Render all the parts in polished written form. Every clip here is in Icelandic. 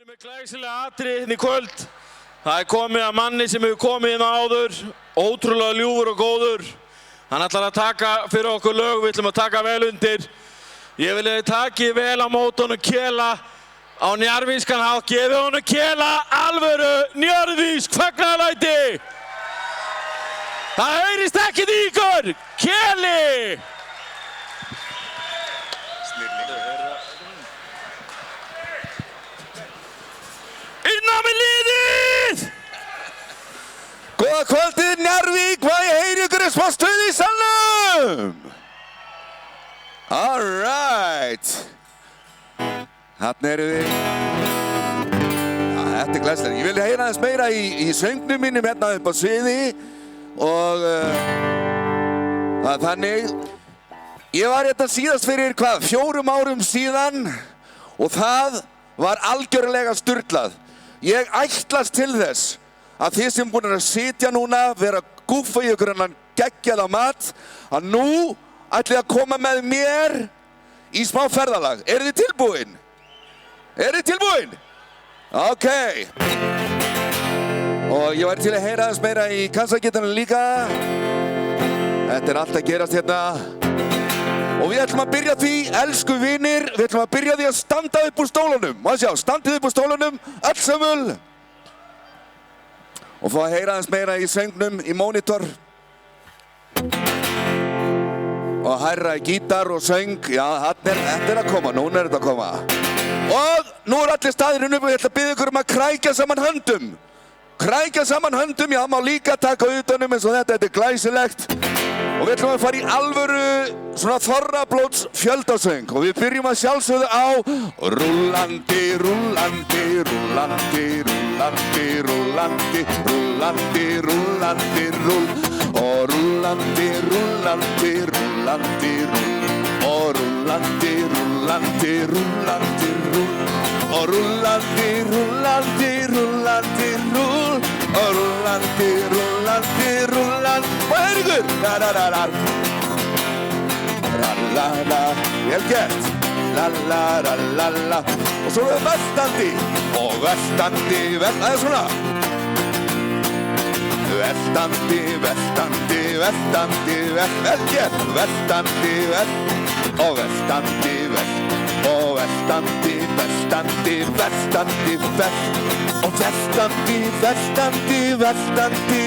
með glæsilega atriði í kvöld. Það komið að manni sem hefur komið inn áður, ótrúlega ljúfur og góður. Hann ætlar að taka fyrir okkur lög, við ætlum að taka vel undir. Ég vil að þið taki vel á móti honum Kela á njarðvískan hátt. Gefið honum Kela alvöru njarðvísk fagnaðarlæti. Það heyrist ekkert í ykkur, Keli! Innan með liðið! Góða kvöldið, Njarðvík, hvað ég heyri ykkur smá stuð í salnum? All right. Þarna erum við. Þetta er glæsilegt. Ég vil heyra aðeins meira í söngnum mínum hérna upp á sviði og þannig. Ég var hérna síðast fyrir 4 árum síðan og það var algjörlega sturlað. Ég ætlast til þess að þið sem búin að sitja núna, vera að gúffa í ykkur annan geggjaða mat, að nú ætlið að koma með mér í smá ferðalag. Eru þið tilbúin? Eru þið tilbúin? Ok. Og ég væri til að heyra aðeins meira í kassagítarnum líka. Þetta er allt að gerast hérna. Og við ætlum að byrja því, elsku vinir, við ætlum að byrja því að standa upp úr stólunum. Má sjá, standið upp úr stólunum, öll sömul. Og fá að heyra aðeins meira í söngnum, í monitor. Og hærra í gítar og söng, já, þetta er að koma, núna er þetta að koma. Og nú er allir staðirinn upp og ég ætla að biðja ykkur um að krækja saman höndum. Krækja saman höndum, já, má líka taka utanum eins og þetta er glæsilegt. Og við ætlum að fara í alvöru svona þorrablóts fjöldasöng og við byrjum að sjálfsögðu á Rúllandi, rúllandi, rúllandi, rúllandi, rúllandi, rúllandi, rúllandi, rúll og rúllandi, rúllandi, rúllandi, rúll og rúllandi, rúllandi, rúllandi, rúll og rúllandi, rúllandi, rúllandi, rúll og rúllandi, rúllandi, rúllandi og heyr ykkur! La-la-la-la La-la-la Vel gert La-la-la-la-la Og svo er veltandi og veltandi, það er svona Veltandi, veltandi, veltandi, vel gert Veltandi, og veltandi, og veltandi, veltandi, veltandi, og veltandi, veltandi, veltandi,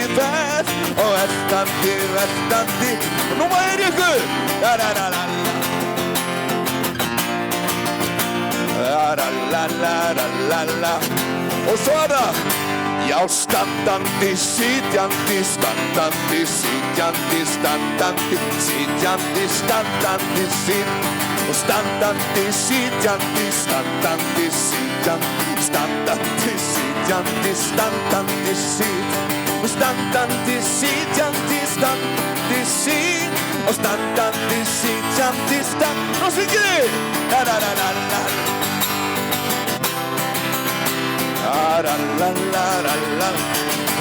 og veltandi, veltandi. Nú má heyra ykkur! La-la-la-la-la La-la-la-la-la Og svo er það Já, standandi, sitjandi, standandi, sitjandi, standandi, sitjandi, standandi, og standandi, sitjandi, standandi, sitjandi, standandi, sitjandi, standandi, og standandi, sitjandi, standandi, og standandi, sitjandi, Nú syngið þið! La-la-la-la-la La-la-la-la-la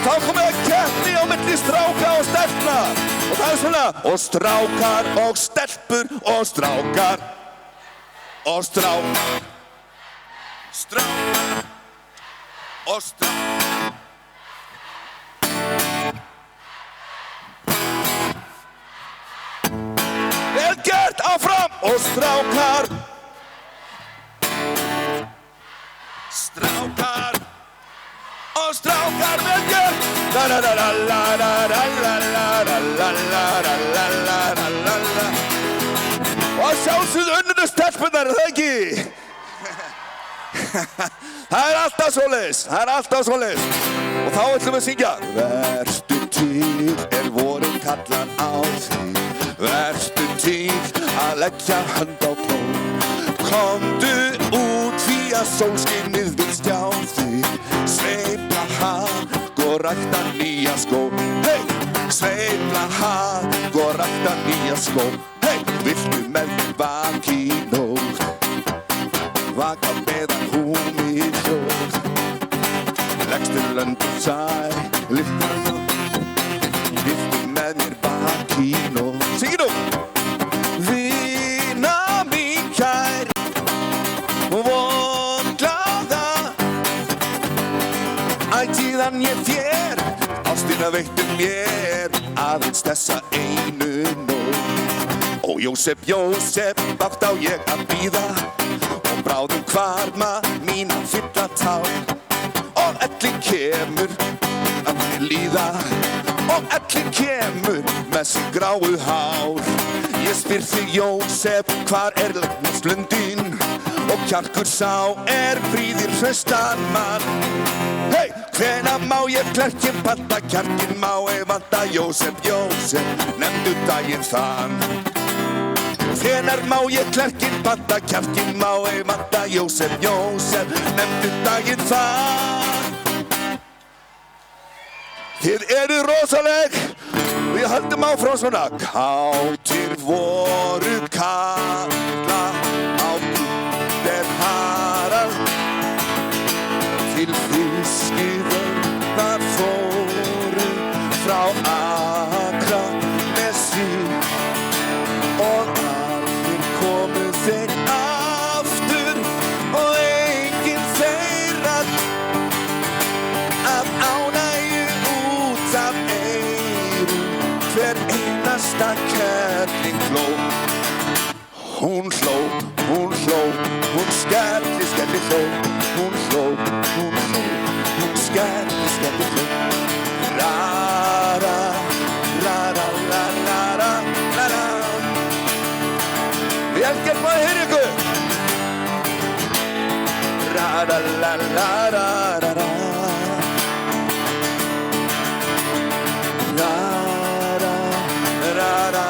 Þá komið að keppni á milli stráka og stelpna Og það er svona Og strákar og stelpur og strákar Og strákar Strákar Og strákar Vel gert áfram Og strákar Strákar og strákar vel gert La-la-la-la-la-la-la-la-la-la-la-la-la Og sjálfsögðu unnunu stelpunar, það ekki? Það er alltaf svoleiðis, það er alltaf svoleiðis Og þá ætlum við að syngja Vertu til vorin kallar á þig Vertu til að leggja hönd á plóg Komdu út því að sólskinnið vil stjá þig Sveifla hag og rækta nýja skó Hey! Sveifla hag og rækta nýja skó Hey! Viltu með mér vaki í nótt Vaka meðan hún í hljóð Leggst til löndum sæ Lyfta Viltu með mér vaki í nótt Syngið nú! Vina mín kær Og von glaða ætíðan ég þér, ástina veittu mér aðeins þessa einu nótt. Ó Jósef, Jósef, bágt á ég að bíða og bráðum hvarma mína fylla tár og ellin kemur að mér líða og ellin kemur með sín gráu hár. Ég spyr þig Jósef, hvar læknaslundin og kjarkur sá fríðir hraustan mann. Hey! Hvenær má ég klerkinn panta, kjarkinn má vanta, Jósef, Jósef, nefndu daginn þann. Hvenær má ég klerkinn panta, kjarkinn má vanta, Jósef, Jósef, nefndu daginn þann. Þið eru rosaleg, við höldum áfram svona. Kátir voru kalla á Gúter Harald, til fiskiveiðar fóru frá Akranesi og allir komu þeir aftur og enginn þeirra af ánægju út af eyrum. Hver einasta kerling hló. Hún hló, hún hló, hún skelli, skelli hló. Hún hló, hún hló, hún skelli, skelli hló. Ra-ra, ra-ra, ra-ra, ra-ra. Vel gert maður, heyri ykkur. Ra-ra, ra-ra, ra-ra. Ra-ra, ra-ra,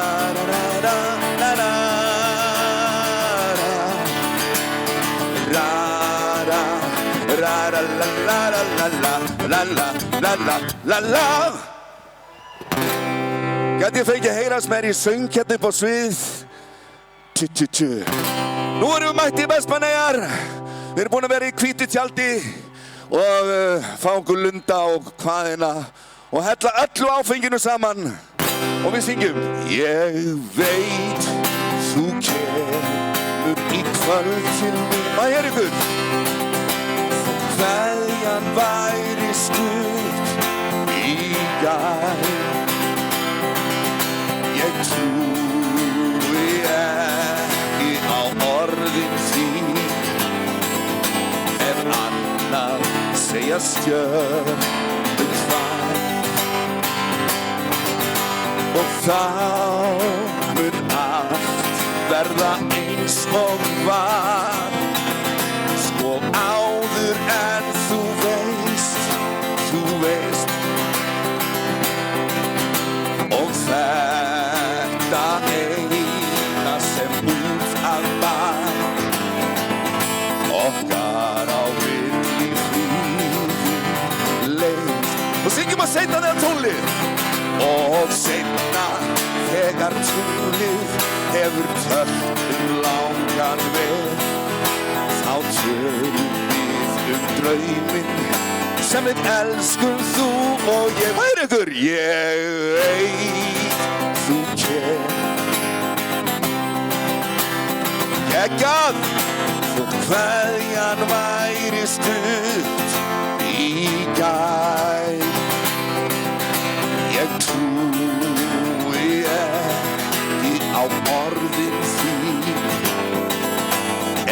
ra-ra, ra-ra. La-la-la-la-la-la-la-la-la. Gæti ég fengið að heyrast meir í söng hérna upp á svið. Tju-tju-tju. Nú erum við mætt í Vestmannaeyjar. Við erum búin að vera í hvítu tjaldi og fá okkur lunda og hvaðina og hella öllu áfenginu saman. Og við syngjum. Ég veit þú kemur í kvöld til mín. Hvað er ykkur? Kveðjan væri stutt í gær. Ég trúi ekki á orðin þín, ef annað segja stjörnur þær. Og þá mun allt verða eins og var. Sko áður en þú veist. Og þetta eina sem út af bar, okkar á milli fríði leið. Og syngjum að seinna þegar tónlið. Og seinna þegar tónlið hefur töllt langan veg, þá tölum við drauminn sem við elskum þú og ég. Hvað er ykkur? Ég veit þú geggjað, þótt kveðjan væri stutt í gær. Ég trúi ekki á orðin þín,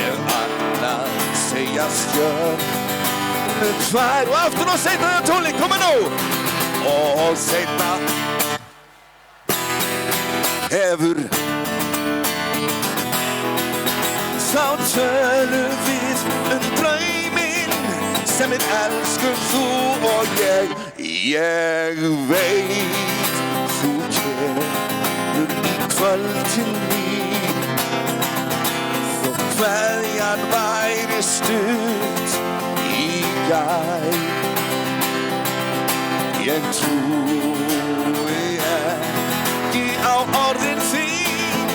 ef annað segja stjörnur tvær. Og aftur og seinna þegar tónleik, koma nú! Og seinna hefur þá tölum við drauminn sem við elskum þú og ég. Ég veit þú kemur í kvöld til mín, þótt kveðjan væri stutt í gær. Ég trúi ekki á orðin þín,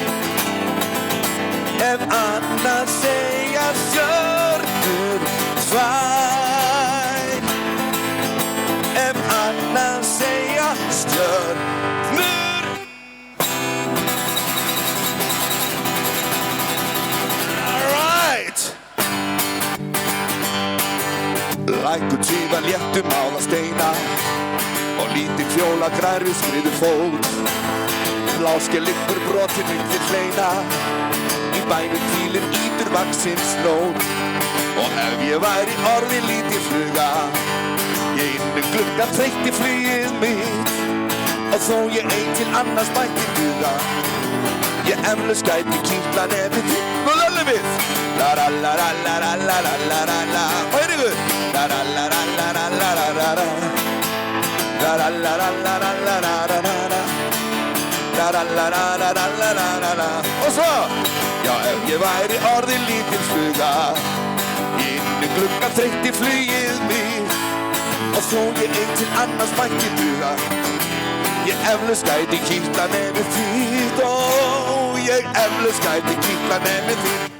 ef annað segja stjörnur tvær. Ef annað segja stjörnur. All right. Lækur tífa léttum ála steina og lítið fjóla grær við skriður fót. Láske liggur brotin milli hleina, í bænum hvílir ítur vaxins nót. Og ef ég væri orðin lítið fluga, ég inn glugga þreytti flugið mitt. Og þó ég ein til annars mætti duga, ég eflaust gæti kitla nefið þitt. Nú löllum við! La-la-la-la-la-la-la-la-la-la. Og ykkur! La-la-la-la-la-la-la-la-la. La-la-la-la-la-la-la-la-la. La-la-la-la-la-la-la-la. Og svo! Já, ef ég væri orðin lítil fluga, inn glugga þreytti flugið mitt. Og þó ég ein til annars mætti duga, ég eflaust gæti kitla nefið þitt. Ó, ég eflaust gæti kitla nefið þitt.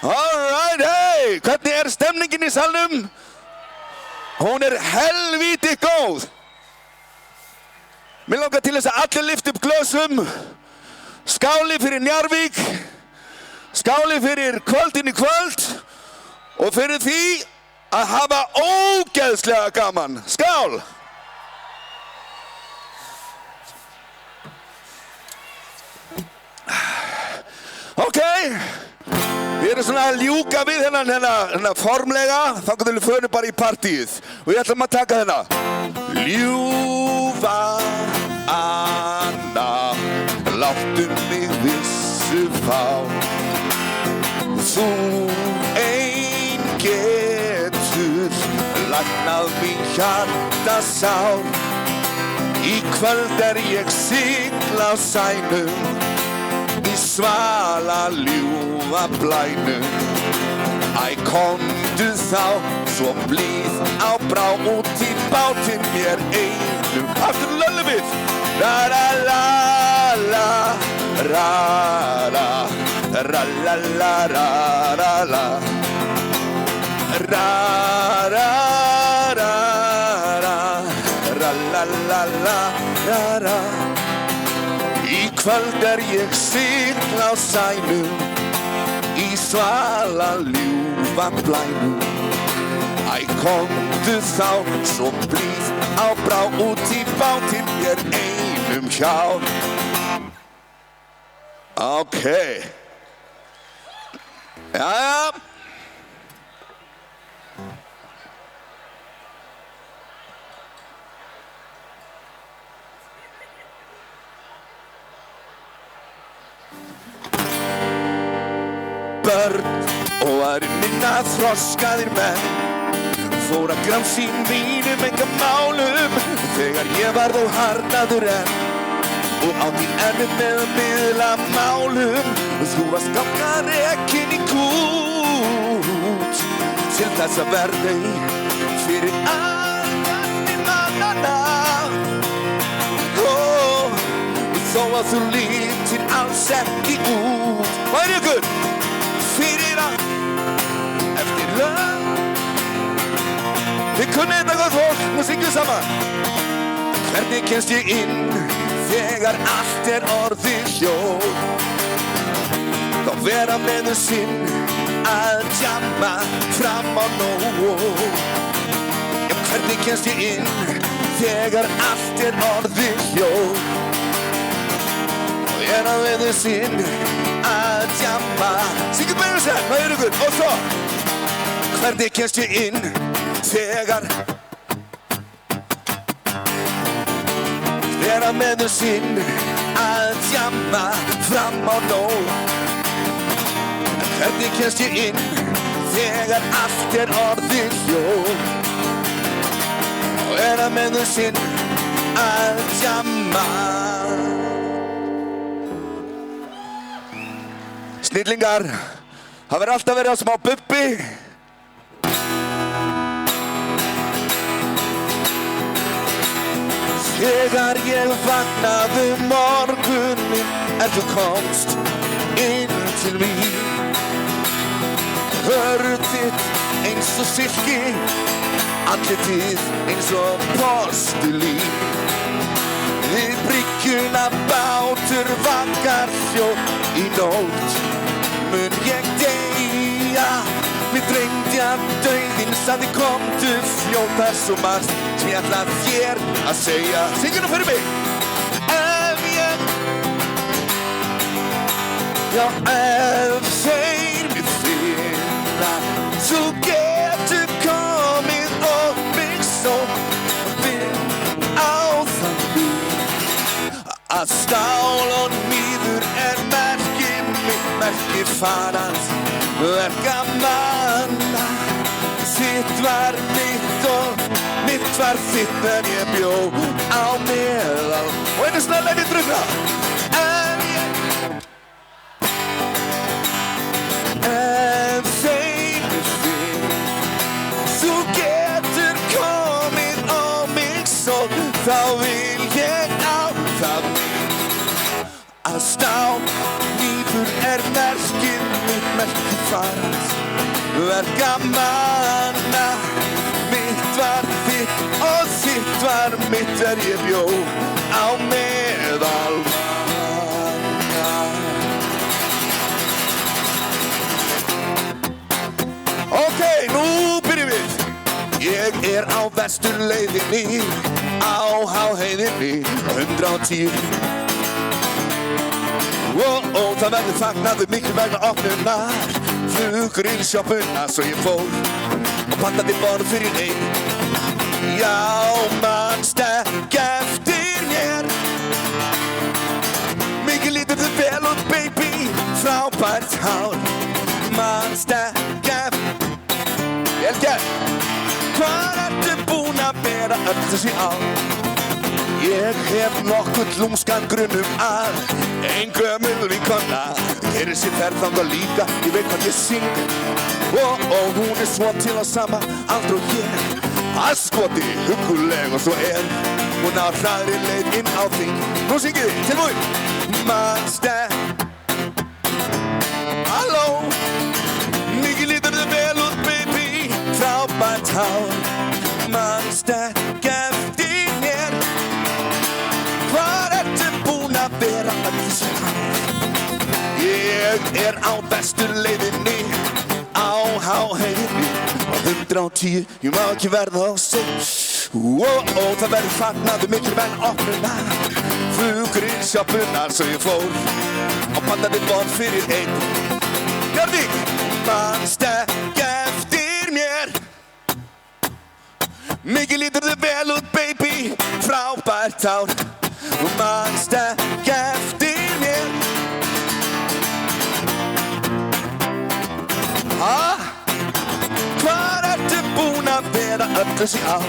Alright, hey! Hvernig stemningin í salnum? Hún helvíti góð. Mér langar til þess að allir lyfta upp glösum. Skáli fyrir Njarðvík. Skáli fyrir kvöldin í kvöld. Og fyrir því að hafa ógeðslega gaman. Skál! Ok. Við erum svona að ljúka við hérna formlega, þannig að við förum bara í partíið. Og ég ætlum að taka hérna. Ljúfa Anna, láttu mig vissu fá. Þú ein getur læknað mín hjartasár. Í kvöld ég sigl á sænum, í svala ljúfa blænum. Æ, komdu þá, svo blíð á brá út í bátinn mér einum. Aftur löllum við! Ra-ra-la-la, ra-ra, ra-la-la-ra-ra-la. Ra-ra-ra-ra, ra-la-la-la-ra-ra. Í kvöld ég sigl á sænum, í svala ljúfa blænum. Æ, komdu þá, svo blíð á brá út í bátinn mér einum hjá. Ok. Jæja. Börn og aðrir minna þroskaðir menn fór að gramsa í mínum engum málum þegar ég varð óharðnaður enn og átti erfitt með að miðla málum. Þú varst ganga rekinn í kút til þess að verða fyrir allt mannanna. Þó að þú lítur alls ekki út. Hvað ykkur? Fyrir allt eftir lög. Þið kunnið þetta gott fólk, nú syngjum saman. Hvernig kemst ég inn þegar allt orðið hljóð? Þá vera með sinn að djamma fram á nóg. Já, hvernig kemst ég inn þegar allt orðið hljóð? Þá vera með sinn að djamma. Syngjum meira sér, hvað ykkur? Og svo, hvernig kemst ég inn þegar vera með sinn að djamma fram á nóg? Hvernig kemst ég inn þegar allt orðið hljóð? Vera með sinn að djamma. Snillingar, það verður alltaf verið á smá bubbi. Þegar ég vaknaði morguninn þú komst inn til mín. Hörð þitt eins og silki, andlitið eins og postulín. Við bryggjuna bátur vakar sjó í nótt. Mun ég deyja Mér dreymdi að dauðinn sagði komdu fljótt. Það svo margt sem ég ætla þér að segja. Syngju nú fyrir mig. Ef ég, já ef þeir mig finna, þú getur komið og mig sótt á þann bíl að stál og níður merki farans verkamanna. Þitt var mitt og mitt var þitt en ég bjó á meðal. Og einu snöll en ég drukna. Ef þeir mig finn, þú getur komið og mig sótt, þá vil ég á það að stál níður merkið mitt, merki farans verkamanna. Mitt var þitt og þitt var mitt þegar ég bjó á meðal manna. Ok, nú byrjum við. Ég á vesturleiðinni, á háheiðinni 110. Það verður fagnað mikilvæga opnunar fluggrillsjoppuna, svo ég fór og pantaði borð fyrir einn. Já, manst ekki eftir mér, mikið lítur þið vel út baby, frábært hár. Manst ekki eftir, vel gert, hvað ertu búin að bera öll þessi ár? Ég hef nokkuð lúmskan grunum að ein gömul vinkona gerir sér ferð þangað líka, ég veit hvað ég syng. Hún svo til á sama aldri og ég, aðskoti, hugguleg og svo hún á hraðri leið inn á þing. Nú syngið þið, tilbúin. Manst halló, mikið lítur þið vel út baby, frábært hár. Manst ekki eftir mér, hvað ertu búin að vera öll þessi ár? Ég á vesturleiðinni, á háheiðinni 110, ég má ekki verða of seinn. Það verður fagnað mikilvæg opnunar fluggrillsjoppuna, svo ég fór og pantaði borð fyrir einn. Björník, manst ekki eftir mér, mikið lítur þið vel út baby, frábært hár. Manst ekki eftir mér. Hvar ertu búin að vera öll þessi ár?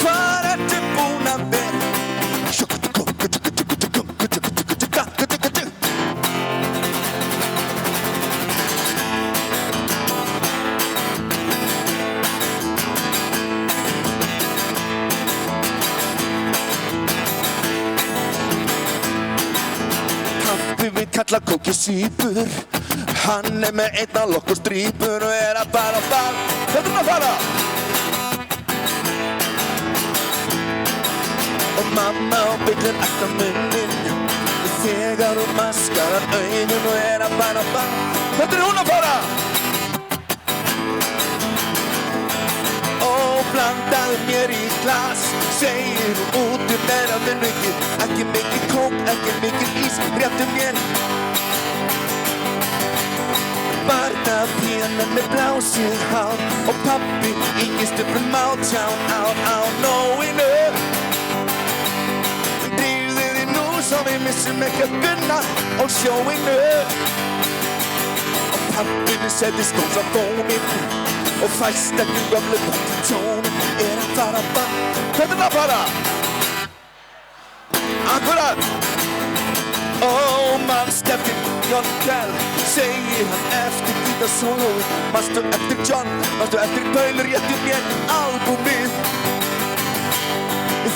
Hvar ertu búin að vera? Við kalla kóki sípur, hann með einn á lokk og strípur og að fara á ball. Þetta að fara! Og mamma á bíllinn ætla munnin, þegar hún maskar augun og að fara á ball. Þetta hún að fara! Blandaðu mér í glas, segir hún út meira mikið, ekki mikið kók, ekki mikið ís, réttu mér. Barnapíanan með blásið hár og pabbi í gistöflum mátján á nóinu. Drífðu þig nú svo við missum ekki að gunna og sjóinu. Og pabbinu setti skóns á bónin og fæst ekki gömlu tón, að fara á ball. Hvernig að fara? Akkurat! Manst eftir John Kell, segir hann eftir hvíta sólóið. Manstu eftir John, manstu eftir Paul, réttu mér albúmið.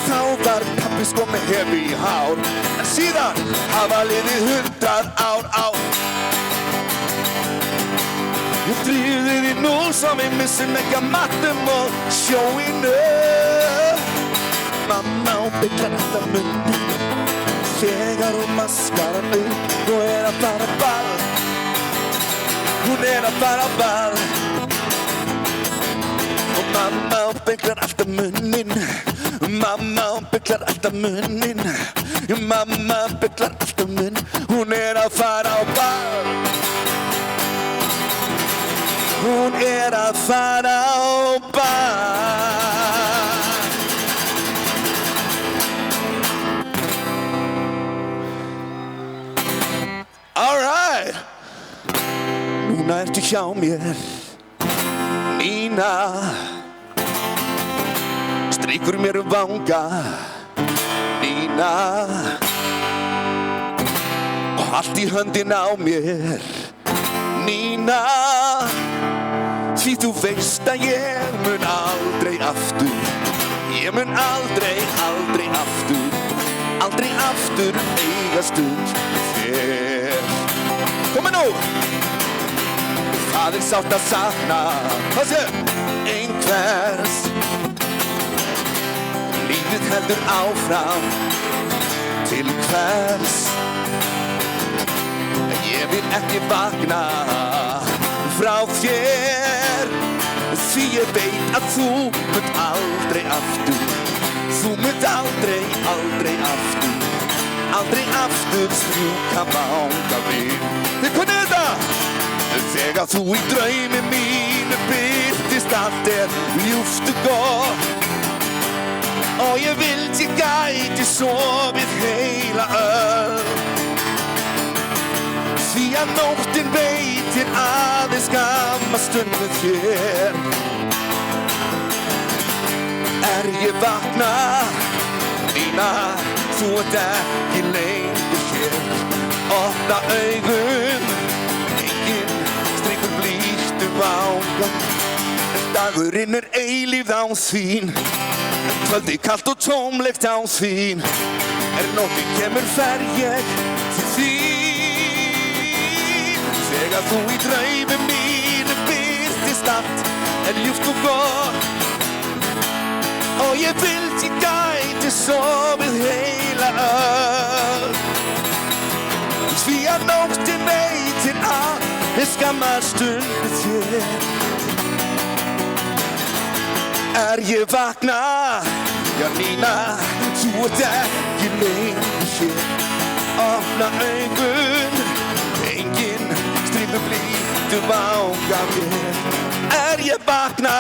Þá var pabbi sko með hefi í hár, en síðan hafa liðið 100 ár. Ég drífði því nú svo við missum ekki að matnum og sjóinu. Mamma á bíllinn ætla munnin, þegar hún maskar hann upp og að fara á ball. hún að fara á ball. Og mamma beglar alltaf munnin, mamma beglar alltaf munnin, mamma beglar alltaf munnin, hún að fara á ball. Hún að fara á ball. All right. Núna ertu hjá mér, Nína. Strýkur mér vanga, Nína. Og allt í höndin á mér, Nína. Því þú veist að ég mun aldrei aftur, ég mun aldrei aftur, aldrei aftur eiga stund þér. Komið nú! Það sárt að sakna, hvað sé? Einhvers. Lífið heldur áfram, til hvers? Ég vil ekki vakna frá þér, því ég veit að þú munt aldrei aftur, þú munt aldrei aftur, aldrei aftur strjúka vanga mig. Þið kunnið þetta! Þegar þú í draumi mínu birtist allt ljúft og gott, og ég vildi gæti sofið heila öll. Því að nóttin veitir aðeins skamma stund með þér. Ég vakna, Nína, þú ert ekki lengur hér. Opna augun, enginn stríkur blítt vanga. Dagurinn eilífð án þín, kvöldi kalt og tómlegt án þín. Nóttin kemur fer ég til þín. Þegar þú í draumi mínu birtist allt ljúft og gott, og ég vildi gæti sofið heila öll. Því að nóttin veitir aðeins skamma stund með þér. Ég vakna, já Nína, þú ert ekki lengur hér. Opna augun, enginn stríkur blítt vanga mér. Ég vakna,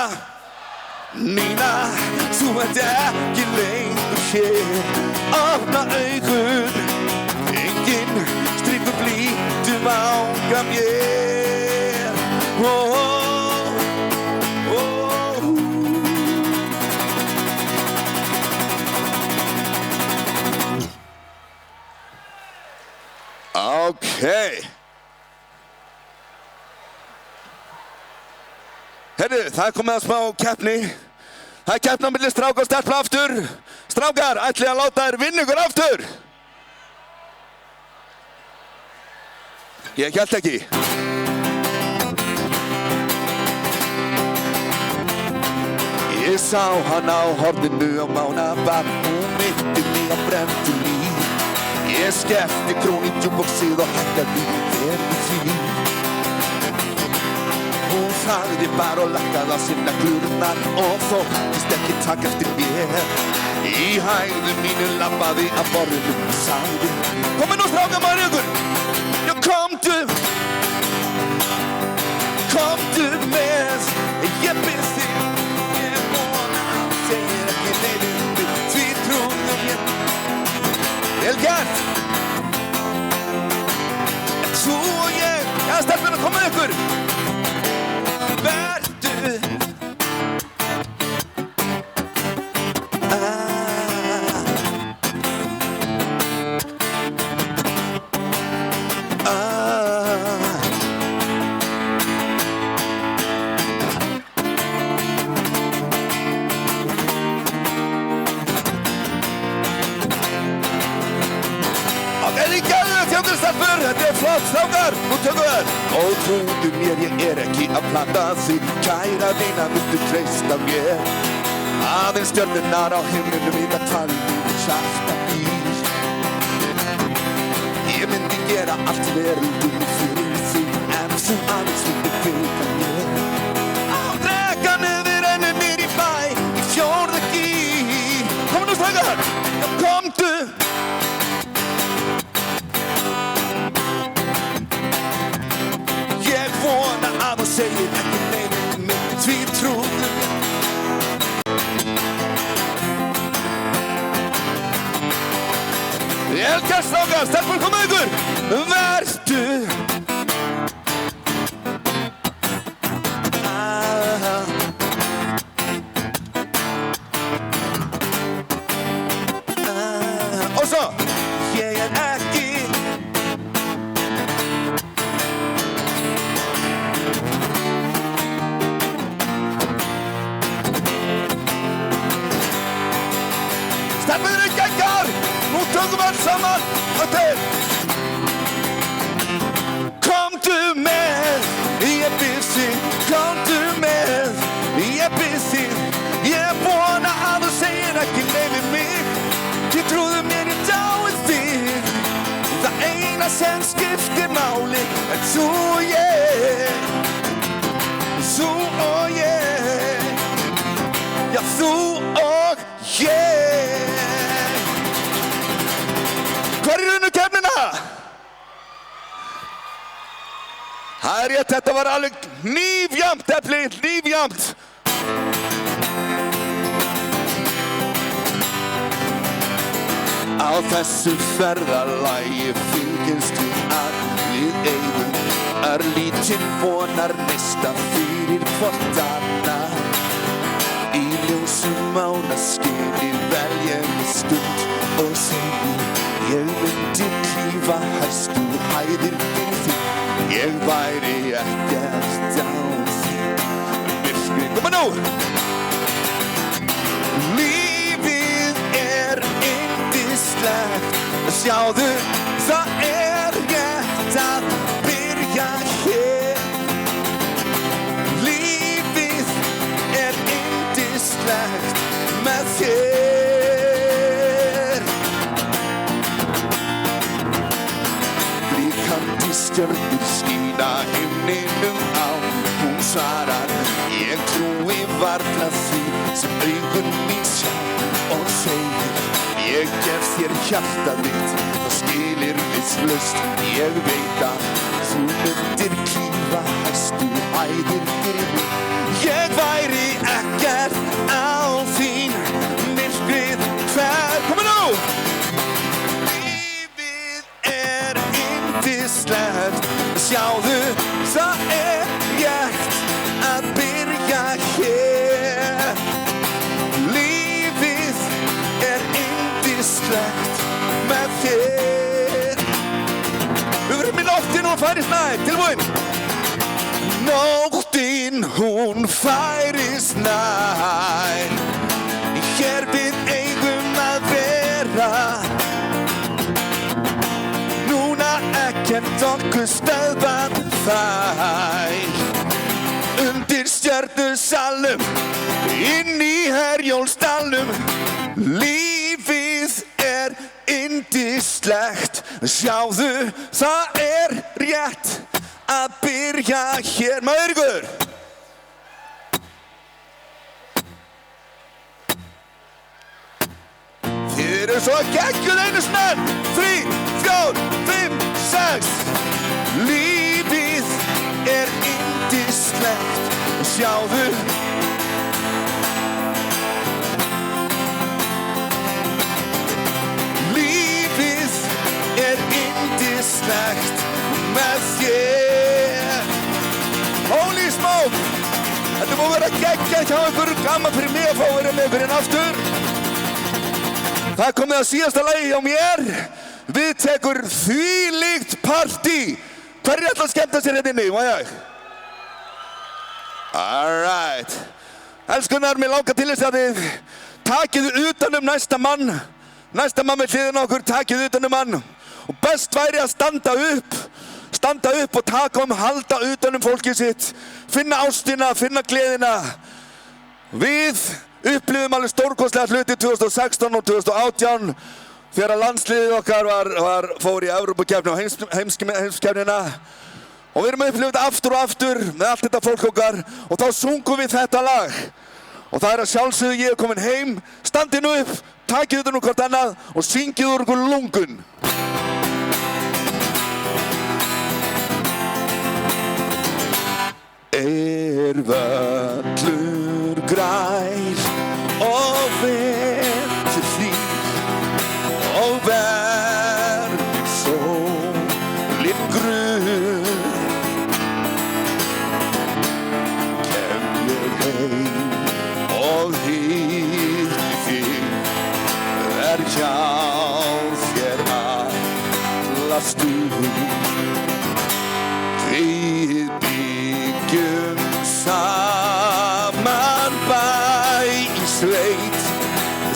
Nína, þú ert ekki lengur hér. Opna augun, enginn stríkur blítt vanga mér. Okay. Herru, það komið að smá keppni. Það keppni á milli stráka og stelpna aftur. Strákar, ætlið að láta þér vinna ykkur aftur? Ég hélt ekki. Ég sá hana á horninu á Mánabarr. Hún minnti mig á brenntu líf. Ég skellti krón í djúboxið og hækkaði þér í því. Hún þagði bara og lakkaði á sinna glurnar og þóttist ekki taka eftir mér. Í hægðu mínu labbaði að borðinu og sagði: Komið nú strákar maður ykkur! Já komdu með, ég bið þig. Ég vona að segir ekki nei við mig, því trúðu mér. Vel gert! Þú og ég, já stelpuna, komið ykkur! Vertu Þetta flott, strákar, nú tökum við. Og trúðu mér, ég ekki að plata því. Kæra Nína, viltu treysta mér? Aðeins stjörnurnar á himninum vita hvað mínu hjarta býr. Ég myndi gera allt veröldum fyrir því. En sem aðeins vildi fylgja mér. Á drekanum við rennum niður í bæ, í fjórðu gír. Komum nú strákar, komdu. Ég vona að þú segir ekki nei við mig, því trúðu mér. Ég elskar strákar, stelpur komið ykkur. Vertu og svo ég ekki stelpur eru geggar. Nú tökum við saman öttir. Komdu með, ég bið þig, komdu með, ég bið þig. Ég vona að þú segir ekki nei við mig, því trúðu mér ég dái þig. Það eina sem skiptir máli er þú og ég, þú og ég, já þú og ég. Hvar unnu keppnina? Það rétt, þetta var alveg hnífjafnt efli, hnífjafnt. Á þessu ferðalagi fylgjumst við að við eigum örlítinn vonar neista fyrir hvort annað. Í ljósum mánaskini veljum við stund og segjum ég myndi klífa hæstu hæðir fyrir þig. Ég væri ekkert án þín. Myrkrið, koma nú! Lífið er yndislegt. Sjáðu, það er rétt að byrja hér. Lífið er yndislegt með þér. Blikandi stjörnur skína himninum á. Hún svarar, ég trúi varla því sem augun mín sjá og segir, ég gef þér hjartað mitt, það skilir vitslaust. Ég veit að þú myndir klífa hæstu hæðir fyrir mig. Ég væri ekkert án þín. Myrkrið hver, komu nú! Lífið er yndislegt. Sjáðu, það er rétt að byrja hér. Lífið er yndislegt með þér. Við verum í nóttin og færist nær, tilbúin. Nóttin hún færist nær. Hér við eigum að vera. Núna ekkert okkur stöðvað þær. Undir stjörnusalnum, inn í Herjólfsdalnum. Lífið er yndislegt. Sjáðu, það er rétt að byrja hér. Maður ykkur! Þið eru svo geggjuð einu snenn. 3, 4, 5, 6. Lífið er yndislegt. Sjáðu. Lífið er yndislegt með þér. Holy smoke! Þetta má vera geggjað hjá ykkur. Gaman fyrir mig að fá að vera með ykkur aftur. Það er komið að síðasta lagi hjá mér. Við tekur þvílíkt partí. Hverju ætla að skemmta sér hérna inni? Má ég? Alright. Elskunnar, mér langar til þess að þið takið utan næsta mann. Næsta mann með hliðina okkur, takið utan hann. Og best væri að standa upp og taka halda utan fólkið sitt. Finna ástina, finna gleðina. Við upplifum alveg stórkostlega hluti 2016 og 2018 þegar landsliðið okkar fór í Evrópukeppni og heimskeppnina Og við erum upplifað aftur og aftur með allt þetta fólk okkar og þá sungum við þetta lag. Og það að sjálfsögðu ég komin heim, standið nú upp, takið þetta nú hvort annað og syngið úr ykkur lungun. Völlur grær og vetur hlýr og verður sólin grunn. Kem ég heim og hitti þig hjá þér alla stund. Við byggjum saman bæ í sveit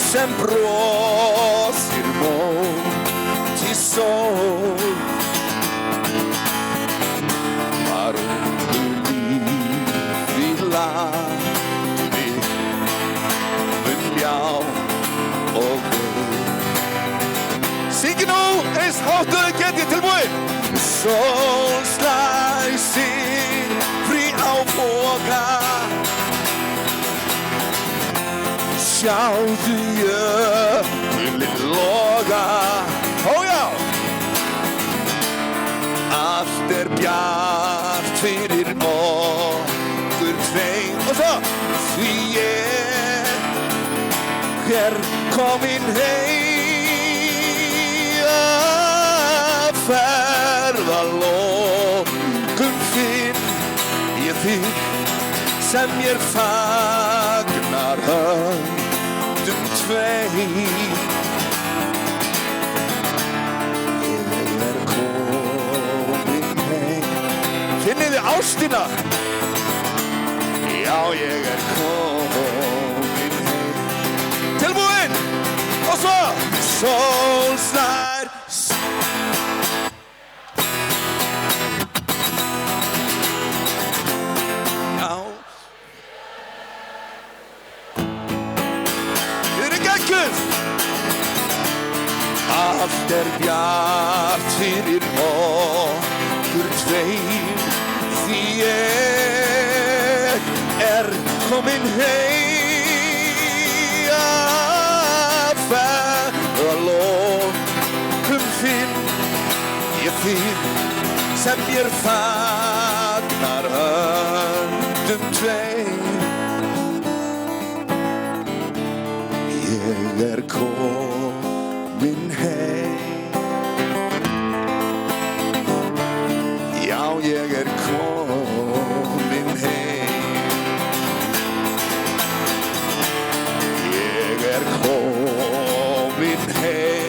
sem brosir móti sól. Var ungu lífi landi ljá og vei. Syngið nú eins hátt og þið getið, tilbúin. Sól slæsir frí á boga. Sjáðu jökulinn loga. Ó já! Allt bjart fyrir okkur tveim. Og svo! Því ég kominn heim að ferðalokum finn ég þig sem mér fagnar höndum tveim. Ég kominn heim. Finnið þið ástina? Já, ég kominn heim. Tilbúin! Og svo! Sól slær. Já. Þið eru geggjuð! Allt bjart fyrir okkur tveim. Því ég kominn heim að ferðalokum finn ég þig sem mér fagnar höndum tveim. Ég kominn heim. Já, ég kominn heim. Ég kominn heim.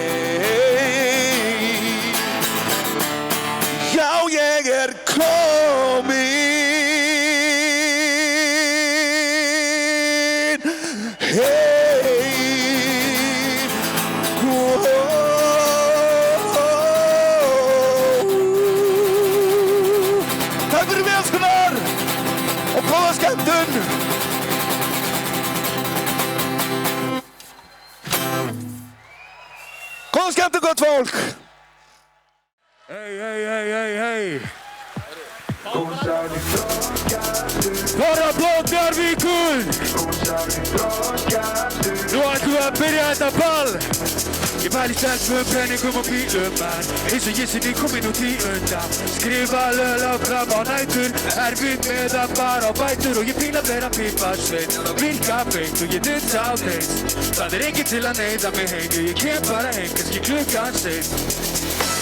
Já, ég kominn heim. Takk fyrir viðskonar og góða skemmtun. Góða skemmtun, gott fólk. Hey. Bara blót Njarðvíkur. Nú ætlum við að byrja þetta ball. Ég mæli stelpum, penningum og bílum, en eins og ég sé nýkominn út í undan. Skrifa lög fram á nætur, erfitt með að fara á bætur og ég fíla að vera píparsveinn. Virka beint og ég nutta á teins. Það enginn til að neyða mig heim, ég kem bara heim, kannski klukkan seint.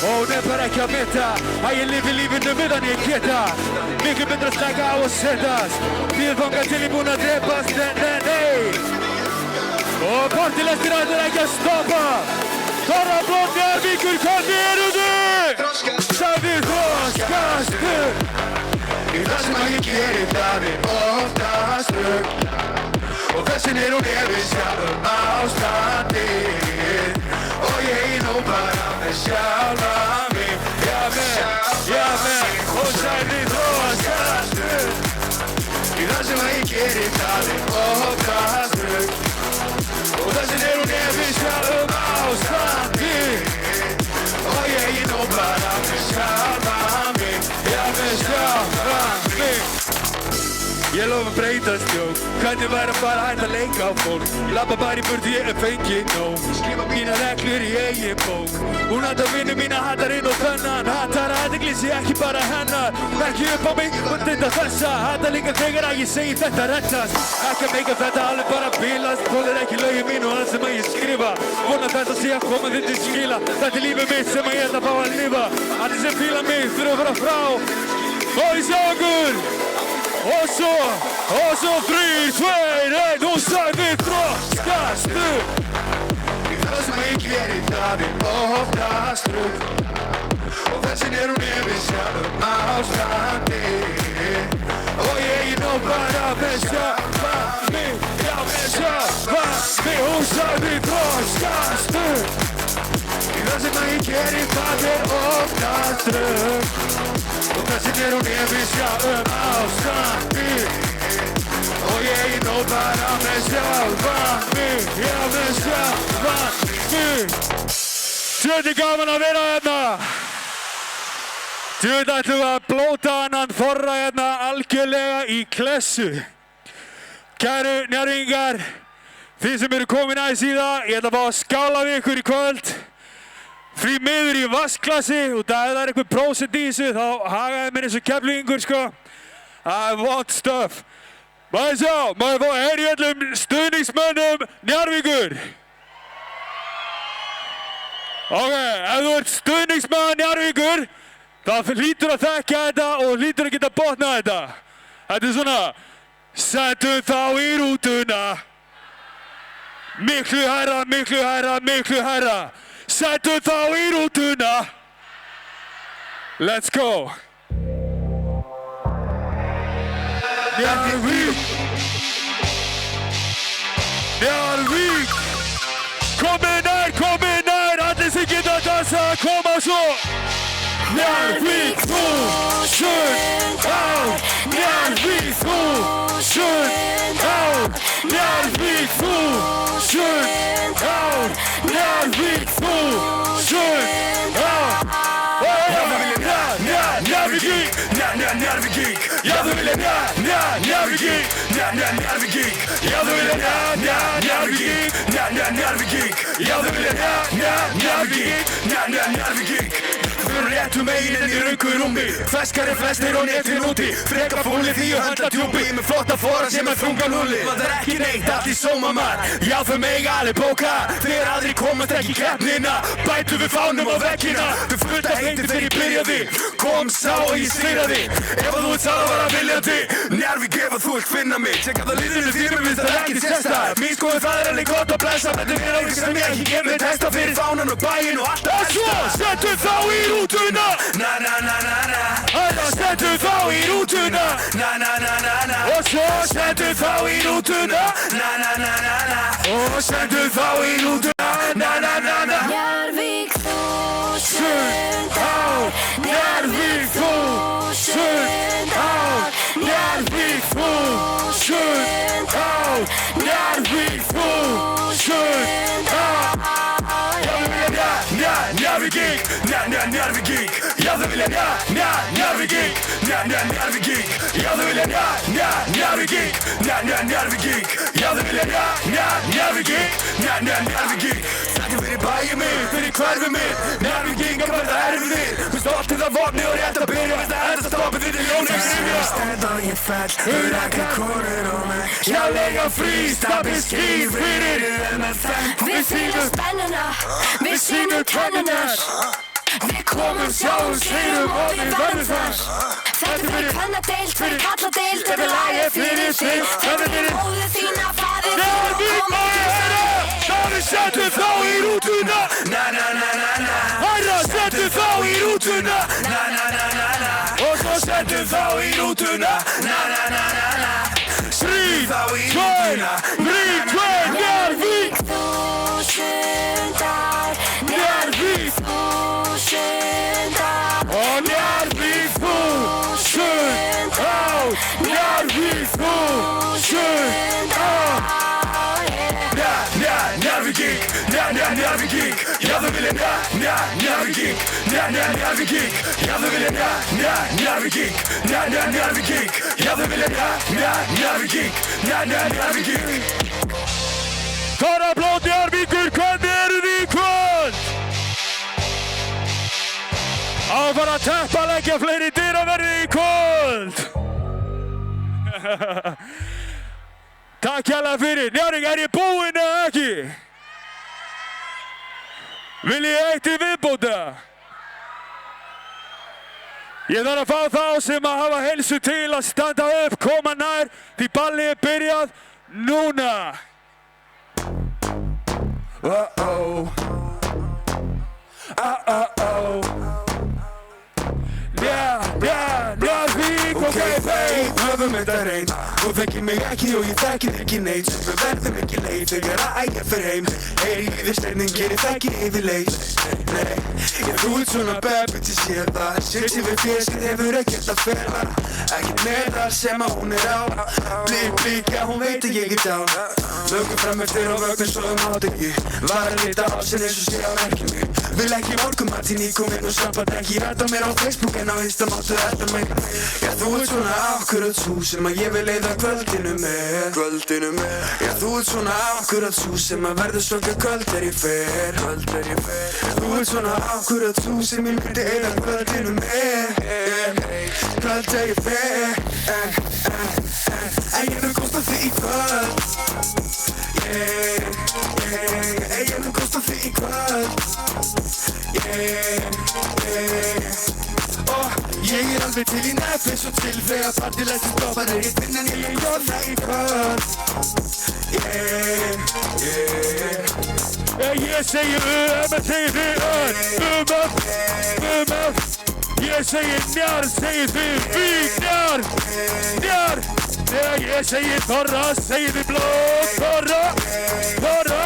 Og hún bara ekki að meta að ég lifi lífinu meðan ég geta. Miklu betra að slaka á og setjast. Bíður fangað til ég búinn að drepast, nei. Og partilestir ætlar ekki að stoppa. Bara blót Njarðvíkur, hvernig eru þið? Sagði þroskastur. Í það sem að ég geri það oftast rugg. Og þessin hún við sjálfum ástandið. Og ég nú bara með sjálfa mig. Já, með, og sagði þroskastur. Í það sem að ég geri það oftast rugg. Og þessin hún við sjálfum ástandið. Og ég nú bara með sjálfa mig. Já, með sjálfa mig. Ég lofa að breytast, jó. Hvernig væri að bara hægt að leika á fólk? Labba bara í burtu, ég fengið nóg. Skrifa mína reglur í eigin bók. Hún hattar vinnu mína, hattar inn og þennan. Hattar aðegli sé ekki bara hennar. Ekki upp á mig og þetta þessa. Hattar líka þegar að ég segi þetta reddast. Ekki að meika þetta alveg bara bilast. Þolir ekki lögin mín og allt sem að ég skrifa. Vona þetta sé að koma þitt til skila. Þetta er lífið mitt sem að ég ætla að fá að lifa. Allir sem fíla mig þurfa að fara frá. Og ég sjá okkur. Og svo 3, 2, 1, hún sagði þroskastu. Það sem ég geri það oftast rugg. Og þessin hún yfir sjálfum á strandi. Og ég nóg bara með sjálfa mig. Já, með sjálfa mig. Hún sagði þroskastu. Það sem ég geri það oftast rugg. Og þessin hún yfir sjálfum á strandi. Og ég nóg bara með sjálfa mig. Já, með sjálfa mig. Þetta gaman að vera hérna. Þetta ætlum við að blóta annan þorra hérna algjörlega í klessu. Kæru njárvingar, þið sem eru komin aðeins í það, ég ætla að fá að skála við ykkur í kvöld. Því miður í vassklassi og það er eitthvað prósent í þessu, þá hagaði mér eins og Keflvíkingur, sko. I want stuff. Maður sjá, maður fá að heyra í öllum stuðningsmönnum Njarðvíkur. Ok, ef þú ert stuðningsmann Njarðvíkur, þá hlýtur að þekka þetta og hlýtur að geta botnað þetta. Þetta er svona, settu þá í rútuna. Miklu hærra, miklu hærra, miklu hærra. Settu þá í rútuna. Let's go. Njarðvík. Njarðvík. Komið nær, allir sem geta dansa, koma svo. Njarðvík 1000 ár. Njarðvík 1000 ár. Njarðvík 1000 ár. Njarðvík 1000 ár. Njarðvík, Njarðvík, já þau vilja Njarðvík, Njarðvík, já þau vilja Njarðvík, Njarðvík, já þau vilja Njarðvík. Þau eru réttum megin en í röngu rúmi. Feskari flestir og netin úti. Freka fúli því og höndla djúpi. Með flotta fóra sem er þungan húli. Það er ekki neitt, allt í sóma mann. Já þau mega alveg bóka. Þegar aðri komast ekki í keppnina. Bætu við fánum á veggina. Þau fullt að heiti þegar ég byrjaði. Kom sá og ég styrjaði. Ef að þú ert sá að vara viljandi. Njarðvík ef að þú ert finna mig. Tjekka það liðinu því mér finnst það ekki sérstæð. Mín skoði það er alveg gott að blessa. Þetta er eitthvað sem ég ekki gef mig testa fyrir fánan og bæinn og allt það svo. Settu þá í rútuna. Na na na na na. Settu þá í rútuna. Na na na na na. Og svo settu þá í rútuna. Na na na na na. Og settu þá í rútuna. Na na na na. Njarðvík 1000 ár. Njarðvík 1000 ár. Njarðvík 1000 ár. Njarðvík 1000 ár. Njarðvík, Njarðvík, já þau vilja Njarðvík, Njarðvík, já þau vilja Njarðvík, Njarðvík, já þau vilja Njarðvík. Þakka fyrir bæið mig, fyrir hverfið mig. Njarðvíkingar verða erfiðir. Við stoltið af vopni og rétt að byrja. Við stærsta stoppið þitt er ljónið skrifja. Stend og ég fell, huraka konur og mig. Hjálega frýst, tapir skýr fyrir MFN. Við sýnum spennuna, við sýnum kennunar. Við komum, sjáum, sýnum og við verðum þar. Þetta er fyrir kvennadeild, fyrir kalladeild. Þetta er lagið fyrir sig. Þetta er fyrir móðu þína, faðir þína. Njarðvík maður herra, þannig settu þá í rútuna. Na na na na na. Herra, settu þá í rútuna. Na na na na na. Og svo settu þá í rútuna. Na na na na na. Stríð, tvær, Njarðvík 1000 ár. Njarðvík 1000 ár. og Njarðvík 1000 ár. Njarðvík 1000 ár. Njarðvík, já þau vilja Njarðvíking, Njarðvíking, já þau vilja Njarðvíking, Njarðvíking, já þau vilja Njarðvíking, Njarðvíking. Karablót Njarðvíkur, hvernig eru þið í kvöld? Á að fara að teppa leggja fleiri dyraverði í kvöld. Takk hérlega fyrir. Njarðvík, er ég búinn eða ekki? Vil ég eitt í viðbóta? Ég þarf að fá þá sem að hafa heilsu til að standa upp, koma nær, því ballið er byrjað núna. Uh-oh. Uh-oh. Njarðvík, ok, babe. Höfum þetta reynd. Þú þekkir mig ekki og ég þekkir ekki neitt. Við verðum ekki leið þegar að ægja fyrir heim. Heyri yfir steiningir, ég þekki yfir leið. Nei, ég þú ert svona bad bitch, ég sé það. Shit sem við fyrst, hefur ekkert að fela. Ekkert með það sem að hún er á. Blík, já hún veit að ég er down. Lögum fram eftir á vögnu svo hádegi. Var að lita á sér eins og sé á verkið mig. Vil ekki morgumat í nýkominn og skampa drengi. Ræta mér á Facebook en á Insta máttu þetta mig. Já þú ert svona akkurat sú sem að ég vil eyða kvöldinu með. Já þú ert svona akkurat sú sem að verður svolítið kvöld er ég fer. Þú ert svona akkurat sú sem ég myndi eyða kvöldinu með. Kvöld er ég fer. En ég mun kosta þig í kvöld. Ég mun kosta þig í kvöld. Ég er alveg til í Netflix og til þegar partylæsti stoppar er ég finn en ég mun kosta í kvöld. Ég segi en segir þið Ég segi Njarð, segir þið Vík, Njarð. Þegar ég segi Þorra, segir þið Blóð, Þorra.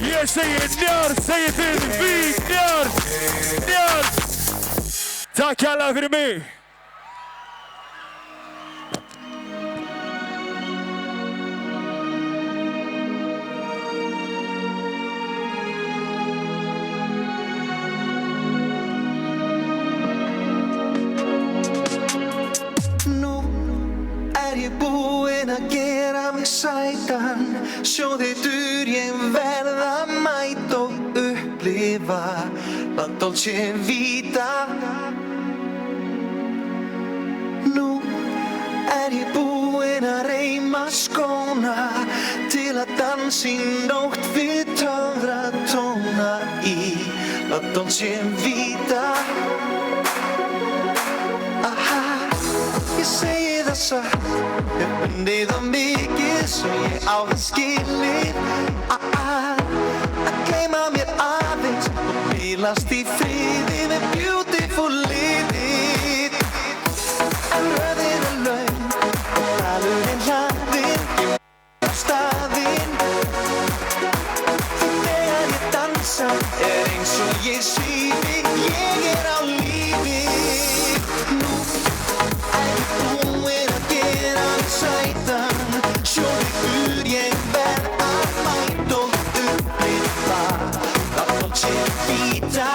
Ég segi Njarð, segir þið Vík, Njarð. Takk hérlega fyrir mig. Að gera mig sætan, sjóðitur ég verð að mæta og upplifa La Dolce Vita. Nú ég búinn að reima skóna til að dansa í nótt við töfratóna í La Dolce Vita. Ég segi það satt, hef bundið á mikið svo ég á það skilið að gleyma mér aðeins og bilast í friði með beautiful liðið. En röðin er laun og dalurinn hlaðinn, ég á staðinn. Því þegar ég dansa er eins og ég svífi, ég er á lífi. Nú búinn að gera mig sætan, sjóðitur ég verð að mæta og upplifa La Dolce Vita.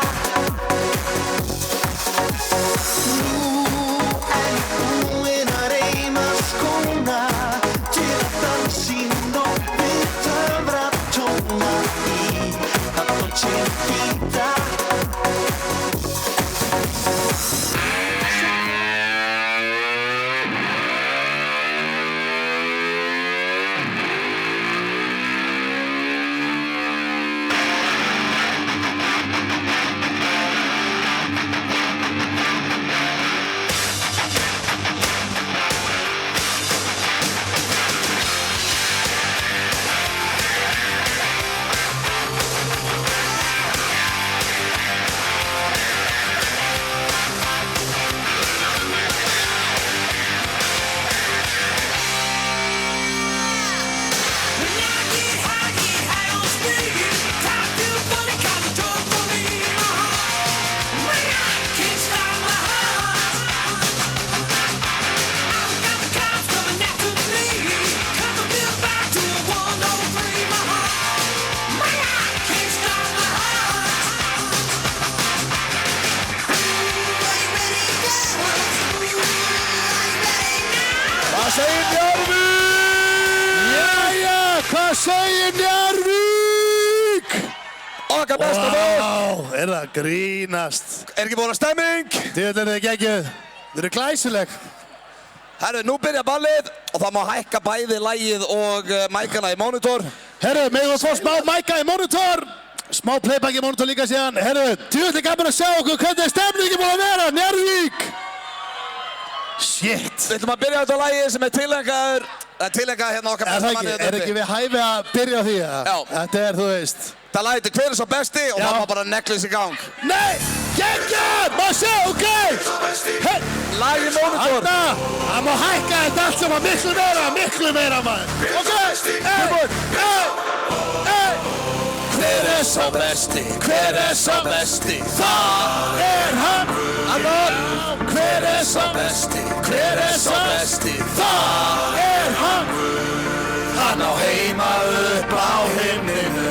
segir Njarðvík? Okkar besta fólk. Vá, er það grínast? Er ekki búin að stemming? Djöfull er þið geggjuð. Þið eru glæsileg. Herru, nú byrja ballið og það má hækka bæði lagið og mækana í monitor. Herru, megum við fá smá mæka í monitor. Smá playback í monitor líka síðan. Herru, djöfull er gaman að sjá okkur hvernig stemningi búin að vera, Njarðvík. Shit. Við ætlum að byrja á þetta lagið sem er tilengaður. Það er tilengað hérna okkar besta manni. Er ekki við hæfi að byrja á því? Já. Þetta er, þú veist. Það lagið til hver er svo besti og Já. það má bara neglis í gang. Nei, geggjað, má sjá, ok. Hey. Lagið í monitor. Anna, það má hækka þetta allt saman miklu meira, maður. Ok, Hver er sá besti? Hver er sá besti? það er hann. Annar. Hver er sá besti? Hver er sá besti? það er hann. Hann á heima upp á himninu.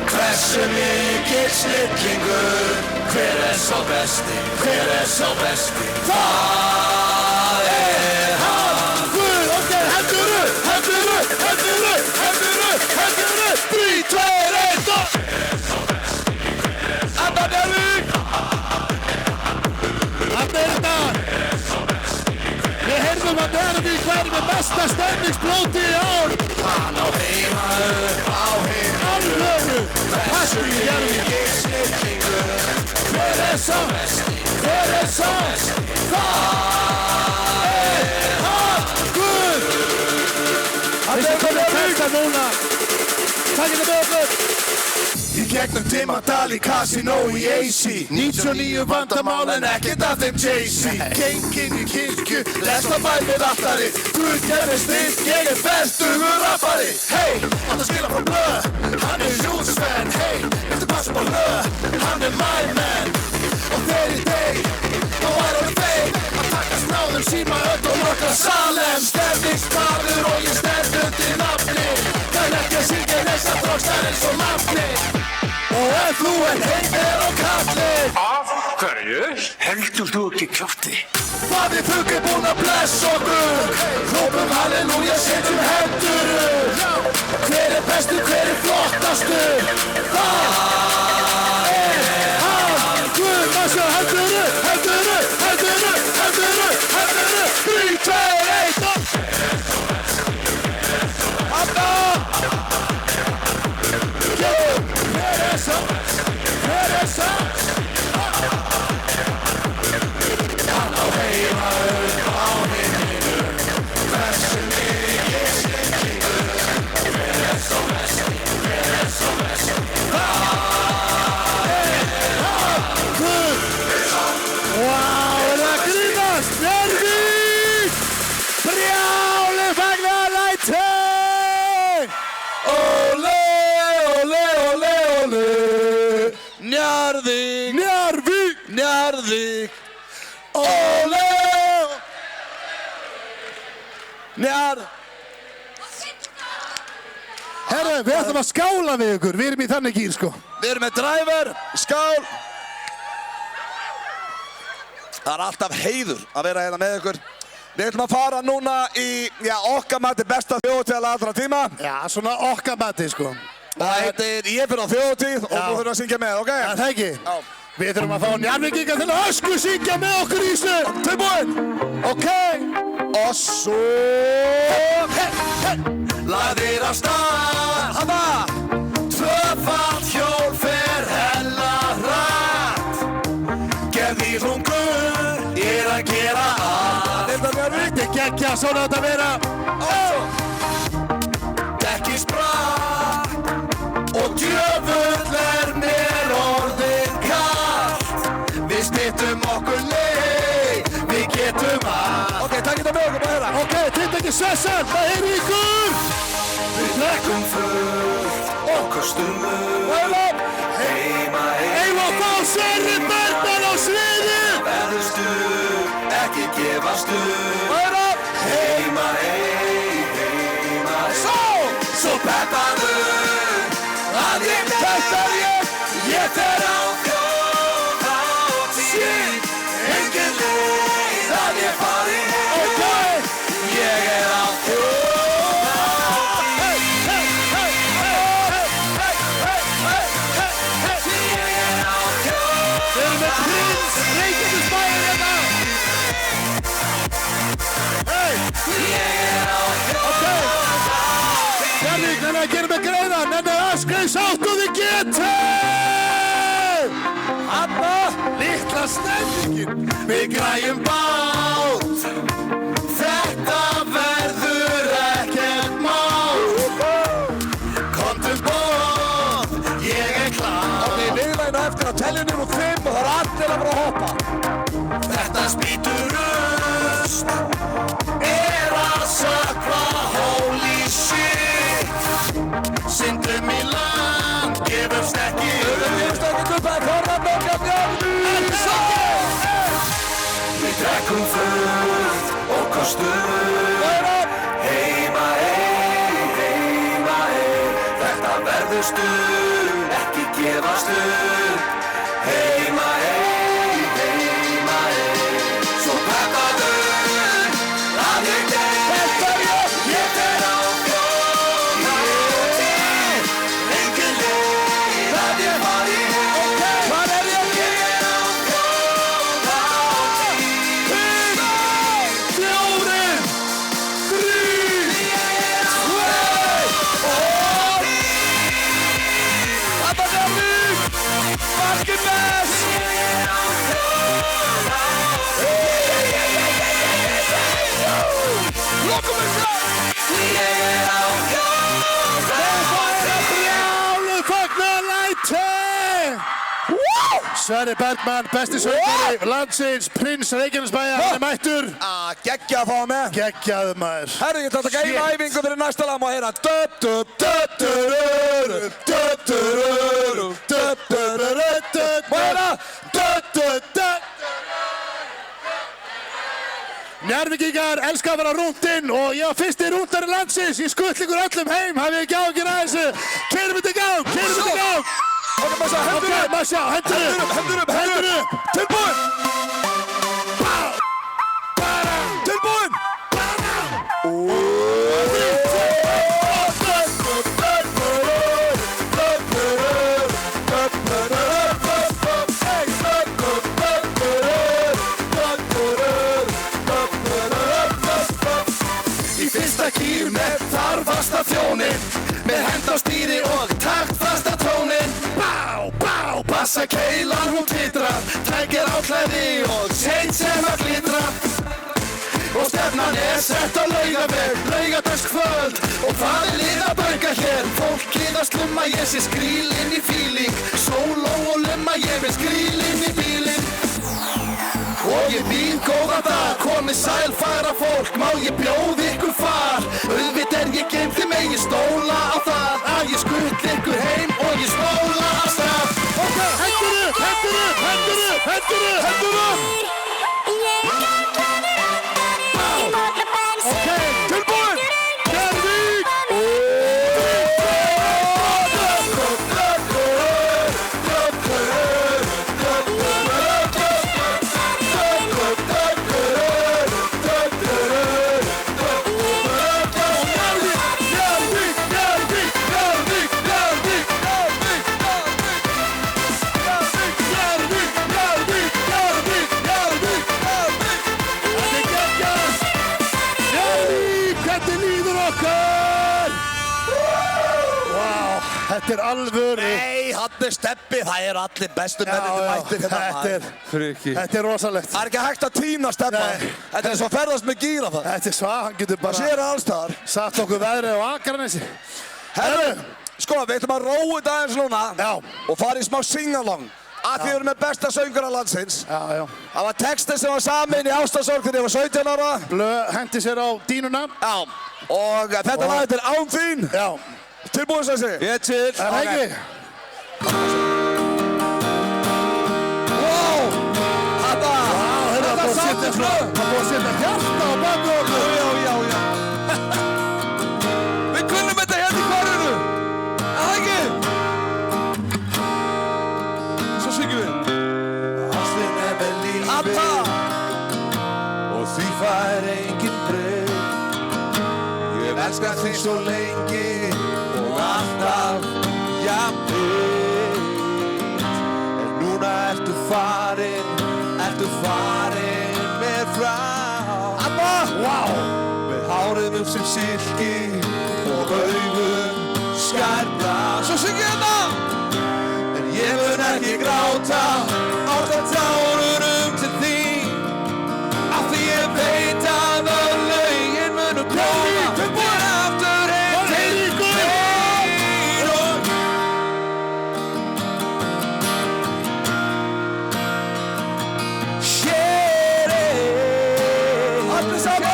Hversu mikill snillingur. Hver er sá besti? Hver er sá besti? Það er hann. Guð, ok, hendur upp. 3, 2, 1 og... Annar Njarðvík. Þarna er þetta. Við heyrðum að Njarðvík væri með besta stemningsblóti í ár. Hann á heima upp á himninu. Alvöru. Pastur í Njarðvík. Hver er sá besti? Hver er sá? Það er hann. Guð. Við sem komum texta núna. Takk þetta með okkur. Í gegnum Timmardal í kasínó í AC 99 vandamál en ekkert af þeim Jay-Z Genginn í kirkju, lesta bæmið aftari Guð gerði snill, ég er ferstugur rappari Hey, hann að skila frá blöð, hann er Júsvenn Hey, eftir passa på löð, hann er my man Og þegar í deg, þá er hann feig Að taka snáðum síma öll og nokkra Salem Stemningskvarður og ég stend undir nafni Kann ekki að syngja þessa drókstar eins og nafni Og ef þú heitir og kallir Af hverju heldur þú ekki kjafti? Faði fugg er búinn að blessa okkur Hrópum halleluja, setjum hendur Hver er bestur, hver er flottastur Það er hann Guð, má sjá, hendur upp. 3, 2, 1 og... Anna Hver er sá? Hver er sá? Hann á heima upp á himninu Hversu mikið snillingur Hver er sá besti, hver er sá besti Það er hann Guð. Vá, er það grínast? Njarðvík. Brjálu fagnalæti. Ole, ole, ole, ole Njarðvík Njarðvík. Njarðvík Ole Njarð Herru, við ætlum að skála við ykkur. Við erum í þannig gír, sko. Við erum með driver, skál Það er alltaf heiður að vera hérna með ykkur Við ætlum að fara núna í, já, okkar mati besta þjóðhátíð allra tíma Já, svona okkar mati, sko. Það heitir Ég fyrir á þjóðhátíð og Já. þú þurfum að syngja með, ok? Er það ekki? Já. Við þurfum að fá Njarðvíkinga til að ösku syngja með okkur í þessu. Tilbúin Ok. Og svo Lagðir af stað Hanna Tvöfalt hjól fer hella hratt Gerði hlungur Er að gera allt Þetta er geggja, svona þetta vera. Dekki sprakk Og djöfull er mér orðin kalt Við smittum okkur leið Við getum allt Ok, takk þetta með okkur bara hérna Ok, þetta ekki sessan, það er ykkur. Við drekkum fullt og kostum Heima Eigum að fá Sverri Bergmann á sviði. Verður stuð, ekki gefast upp Heima Svo peppaðu að ég fer á þjóðhátíð Engin leið að ég fari heim Ég er á þjóðhátíð Nenni að gera mig greiða, nenni að öskra í sátt og þið getið! Hanna, litla snellingin, við græjum bát. Þetta verður ekkert mál. Komdu bóð, ég klár. Og við niðurlægina eftir að telja niður úr 5 og það allir að fara að hoppa. Þetta spýtur röst, að sökva, holy shit. Syndum í land, gefumst ekki upp. Gefumst ekki upp, það korðan nokkað björnum. Við drekkum fullt og kostum. Heima þetta verður stuð, ekki gefast upp. Heima svo peppaðu að ég Sverrir Bergmann, besti söngvari landsins, prins Reykjanesbæjar, hann mættur. Geggjað að fá hann með. Geggjaður maður. Herru, ég ætla að taka eina æfingu fyrir næsta lag og heyra Njarðvíkingar elska að vera rúntinn og ég á fyrsti rúntari landsins. Ég skull ykkur öllum heim, hafið ekki áhyggjur af þessu. Keyrum þetta í gang, keyrum þetta í gang. Ok, maður sjá, hendur upp. Tilbúin. Tilbúin. Í fyrsta gír með þarfasta þjónin, með hend á stýri og taktfasta tónin. Bá, bá, bassa keilan hún titrar, tækir á klæði og sveit sem að glitra. Og stefnan sett á Laugaveg, laugardagskvöld. Og hvað lið að bauka hér? Fólkið að slumma, ég sé skrílinn í fíling. Sóló og lumma, ég vil skrílinn í bílinn. Og ég býð góða dag, komið sæl færa fólk, má ég bjóð ykkur far. Auðvitað ég geim þið megi stóla á það, að ég skull ykkur heim og ég spóla á stað. Ok, hendur upp, hendur upp, hendur upp, hendur upp, hendur upp. Ok, tilbúin, Njarðvík. Þetta alvöru. Nei, hann Stebbi, það allir bestu mennir mættir hérna. Þetta rosalegt. Það ekki hægt að tína Stebba. Þetta svo ferðast með gíra það. Þetta svo, hann getur bara... Það sér alls þar. Satt okkur veðrið á Akranesi. Herru, sko, við ætlum að róa þetta aðeins núna. Já. Og fara í smá sing-along. Að því við erum með besta söngara landsins. Já. Það var texti sem var samin í ástasorg þegar ég var 17 ára. Blöð hendi sér á dínuna. Já. Og þetta lag er Án þín. Já. Tilbúin sem sé. Ég til. Það er ekki. Wow! Þetta sátti flöð. Það búið að setja hjarta á baki okkur. Já. Við kunnum þetta hérna í hverjunu. Það ekki. Svo syngjum við. Ástin með lífi. Atta. Og því fær engin breyt. Ég elska þig svo lengi. Og alltaf jafnveit. En núna ertu farin með frá. Amma! Wow! Með hárið sem silki og augun skærta. Svo syngja þetta. En ég mun ekki gráta átta tárunum til þín, af því ég veit að lögin munu koma mér aftur heim til þín. Allir saman.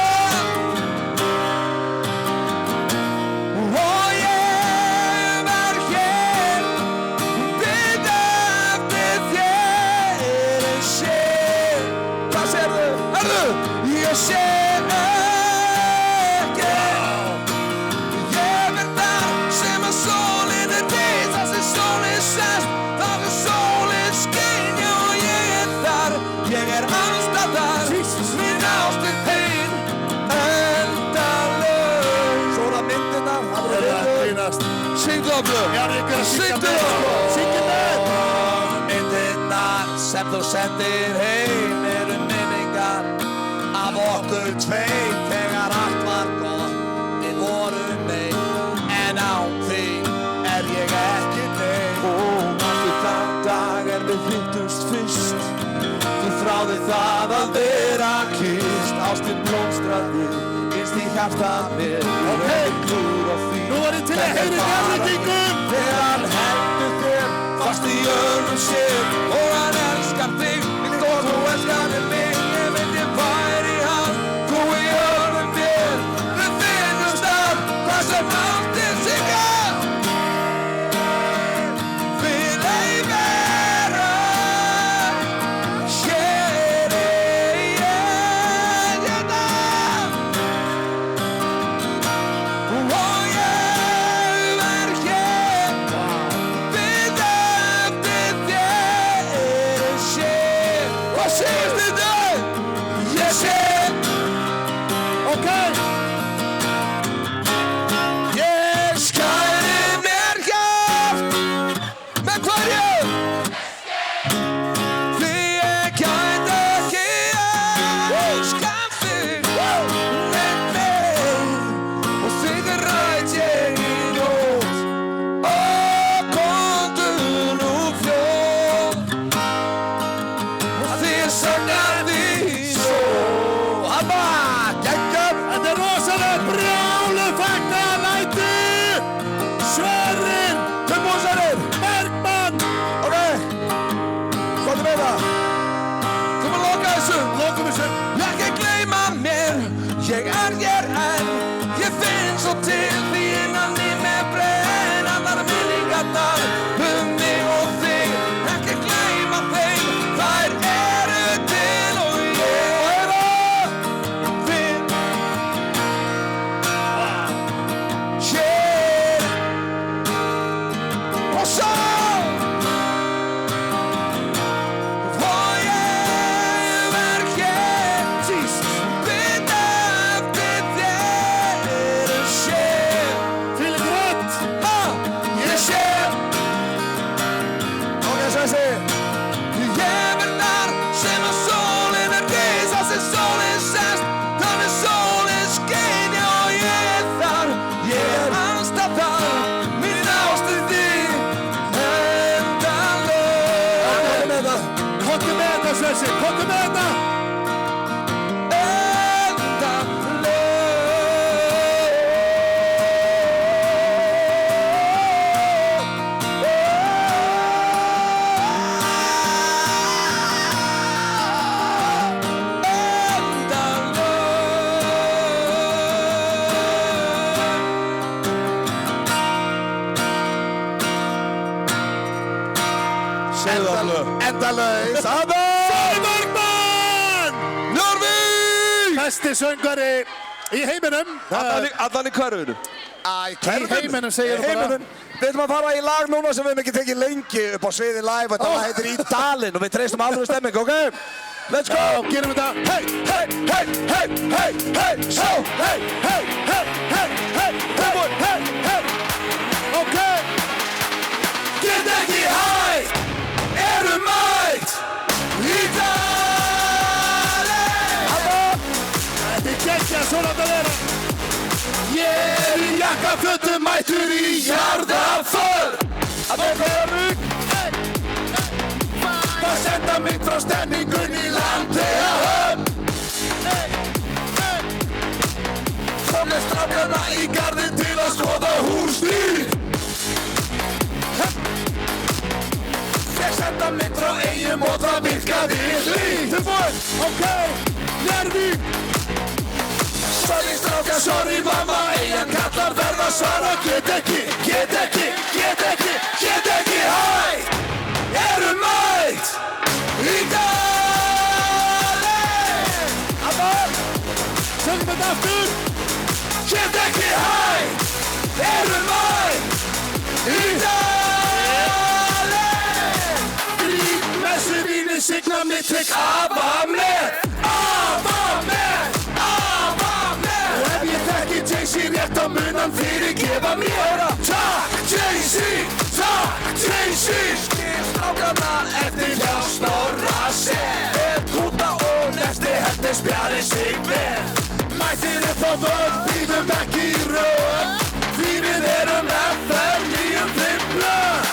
Og ég var hér, bið eftir þér en sé. Hvað sérðu? Hörðu? Ég sé ekki. Ég verð þar sem að sólin rís, þar sem sólin sest, þar sem sólin skín, já ég þar. Ég alls staðar, mín ást þín endalaus. Svona myndirnar, það verður grínast. Syngdu það blöð. Já, ég er að syngja Syngdu með. það. Syngja með. Myndirnar sem þú sendir heim eru minningar af okkur tveir þegar allt var gott, við vorum ein, en án þín ég ekki neinn. Manstu þann dag við hittumst fyrst, þú þráði það að vera kysst, ástin blómstraði innst í hjarta mér. Glúr á því. Nú er til að heyra Grænlendingum. Þegar hann heldur þér fast í örmum sér og hann elskar þig líkt og þú elskar mig. Ég veit ég væri hann, þú í örmum mér. Við finnumst að það sem ástin syngja. Vil ei vera hér hérna. Og ég var hér, bið eftir þér en sé. Hvað segist þetta? Ég sé. Ok. Ég skæri mér hjarta. Með hverju? Því ég gæti ekki elska þig enn meir, og þig ræt ég í nótt. Ó, komdu nú fljótt, og því ég sakna þín svo. Amma, geggjör. Þetta er rosalega brjálu fagnalæti. Sverrir Búsarir. Bergmann. Ok, komdu með það. Kom að loka þessu. Lokum þessu. Ekki gleyma mér, ég hér enn. Ég finn svo til því innan í mig brenn allar minningarnar mig og þig. Ekki gleyma þeim, þær eru til og ég finn hér og svo. Og ég var hér, bið eftir þér en sé. Fylg rödd. Ég sé. Ok, svo ég segi. Ég verð þar sem að sólin rís, þar sem sólin sest, þar sem sólin skín, já ég þar. Ég alls staðar, mín ást þín endalaus. Komdu með þetta, Svessi. Komdu með þetta. Endalaus. Sverrir Bergmann. Njörvík. Besti söngvari í heiminum. Allan í hverfinu. Í heiminum segir þú bara. Heiminum. Við ætlum að fara í lag núna sem við hefum ekki tekið lengi upp á sviði live. Þetta lag heitir Í dalinn og við treystum alveg stemmingu, ok? Let's go! Gerum þetta. Hey, hey, hey, hey, hey, hey, so, hey, hey, hey, hey, hey, hey, hey, hey. Ok. Get ekki hægt, erum mætt í dalinn. Þetta er geggjað, svona þetta vera. Ég er í Jakkafötum mættur í jarðaför Að vera rugg Það senda mig frá stemningunni í Landeyjahöfn Kom með strákana í garðinn til að skoða húsdýr Ég senda mig frá Eyjum og það virkaði hlýtt Tilbúin, ok, Njarðvík Sorry stráka, sorry mamma, Eyjan kallar verða svara Get ekki, hæ Erum mætt í dalinn Amal, söngum þetta aftur Get ekki, hæ Erum mætt í dalinn Gríp messu víni, signa mig, tek afa með Og ef ég þekki Jay-Z rétt á munan fyrir gefa mér Takk Jay-Z Strákana eftir hjá Snorra Sef Kúta og nesti heldur spjari sig með Mættir upp á völd, býðum ekki í röð Því við erum FM 95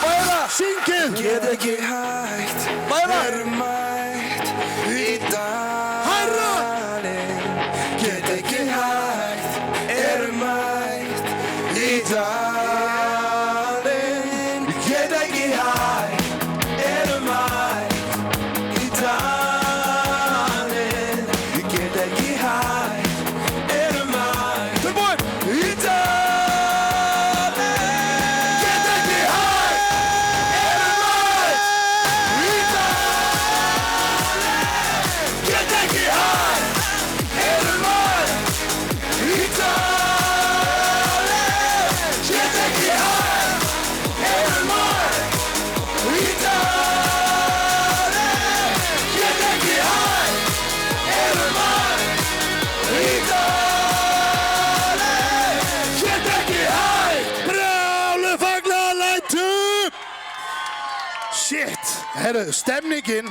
Bæra, syngið Get ekki hægt, erum mætt í dalinn Get ekki hægt, erum mætt í dalinn Get ekki hægt, erum mætt í dalinn Get ekki hægt, erum mætt Tilbúin í dalinn Get ekki hægt, erum mætt í dalinn get ekki hægt Erum mætt í dalinn Get ekki hægt Erum mætt í dalinn Get ekki hægt Erum mætt í dalinn Get ekki hægt Brjálu fagnalætu Shit, herru, stemningin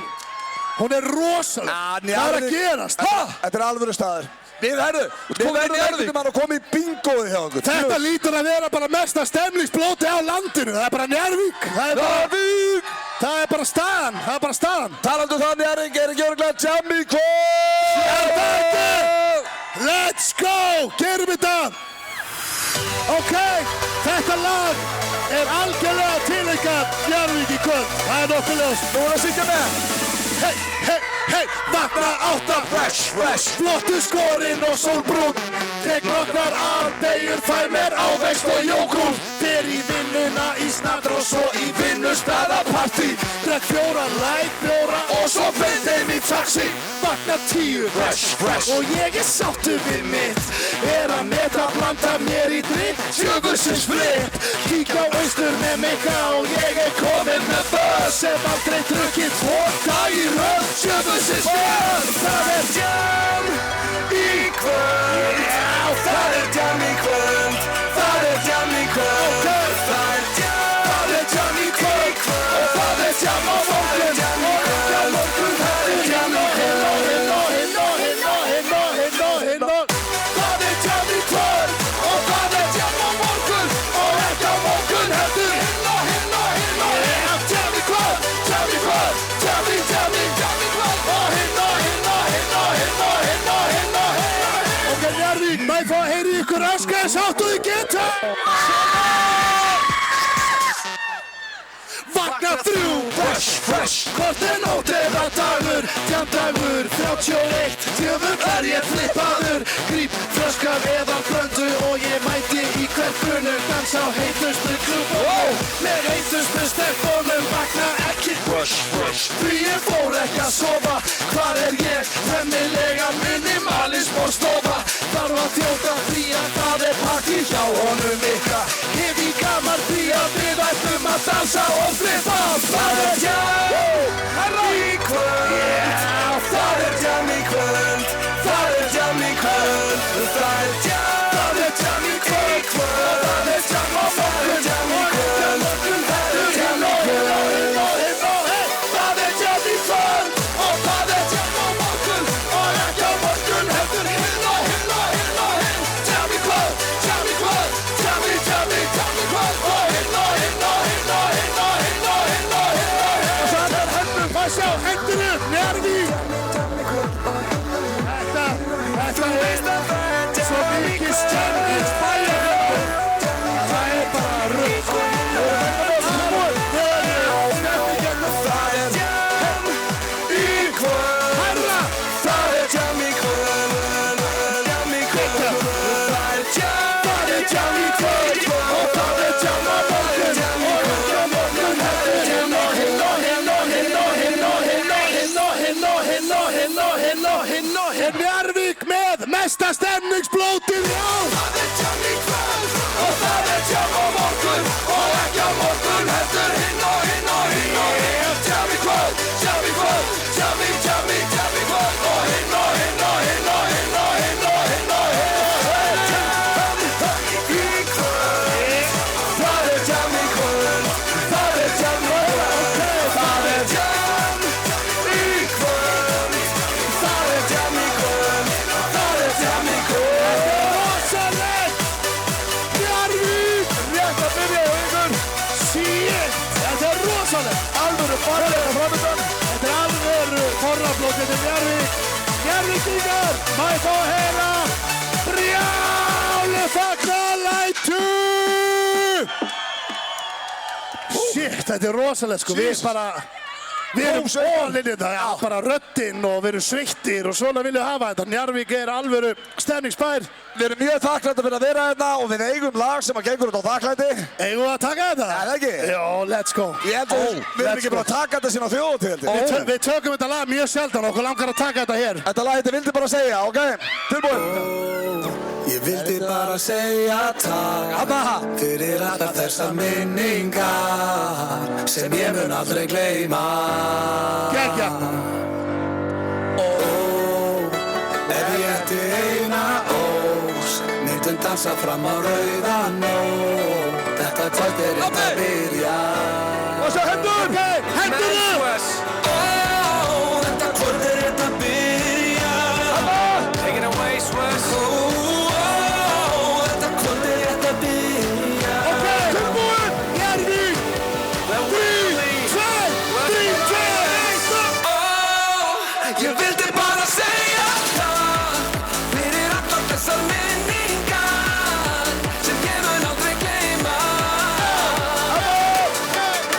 Hún er rosaleg Hvað er að gerast? Þetta er alvöru staður. Við Við verðum einhvern veginn að koma í bingoið hjá okkur. Þetta lítur að vera bara mesta stemningsblóti á landinu Það er bara Njarðvík Það er bara staðan Talandu það Njarðvík er ekki örugglega jam í kvöld. Er það ekki? Let's go, gerum þetta Ok, þetta lag er algjörlega til ykkar Njarðvík í kvöld Það er nokkuð ljós Nú er að syngja með. Hey, vakna átta Fresh, flottu skorinn og sólbrún Tek nokkrar ardegjur, fæ mér ávext og jógúrt Fer í vinnuna í snadr og svo í vinnustaðapartí Drekk 4 lækbjóra og svo beint heim í taxi Vakna 10 Fresh og ég er sáttur við mitt Er að metra blanda mér í drikk Sjöfusins fritt Kík á austur með Mikka og ég er kominn með buzz Hef aldrei drukkið 2 dag í röð Sjöfusins fritt Það er jam í kvöld Já, það er jam í kvöld Það er jam í kvöld Það er jam í kvöld Og það er jam á morgun Og ekki á morgun Það er jam í kvöld Það er jam í kvöld Og það er jam á morgun Og ekki á morgun heldur Hinn og jam í kvöld Jam í kvöld Jam í kvöld Og hinn Ok, Njarðvík, má ég fá að heyra í ykkur öskar sáttu þið geta Vakna 3 Fresh Hvort er nótt eða dagur Tjamdagur 31 Djöfull er ég flippaður Gríp flöskar eða blöndu Og ég mæti í hvern grunur Dans á heitustu klubunum Með heitustu stelpunum Vakna ekki Því ég fór ekki að sofa Hvar er ég? Femmilega minimalism og stofa Þarf að þjóta því að það er partí hjá honum Mikka Hef í gaman því að við ætlum að dansa og flippa Það er jam í kvöld Það er jam í kvöld Það er jam í kvöld Það er jam í kvöld Það er jam á morgun Jam í kvöld Það er jam í kvöld Það er jam í kvöld Og það er jam á morgun Og ekki á morgun heldur hinn Jam í kvöld Jam í kvöld Jam í rosalegt. Alvöru fallega framöndan. Þetta alvöru forraflót. Þetta Njarðvík. Njarðvíkingar. Má ég fá að heyra brjálu fagnalæti. Shit, þetta rosalegt sko. Við erum all in þetta, bara röddinn og við erum sveittir og svona viljum við hafa þetta. Njarðvík alvöru stemningsbær. Við erum mjög þakklæti fyrir að vera hérna og við eigum lag sem að gengur út á þakklæti. Eigum við að taka þetta? Nei, ekki. Jó, let's go. Ég held að við erum ekki bara að taka þetta sín á þjóðatíðaldi. Við tökum þetta lag mjög sjaldan og okkur langar að taka þetta hér. Þetta lag þetta vildi bara segja, ok? Tilbúin. Ég vildi bara segja takk fyrir allar þessar minningar sem ég mun aldrei gleyma. Gekja. Ef ég ætti eina ósk, myndum dansa fram á rauða nótt. Þetta kvöld rétt að byrja. Og svo hendur! Hendur! Þetta kvöld rétt að byrja. Take it away, Swiss. Þetta kvöld rétt að byrja. Ok, tilbúin! Njarðvík! 3, 2, 1, Ég vildi bara segja takk fyrir allar þessar minningar sem ég mun aldrei gleyma.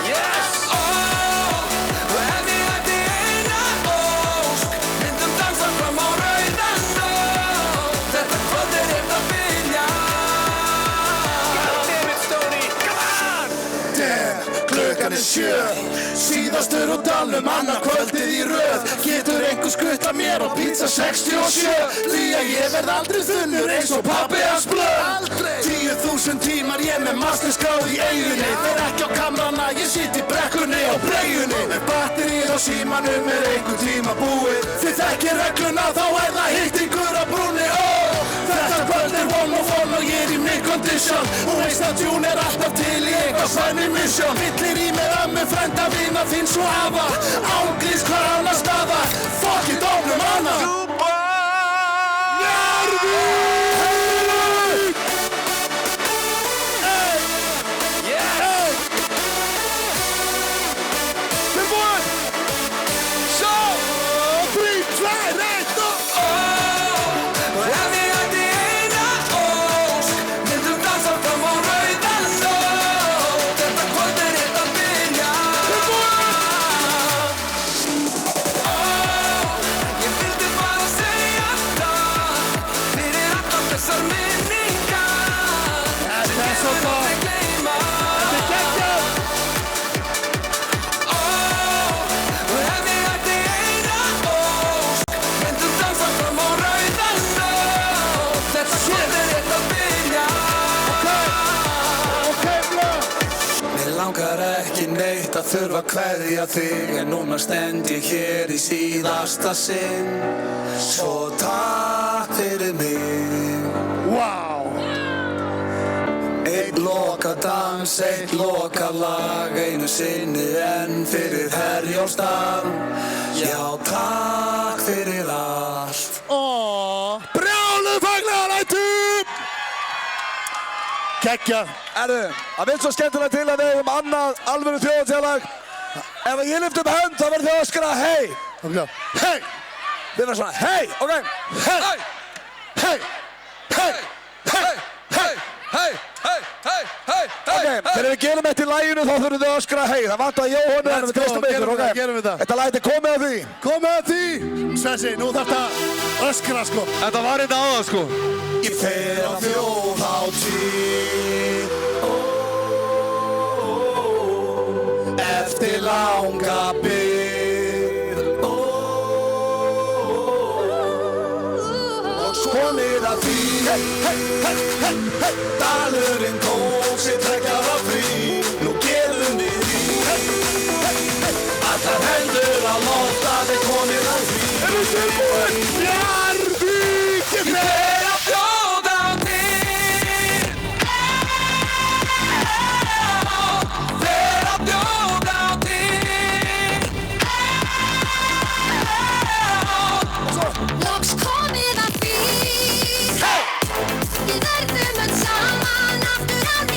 Yes! Og ef ég ætti eina ósk, myndum dansa fram á rauða nótt. Þetta kvöld rétt að byrja. Goddammit, Stoney, come on! klukkan 7. Síðastur úr dalnum, annað kvöldið í röð. Getur einhver skutta mér á pizza 67? Því að ég verð aldrei þunnur eins og pabbi hans blöð. 10.000 tímar ég með masterskráð í eigunni. Fer ekki á kamrana, ég sitt í brekkunni og breiunni. Batterið á símanum einhver tíma búið. Þið þekkir regluna, þá það hittingur á brúnni. Þetta kvöld one of one og ég í mid condition. Og veist að tjún alltaf til í eitthvað svenni mission. Fyllir í með ömmu, frænda, vina, þín svo hafa. Ángrís hvar annar staða. Fuck it, ofnum hana. Njarðvík! Tilbúin! Svo! 3, 2, 1, og... Og ef ég ætti eina ósk, myndum dansa fram á rauða nótt. Þetta kvöld rétt að byrja. Ég vildi bara segja takk fyrir allar þessar minningar sem ég mun aldrei gleyma. Og ef ég ætti eina ósk, myndum dansa fram á rauða nótt. Þetta kvöld rétt að byrja. Mér langar ekki neitt að þurfa að kveðja þig, en núna stend ég hér í síðasta sinn. Svo takk fyrir mig. Wow! Eitt lokadans, eitt lokalag, einu sinni enn fyrir Herjólfsdal. Já, takk fyrir allt. Brjálu fagnalæti! Kekja. Erðu, það vil svo skemmtilega til að við eigum annað alvöru þjóðatíðalag. Ef ég lyft upp hönd, þá verður þið að öskra hei. Hei! Við verðum svona hei, ok? Hei! Hei! Hei! Hei! Hei, hei, hei, hei, hei. Ok, þegar við gerum eitt í laginu þá þurfum við að öskra hei. Það vantar Jóhannu en við treystum ykkur, ok? Gerum við það. Þetta lag er komið að því. Komið að því! Svessi, nú þarf það öskra sko. Þetta var þetta áða sko. Ég fer á þjóðhátíð eftir langa bið og komið að því dalurinn tók sér trekkjara frí. Nú gefum við í allar hendur á loft að við komið að því. Erum við tilbúin? Njarðvík! Ég fer á þjóðhátíð, fer á þjóðhátíð. Loks komið að því. Við verðum öll saman aftur á ný.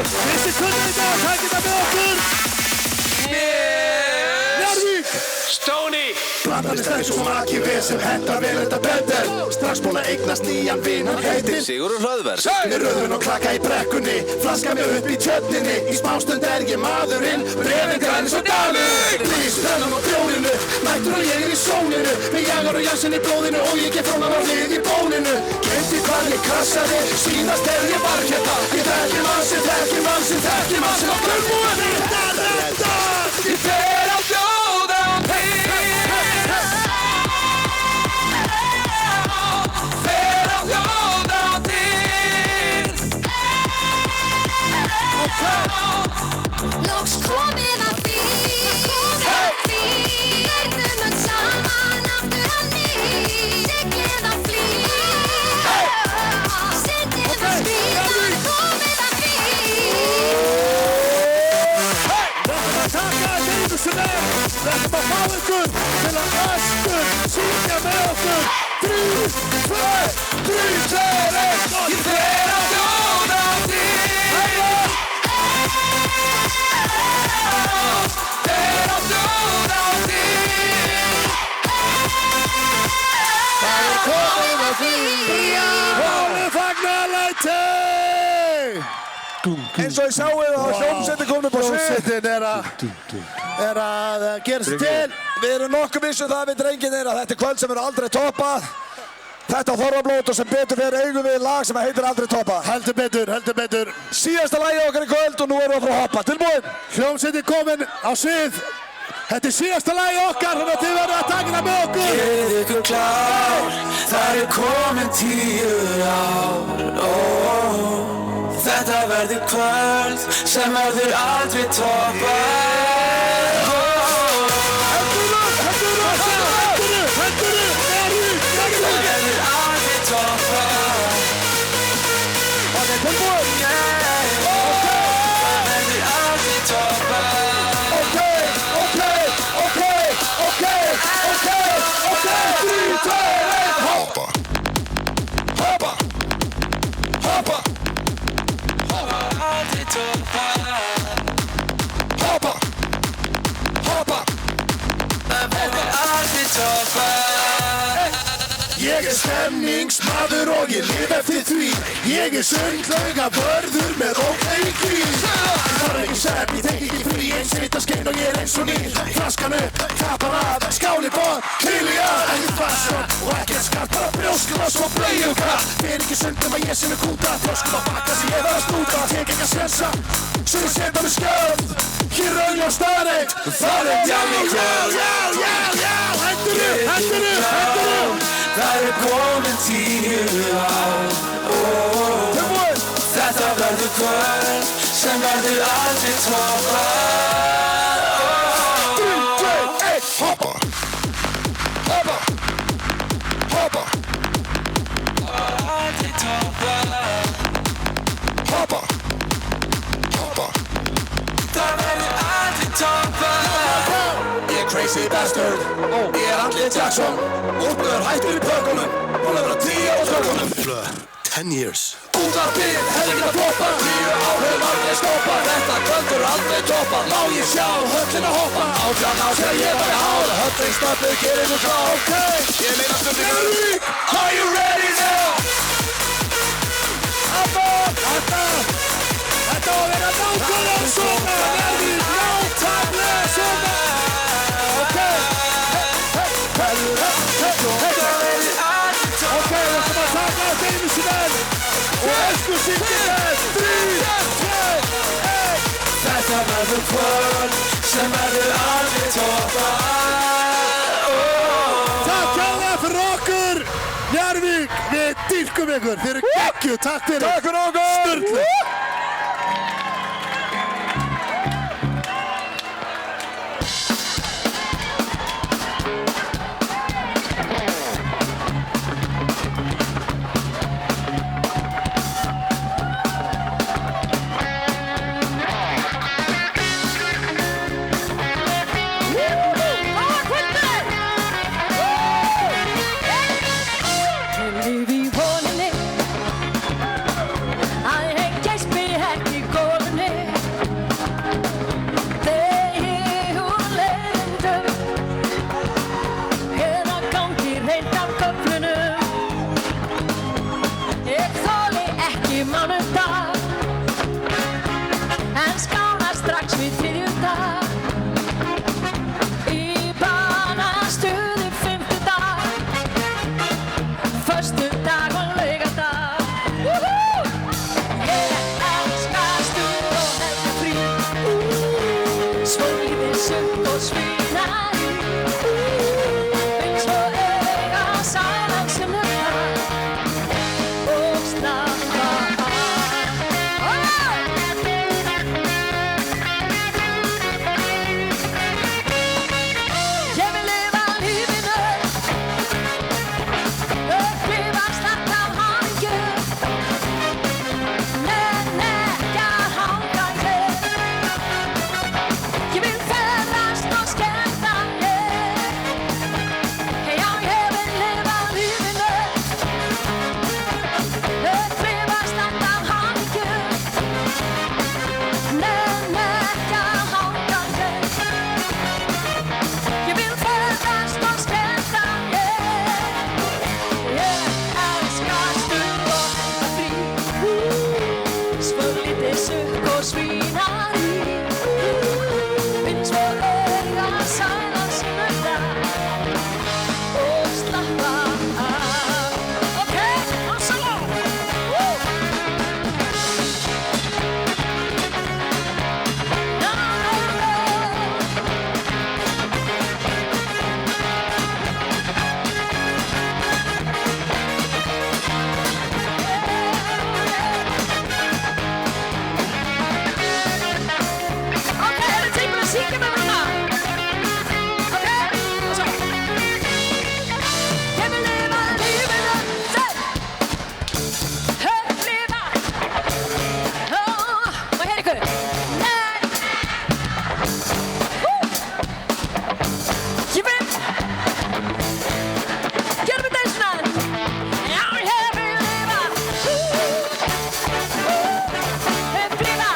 Fyrsti kunnur í dag, takk þetta með okkur. Njarðvík. Stóni. Platan er stæð svo makið við sem hentar vel þetta betur. Strax búin að eignast nýjan vinn, hann heitir Sigurður Hlöðver. Með röðun og klakka í brekkunni, flaska mig upp í tjörninni. Í smástund er ég maðurinn, brefin græni svo dalur. Blís, brennan á grjóninu, mættur og ég er í sóninu. Með jagar og jansinn í blóðinu og ég get frónan á hlið í bóninu. Gleymdi hvað ég krassaði, síðast þegar ég var hérna. Ég þekki mann sem þekki mann sem þekki mann sem á búið þetta. Ég fer að bjóða þig. Loks komið að því Verðum öll saman aftur að ný Siglið á flý Sendið að spila komið að því Verðum að taka að einu sem verðum að fá ykkur til að öskur syngja með okkur 3, 2, 1 Ég fer að bjóða þig Eins og ég sáu það að hljómsveitin komin upp á svið. Hljómsveitin er að gera sig til. Við erum nokkuð vissu það við drengirnir að þetta er kvöld sem er aldrei toppað. Þetta Þorrablót og sem betur fyrir eigum við lag sem heitir aldrei toppað. Heldur betur. Síðasta lagið okkar í kvöld og nú erum við að fara að hoppa. Tilbúin? Hljómsveitin komin á svið. Þetta er síðasta lagið okkar, þannig að þið verður að taka það með okkur. Gerið ykkur klár, það er komin 10 ár. Þetta verður kvöld sem verður aldrei toppað. Ég er stemningsmaður og ég lif eftir því. Ég er sundlauga vörður með óknægi grín. Það er ekki sepp, ég tek ekki frí. Eins vita skein og ég er eins og nýr. Flaskan upp, kapar af, skáli bóð, kylja. Ekkert farsson og ekkert skatt, bara brjóskum og svo bleiðu katt. Fer ekki sundum að ég sem er kúta. Flöskum að bakka sem ég var að snúta. Tek ekki að svensa, svo ég setja mig skjöld. Hér raun og staðreitt, það er Njarðvík. Hendur. Það er komin 10 ár. Þetta verður kvöld sem verður aldrei toppað. 3, 2, 1, hoppa. Aldrei toppað. Hoppa. Það verður aldrei toppað. Ég er crazy bastard. Ég er Andli Jackson. Útböður hættur í pökunum. Búin að vera 10 á tökunum. 10 years. Útvarpið hefði getað floppað. 10 ár hefur aldrei stoppað. Þetta kvöldur aldrei toppað. Má ég sjá höllina hoppa. Áfram á þegar ég var í hár. Höllin stöppu, gerir þú klár. Ok, ég meina stundin Njarðvík. Are you ready now? Þetta á að vera nákvæmlega svona. Njarðvík, nákvæmlega svona. Ok, ok, við ætlum að taka þetta einu sinni enn og elsku syngið enn. 3, 2, 1. Þetta verður kvöld sem verður aldrei toppað. Takk kærlega fyrir okkur, Njarðvík. Við dýrkum ykkur, þið eru geggjuð. Takk fyrir. Takk fyrir okkur. Sturlu. Live í voninni að hengja í sunnudag en skánar strax við þriðjudag í banastuði fimmtudag föstudag og laugardag Ég elska stuð og helgafrí svolítið sukk og svínari vil svo eiga sælan sunnudag og slappa af Ég vil lifa lífinu upplifa slakt af hamingju nenni ekki að hanga hér Ég vil ferðast og skemmta mér Já, ég vil lifa lífinu upplifa slakt af hamingju nenni ekki að hanga hér Ég vil ferðast og skemmta mér Ég elska stuð og helgafrí svolítið sukk og svínari vil svo eiga sælan sunnudag og slappa af Ok, og solo Ok, er þið tilbúin að syngja með mér núna? Ok, og svo Ég vil lifa lífinu upplifa og hér ykkur Nei Ég vil Gerum við þetta svona Já, ég vil lifa upplifa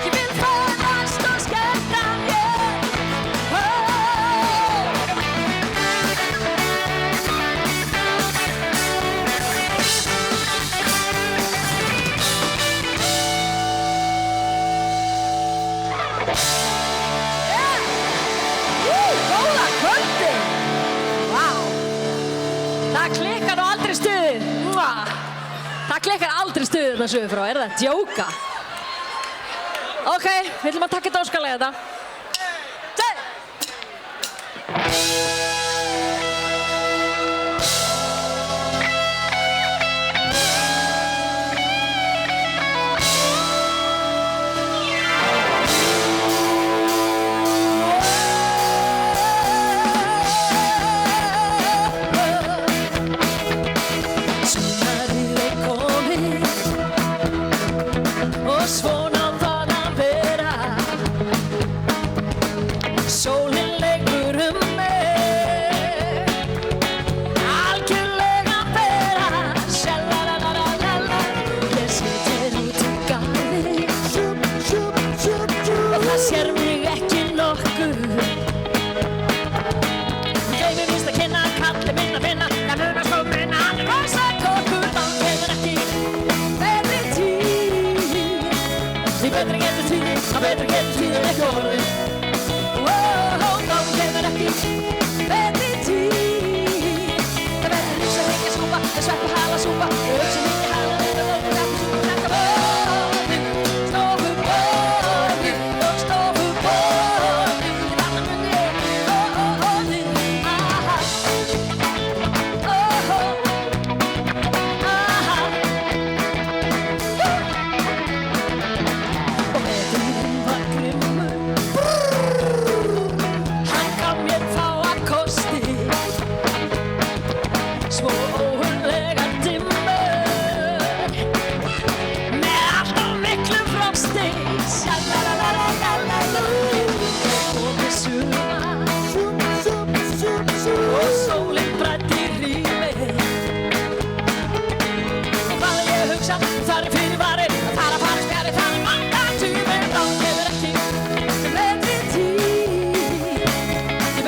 Ég vil ferðast og skemmta mér Góða kvöldi Vá Það klikkar nú aldrei stuðið Það klikkar aldrei stuðið þarna suður frá, er það djóka? Ok, við ætlum að taka þetta óskalega þetta Sumarið er komið og svona á það að vera Sólin leikur mig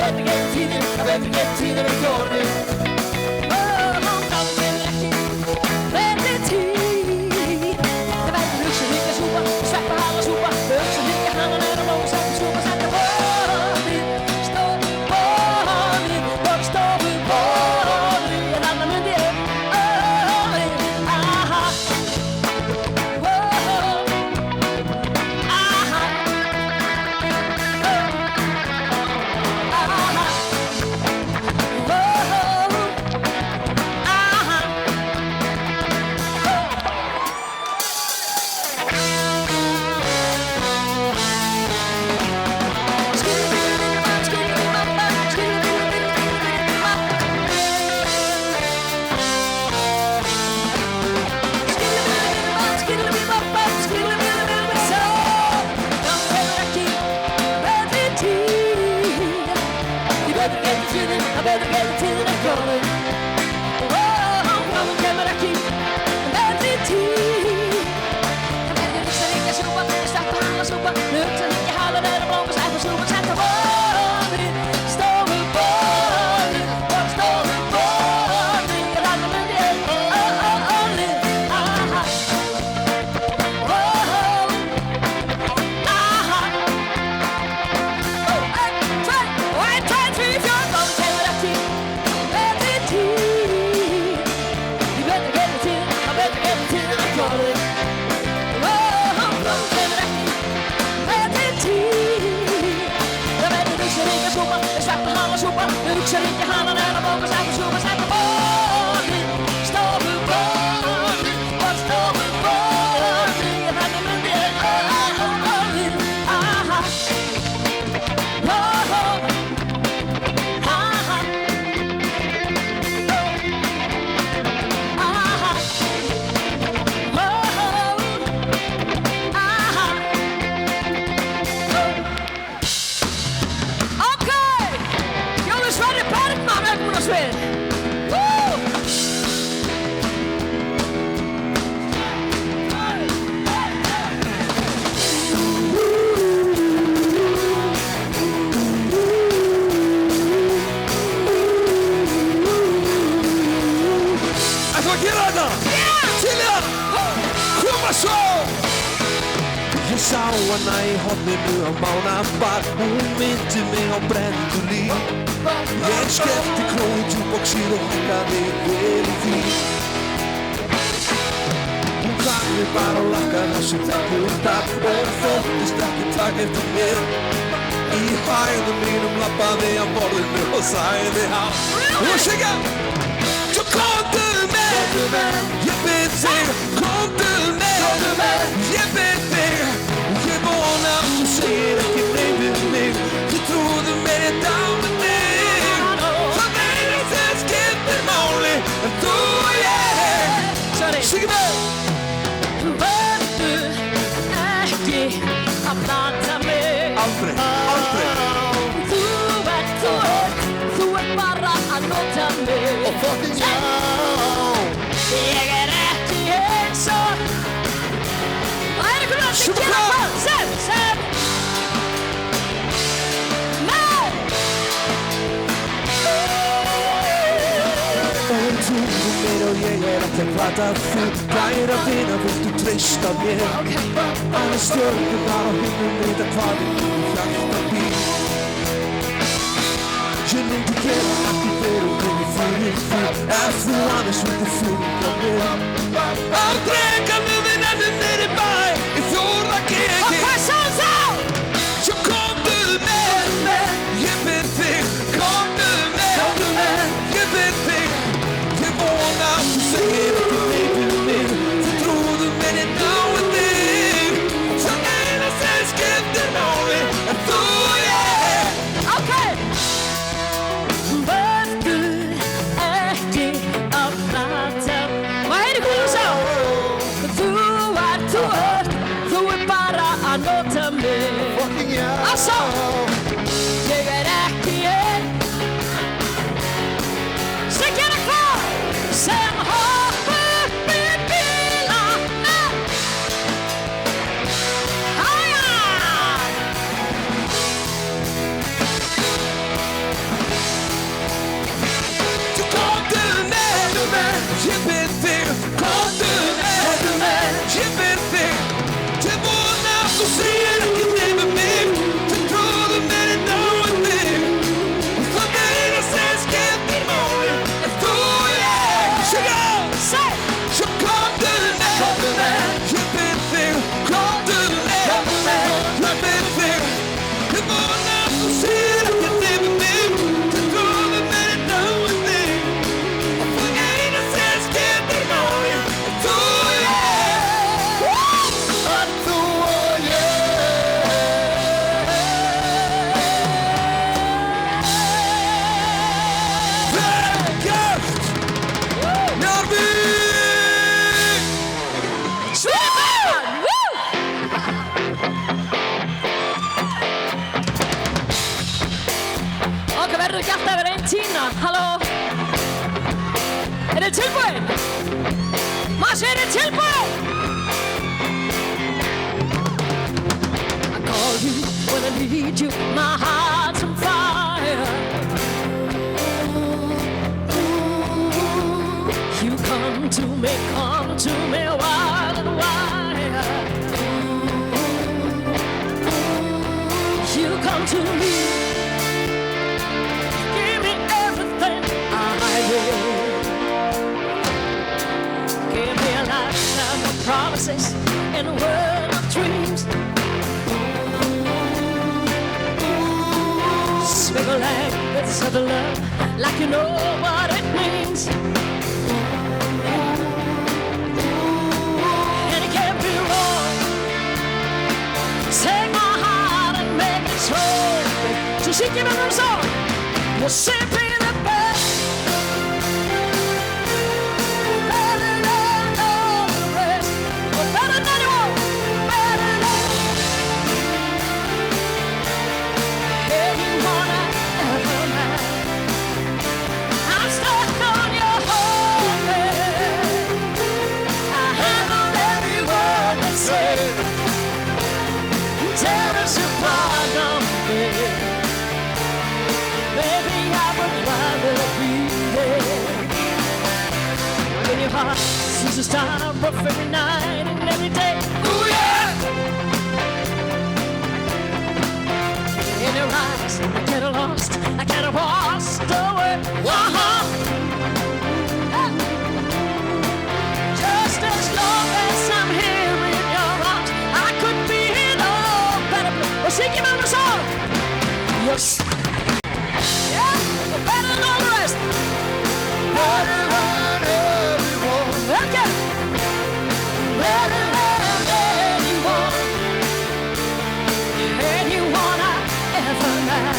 betri getur tíðin, það betri getur tíðin ekki orðið. Bráðum kemur ekki betri tíð. Það verður hugsa hryggja súpa, sveppa hala súpa, hugsa hryggja hana næra lóa, sveppa súpa, setja borðið, stofu borðið, og stofu borðið, en annar myndi ég orðið, aha. Hugsa hryggja hana næra lóa, sveppa súpa, setja borðið, stofu borðið, og stofu borðið, en annar myndi ég orðið, aha. Ég sá hana í horninu á Mánabar, hún myndi mig á Brendulín. Ég skellti klói í jukeboxið og hækkaði vel í því. Hún gaf mér bara og lakkaði þessi þekkur dag og þóttist ekki taka eftir mér. Í hægðum mínum labbaði á borðinu og sagði hann og syngja. Svo komdu með, ég bið þig, komdu með, ég bið þig. Ég vona að þú segir ekki nei við mig, þú trúðu mér ég dáði mig. Það einu sem skiptir máli en þú og ég. Syngja með. Vertu ekki að blanda mig. Aldrei, aldrei. Þú ert bara að nota mig. Og fucking já. Ég ekki eins og það einhver að gera hvað sem Nei! Og trúðu mér og ég ekki að plata þig. Kæra vina, viltu treysta mér? Aðeins stjörnurnar á himnum vita hvað í hjarta býr. Ég myndi gera ekki fyrir mig fyrir þig, ef þú aðeins vildi fylgja mér. Aldrei kannum við nefnum niður í bæ, ég þóra ekki. Og hvað sagði þá? Svo komdu með, ég bið þig, komdu með, ég bið þig. Ég vona að þú segir ekki nei við mig, þú trúðu mér ég dái þig. Það eina sem skiptir máli er þú og ég. Okay. Vertu ekki að plata. Hvað heitir hvað þú sá? Þú Verður ekki alltaf að vera einn tína, halló? Er þið tilbúin? Mars, er þið tilbúin? I call you when I need you, my heart's on fire. You come to me, wild and wide. You come to me, give me everything I will. Give me a lifetime of promises and a world of dreams. Speak a language of love like you know what it means. And it can't be wrong. Take my heart and make it strong. So she give me a song. You're simply the best. Better than all the rest. But better than anyone. Better than anyone I ever met. I'm stuck on your heart. I handle every word they say. Tear us apart, don't be. Baby, I would rather be there. In your heart, since the start of every night and every day. Ooh, yeah! In your eyes, I get lost, I get lost away. Just as long as I'm here in your arms, I could be in a better place. Well, sing your mama's song. Yes. Yeah, better than all the rest. Better than everyone. Okay. Better than anyone. Anyone I ever met.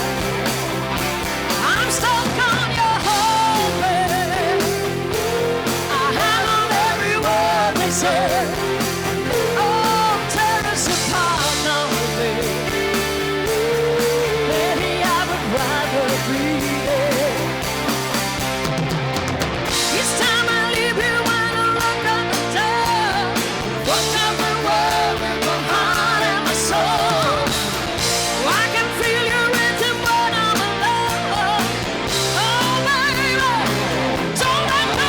I'm stuck on your heart, babe. I handle every word they say. Oh, tear us apart now, baby. Baby, I would rather be there. Each time I leave you, when I look at the door, what does the world with my heart and my soul? I can feel your rhythm when I'm alone. Oh, baby, don't let go.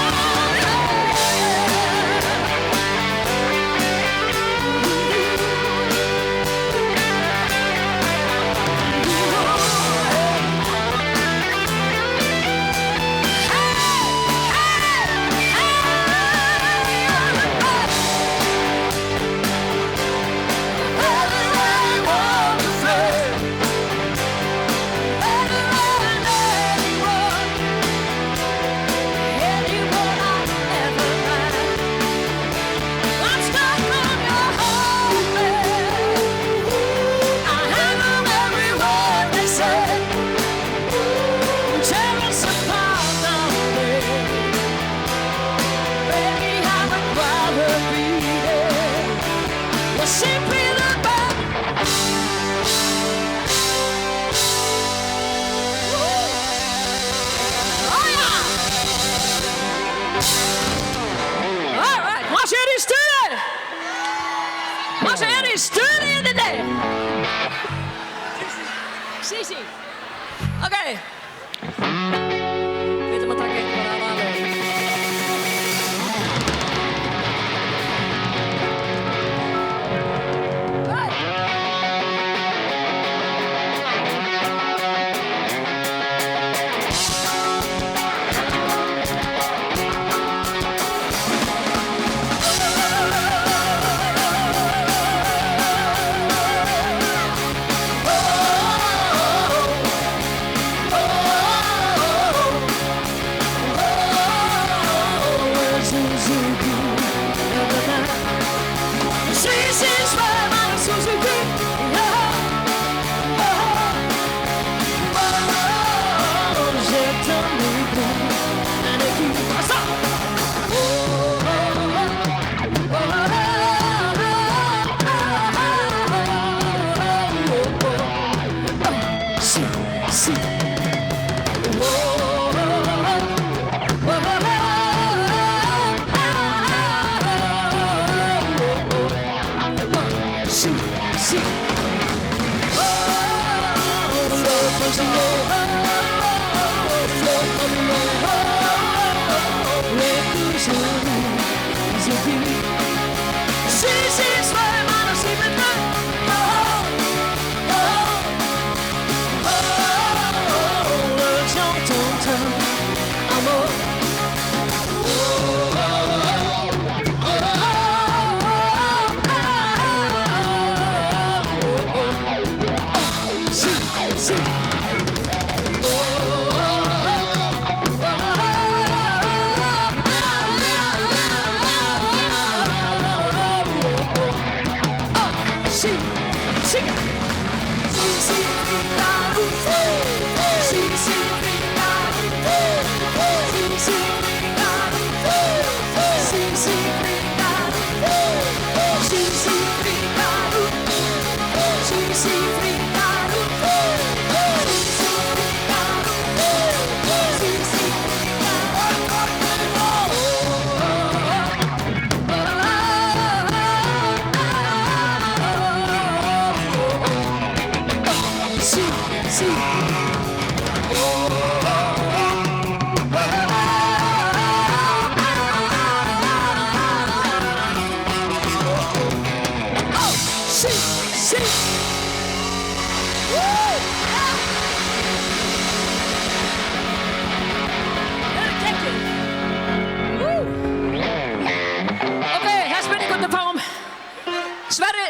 Simply the best. Oh yeah! All right, Mars er i studiet. Mars er i studiet today. Sisi. Okay. Kita mau tanya kepada Amanda.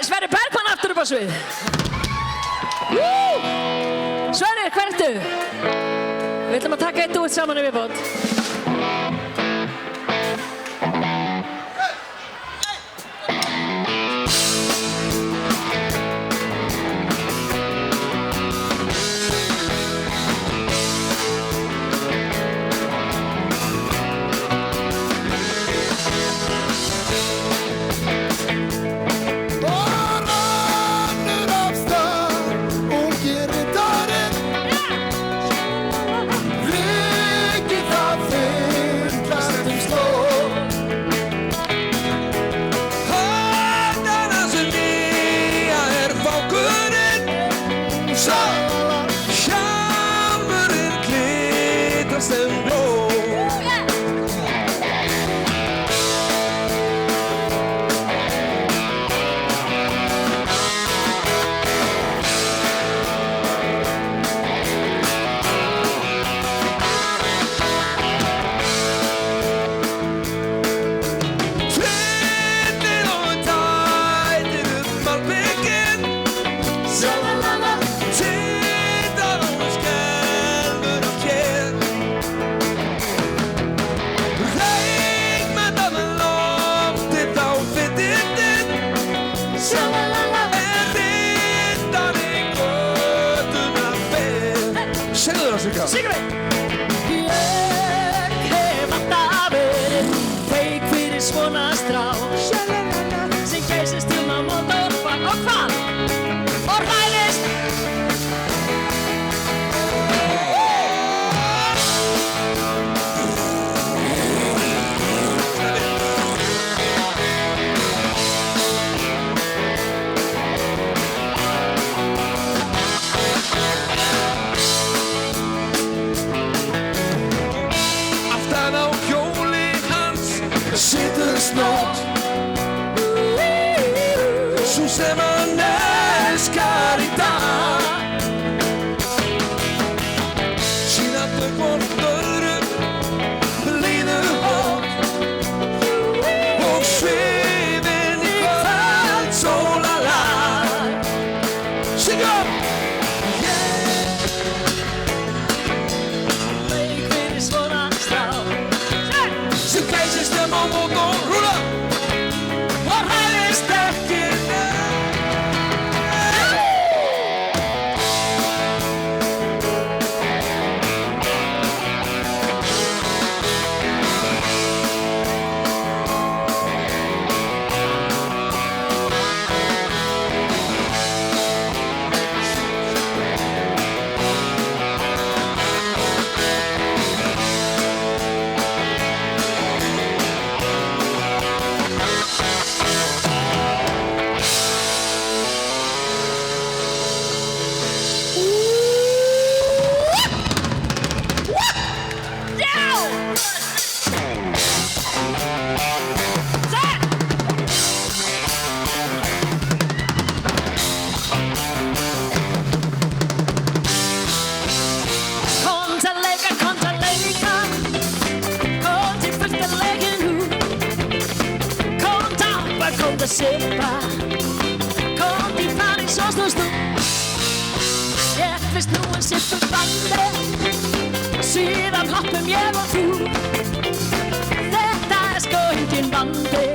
Sverrir Bergmann aftur upp á svið. Sverrir, hver ertu? Við ætlum að taka eitt út saman í viðbót. að sippa. Komdu í París og snúst nú. Ég fyrst nú en sippum bandi. Síðan hoppum ég og þú. Þetta sko engin vandi.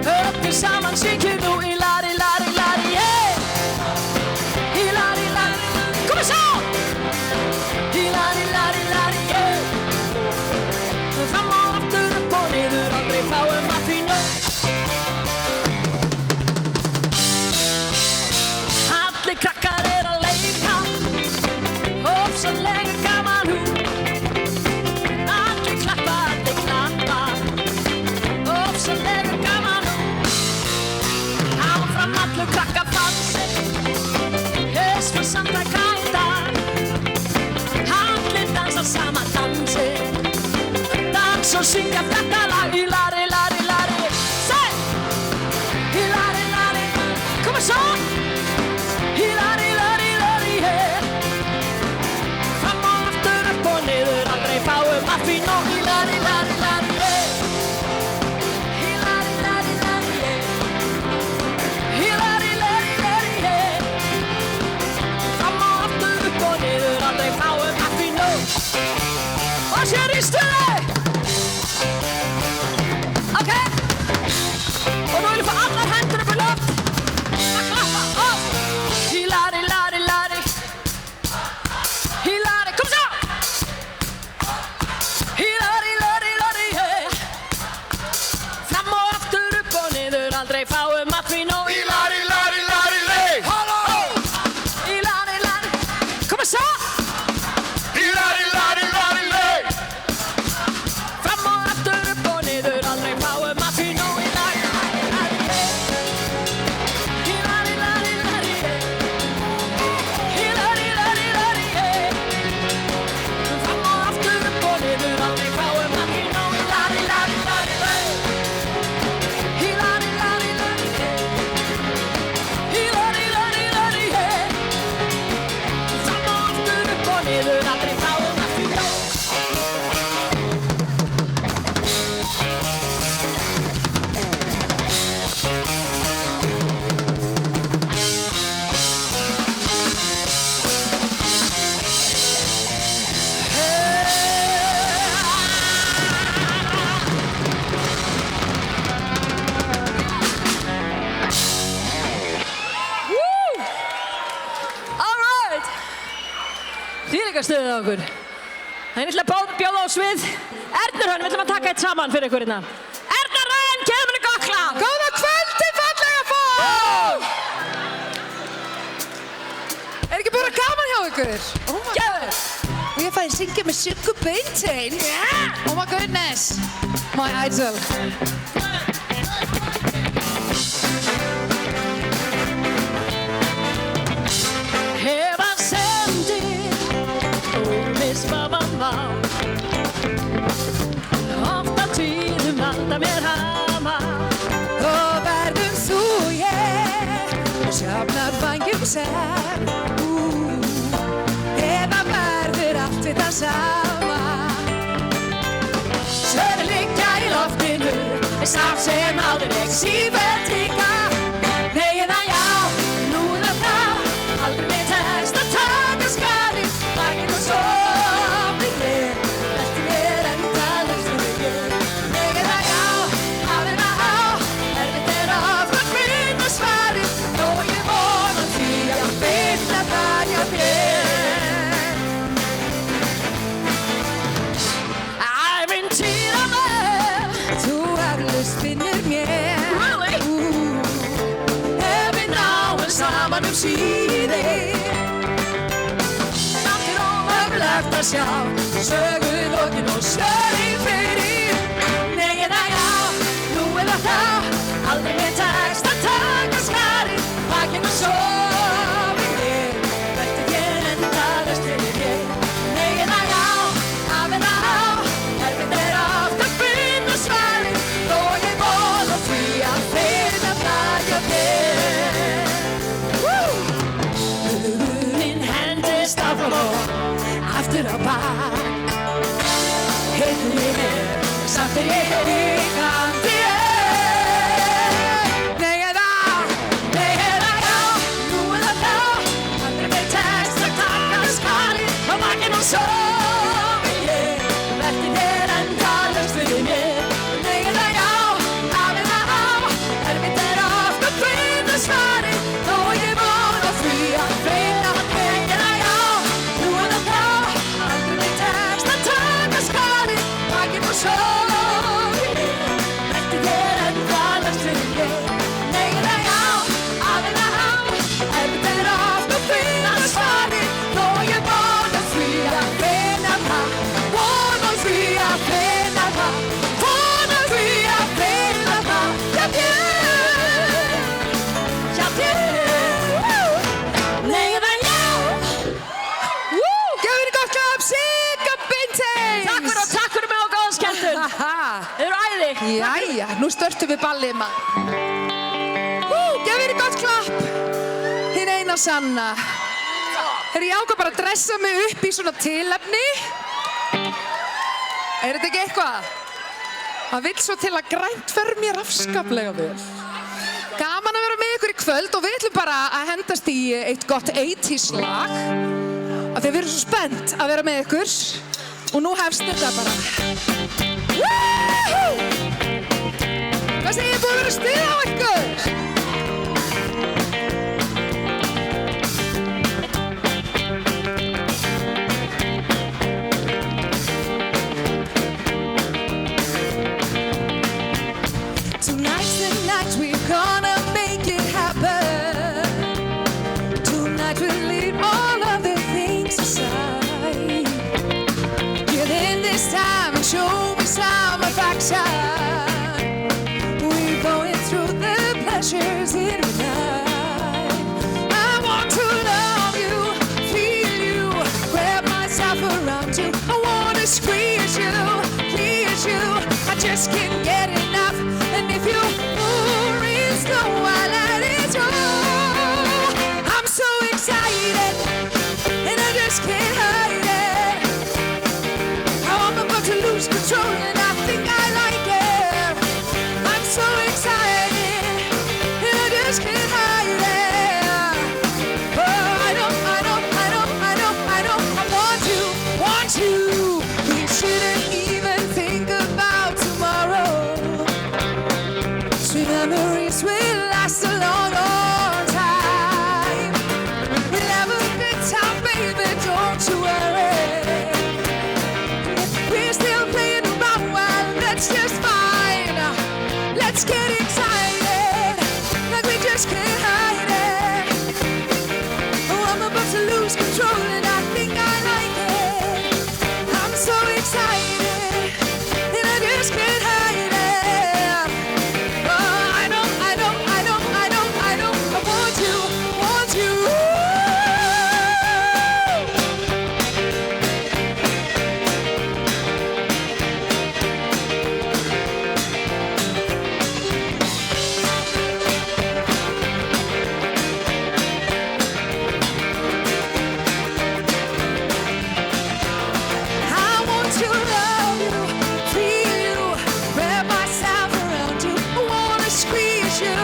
Öllum saman syngjum nú í lari, lari, lari, yeah. Í lari, lari, kom svo! Í lari, lari, lari, yeah. Fram og aftur upp og niður, aldrei fáum að því nóg. Allir krakkar að leika, ofsalega gaman hú. Allir klappa, ofsalega gaman hú. Áfram allur krakkafansi, for samtaka í dag. Allir dansa sama dansi, dans og syngja þetta lag. Í lari, lari, lari, say! Í lari, lari, koma svo! Í lari, lari, lari, yeah. Fram og aftur upp og niður, aldrei fáum að því nóg. Í lari, lari, lari, yeah. Í lari, lari, lari, yeah. Í lari, lari, lari, yeah. Fram og aftur upp og niður, aldrei fáum að því nóg. Og sér í stuði! Ok, og nú vil ég fá allar hendur upp í loft að klappa og í lari, lari, lari, í lari, kom svo! Í lari, lari, lari, yeah. Fram og aftur upp og niður, aldrei fáum að því nóg. Í lari, lari, lari, lei! Halló! Í lari, lari, kom svo! Í lari, lari, lari, lei! Fram og aftur upp og niður, aldrei fáum að því nóg. Í lari, lari, lari, lei! Í lari, lari, lari, lei! Í lari, lari, lari, lei! Fram og aftur upp og niður, aldrei fáum að því nóg. Í lari, lari, lari, lei! Í lari, lari, lari, lei! Í lari, lari, lari, lei! Fram og aftur upp og niður, aldrei fáum að því nóg. Woo! All right! Þvílíka stuðið á okkur. Það er ætla að bjóða á svið Erna Hrönn, við ætlum að taka eitt saman fyrir ykkur hérna. Erna Hrönn, gefum henni gott lag! Góða kvöldi, fallega fólk! Er ekki bara gaman hjá ykkur? Oh my god! Og ég fæði að syngja með Siggu Beintein. Yeah! Oh my goodness! My idol. Ef hann sendir óviss hvað hann var, oft á tíðum valda mér hama. Og verðum þú og ég sjafnar vangjum sem eða verður allt við það sama. Svörin liggja í loftinu, sátt sem áður ekki sífellt líka. Nei eða já, nú eða þá, aldrei mér tekst að taka skarið. Vakinn og sofið ég, velti mér endalaust fyrir ég. Nei eða já, af eða á, erfitt er oft að finna svarið. Þó ég vona því að finna það hjá þér. Ævintýraleg, þú eflaust finnur mér. Really? Ef við náum saman síðir. Samt er ómögulegt að sjá sögulokin og svörin fyrir. Nei eða já, nú eða þá, aldrei mér tekst að taka skarið. Vakinn og sofið ég, velti mér endalaust fyrir ég. Nei eða já, af eða á, erfitt er oft að finna svarið. Þó ég vona því að finna það hjá þér. Hugurinn hendist áfram og aftur á bak. Heitur ég er, samt er ég ríkandi. svo vil ég velti þér endalaust fyrir mér. Nei eða já, af eða á, erfitt oft að finna svarið, þó ég vona því að finna hann. Nei eða já, nú eða þá, aldrei mér tekst að taka skarið, bakið og svo vil ég velti þér endalaust fyrir mér. Nei eða já, af eða á, erfitt oft að finna svarið, þó ég vona því að finna það, vona því að finna það, vona því að finna það. Já, nei eða já. Gefum henni gott klapp, Sigga Beinteins. Takk fyrir mig og góðan skemmtun. Þið eru æði. Jæja, nú störtum við ballið maður. Gefum henni gott klapp. Hinn eina sanna. Ég ákvað bara að dressa mig upp í svona tilefni. Þetta ekki eitthvað? Það vill svo til að grænt fer mér afskaplega vel. Gaman að vera með ykkur í kvöld og við ætlum bara að hendast í eitt gott 80s lag. Af því við erum svo spennt að vera með ykkur. Og nú hefst þetta bara. Woohoo! Hvað segir ég búið að vera stuð á ykkur? Tonight's the night we're gonna make it happen. Tonight we'll leave all of the things aside. Give in this time and show me some affection. We're going through the pleasures in our life. I want to love you, feel you, wrap myself around you. I wanna squeeze you, please you. I just can't get enough. And if you real slow, I let it go. I'm so excited, and I just can't hide it. How I'm about to lose control, and I think I like it. I'm so excited, and I just can't hide it. Oh, I know, I want you. We shouldn't even think about tomorrow. Sweet memories will last a long, long time. We'll have a good time, baby, don't you worry. We're still playing around, well, that's just fine. Let's get excited, like we just can't hide it. Oh, I'm about to lose control, and I think I like it. I'm so excited, and I just can't hide it. I know, I want you. I want to love you, feel you, wrap myself around you. I wanna squeeze you,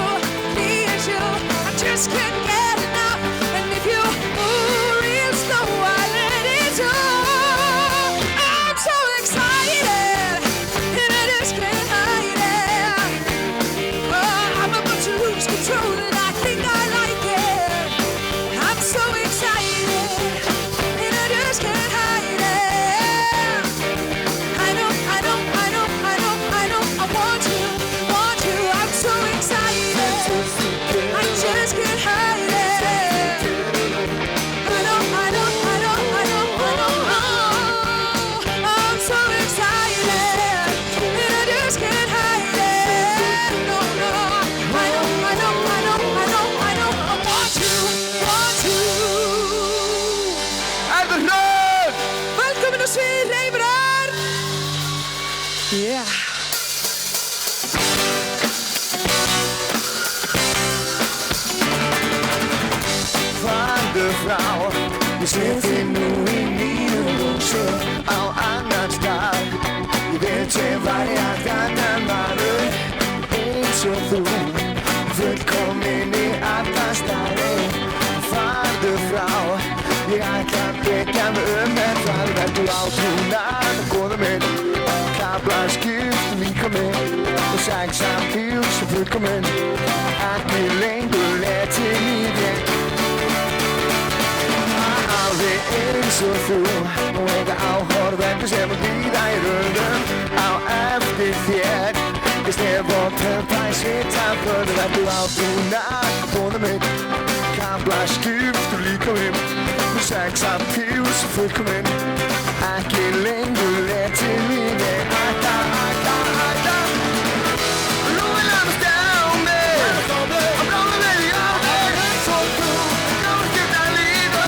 please you. I just can't get enough. And if you move real slow, I let it go. I'm so excited, and I just can't hide it. Oh, I'm about to lose control, and I think I like it. I'm so excited, and I just can't hide it. I know, I want you, I'm so excited, I just can't hide it. I know, I'm so excited, and I just can't hide it. No, I know, I want you. Eldur Hrund! Velkomin á svið, Reimur Örn! Yeah. Farðu frá, ég sé þig nú í nýjum ljósum á annan stað. Ég veit sem væri hægt annan maður eins og þú, fullkomin í alla staði. Farðu frá, ég ætla að byggja mig en það á trúnað, góða minn. Kaflar skipt líka minn og sex appeal sem fullkominn. Ekki lengur til lífi. Alveg eins og þú og eiga áhorfendur sem að bíða í röðum á eftir þér. Ég stef og pumpa í svitaföður, vertu á trúnað, góða minn. Kaflar skipt líka minn og sex appeal sem fullkominn. Ekki lengur til lífi. Nú vil hann stá mig og bráða mig í áður. Svo þú kan skipta lífi.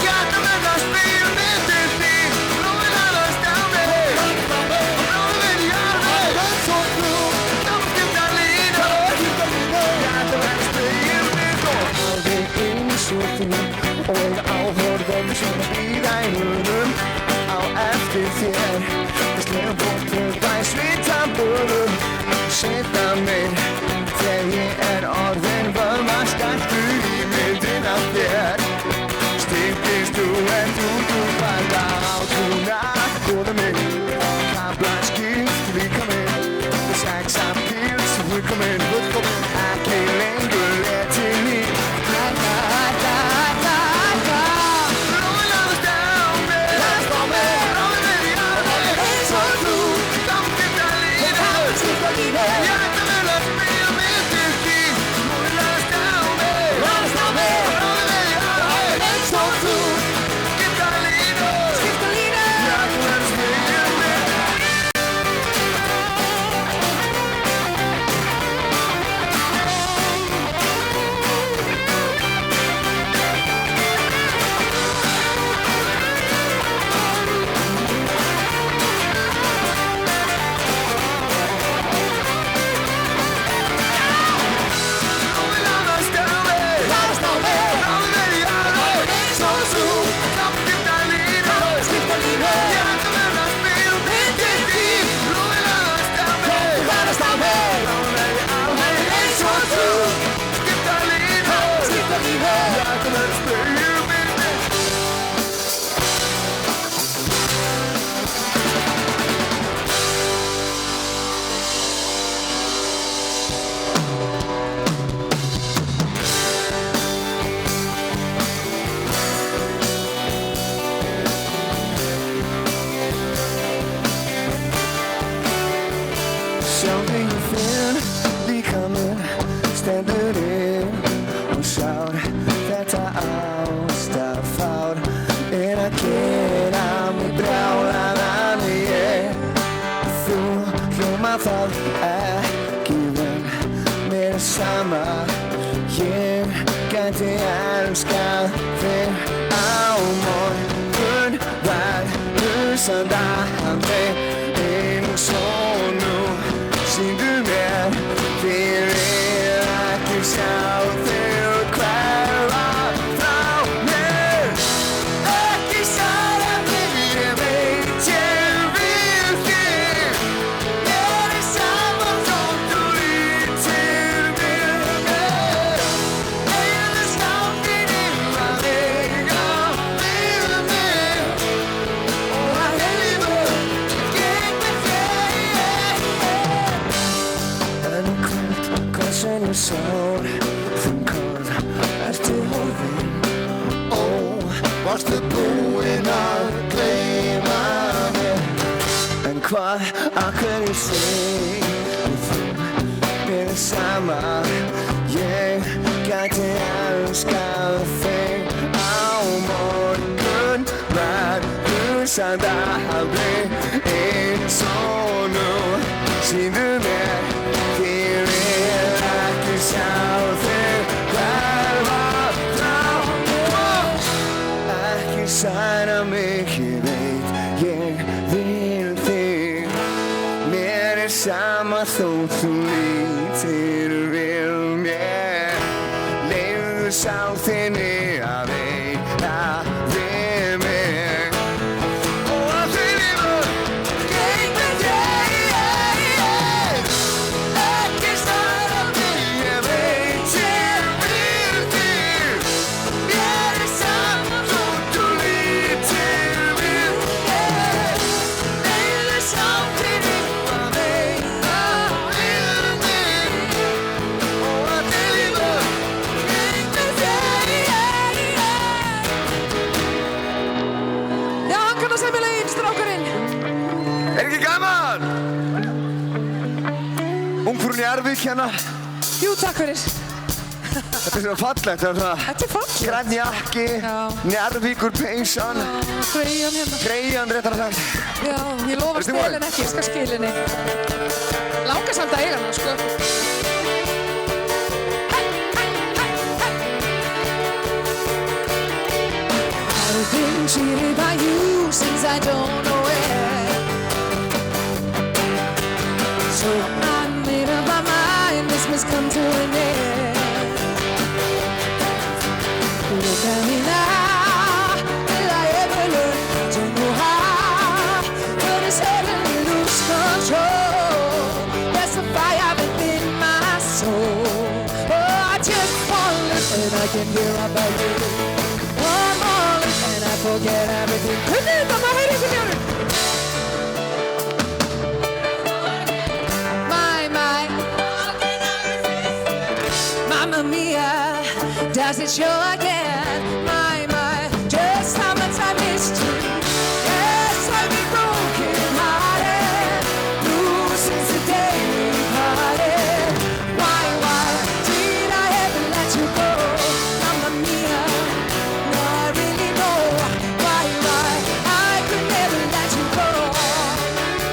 Hjarta með það spil myndir þín. Nú vil hann stá mig og bráða mig í áður. Svo þú kan skipta lífi. Hjarta með það spil myndir. Alveg eins og þú og eiga áhorfendur sem að bíða í röðum á eftir þér. Ég slef og pumpa í svitaböðum, setja mér þegar ég orðinn vöðvastæltur í myndin af þér. Styrkist þú en þú bara á trúnað, góða minn. Kaflar skipt líka minn, sex appeal sem fullkominn. Ekki lengur til líf. Það ekki vel, mér sama. Ég gæti elskað þig á morgun. Verður sannandi eins og nú. Sýndu mér fyrir ekki sjá þig hverfa frá mér. Ekki særa mig, ég veit ég vil þig. Sól, þungur, ertu horfin? Ó, varstu búinn að gleyma mér? En hvað, af hverju segir þú mér sama? Ég gæti elskað þig á morgun. Verður sannandi eins og nú. Sýndu mér fyrir ekki sjá þig hverfa frá mér. Ekki særa mig, ég veit ég vil þig. Mér sama þó þú lítir við mér. Leyfðu sál þinni að veita við mig. Og að þau lífur geymi þig. Ekki særa mig, ég veit ég vil þig. Mér sama þó þú lítir við mér. sómasamlegin, strákurinn. Er ekki gaman? Ungfrún í Arvík hérna. Jú, takk fyrir. Þetta er svona fallegt, það er svona Þetta er fallegt. grænn jakki, Njarðvíkur peysan, Freyjan hérna. Freyjan réttar sagt. Já, ég lofa að stela henni ekki, ég skal skila henni. Langar samt að eiga hana, sko. I've been cheated by you since I don't know where. So I made up my mind, this must come to an end. Look at me now, will I ever learn to know how? But it's suddenly lose control. There's a fire within my soul. Oh, I just want to live and I can hear about you. One more lick and I forget everything. Hvernig það maður heyri ykkur njörður? Mamma mia, does it show again? My, just how much I missed you. Yes, I've been broken hearted, blue since the day we parted. Why did I ever let you go? Mamma mia, no, I really know. Why, I could never let you go.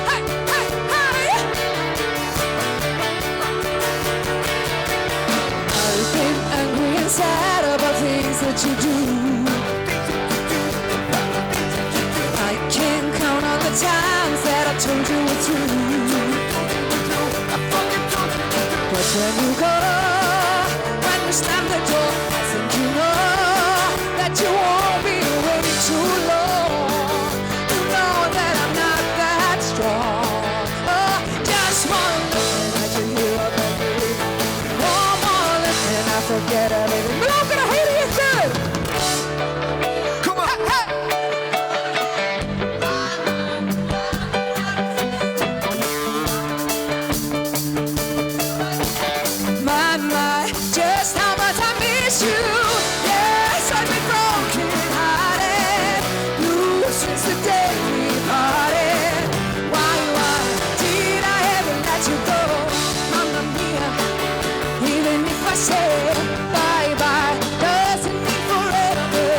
Hey, hey, hey! I've been angry and sad about things that you do. I can't count on the times that I told you were true. But when you go, when you slam the door, I think you know that you won't be waiting too long. You know that I'm not that strong. Oh, just one look and I can hear a baby. One more look and I forget everything. But I'm gonna hate it good. Come on! Hey, hey. My, just how much I miss you. Yes, I've been broken hearted, blue since the day we parted. Why did I ever let you go? Mamma mia, even if I say bye, doesn't mean forever.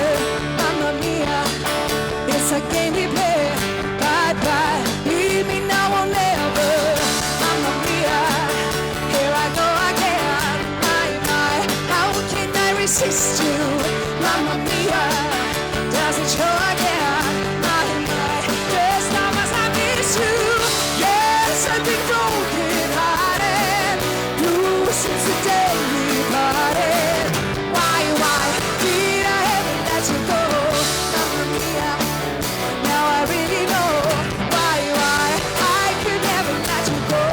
Mamma mia, it's a game we play. Bye, leave me now or never. Mamma mia, here I go again. My, how can I resist you? Mamma mia, does it show again? My, just how much I miss you. Yes, I've been broken hearted, blue since the day we parted. Why did I ever let you go? Mamma mia, now I really know. Why I could never let you go.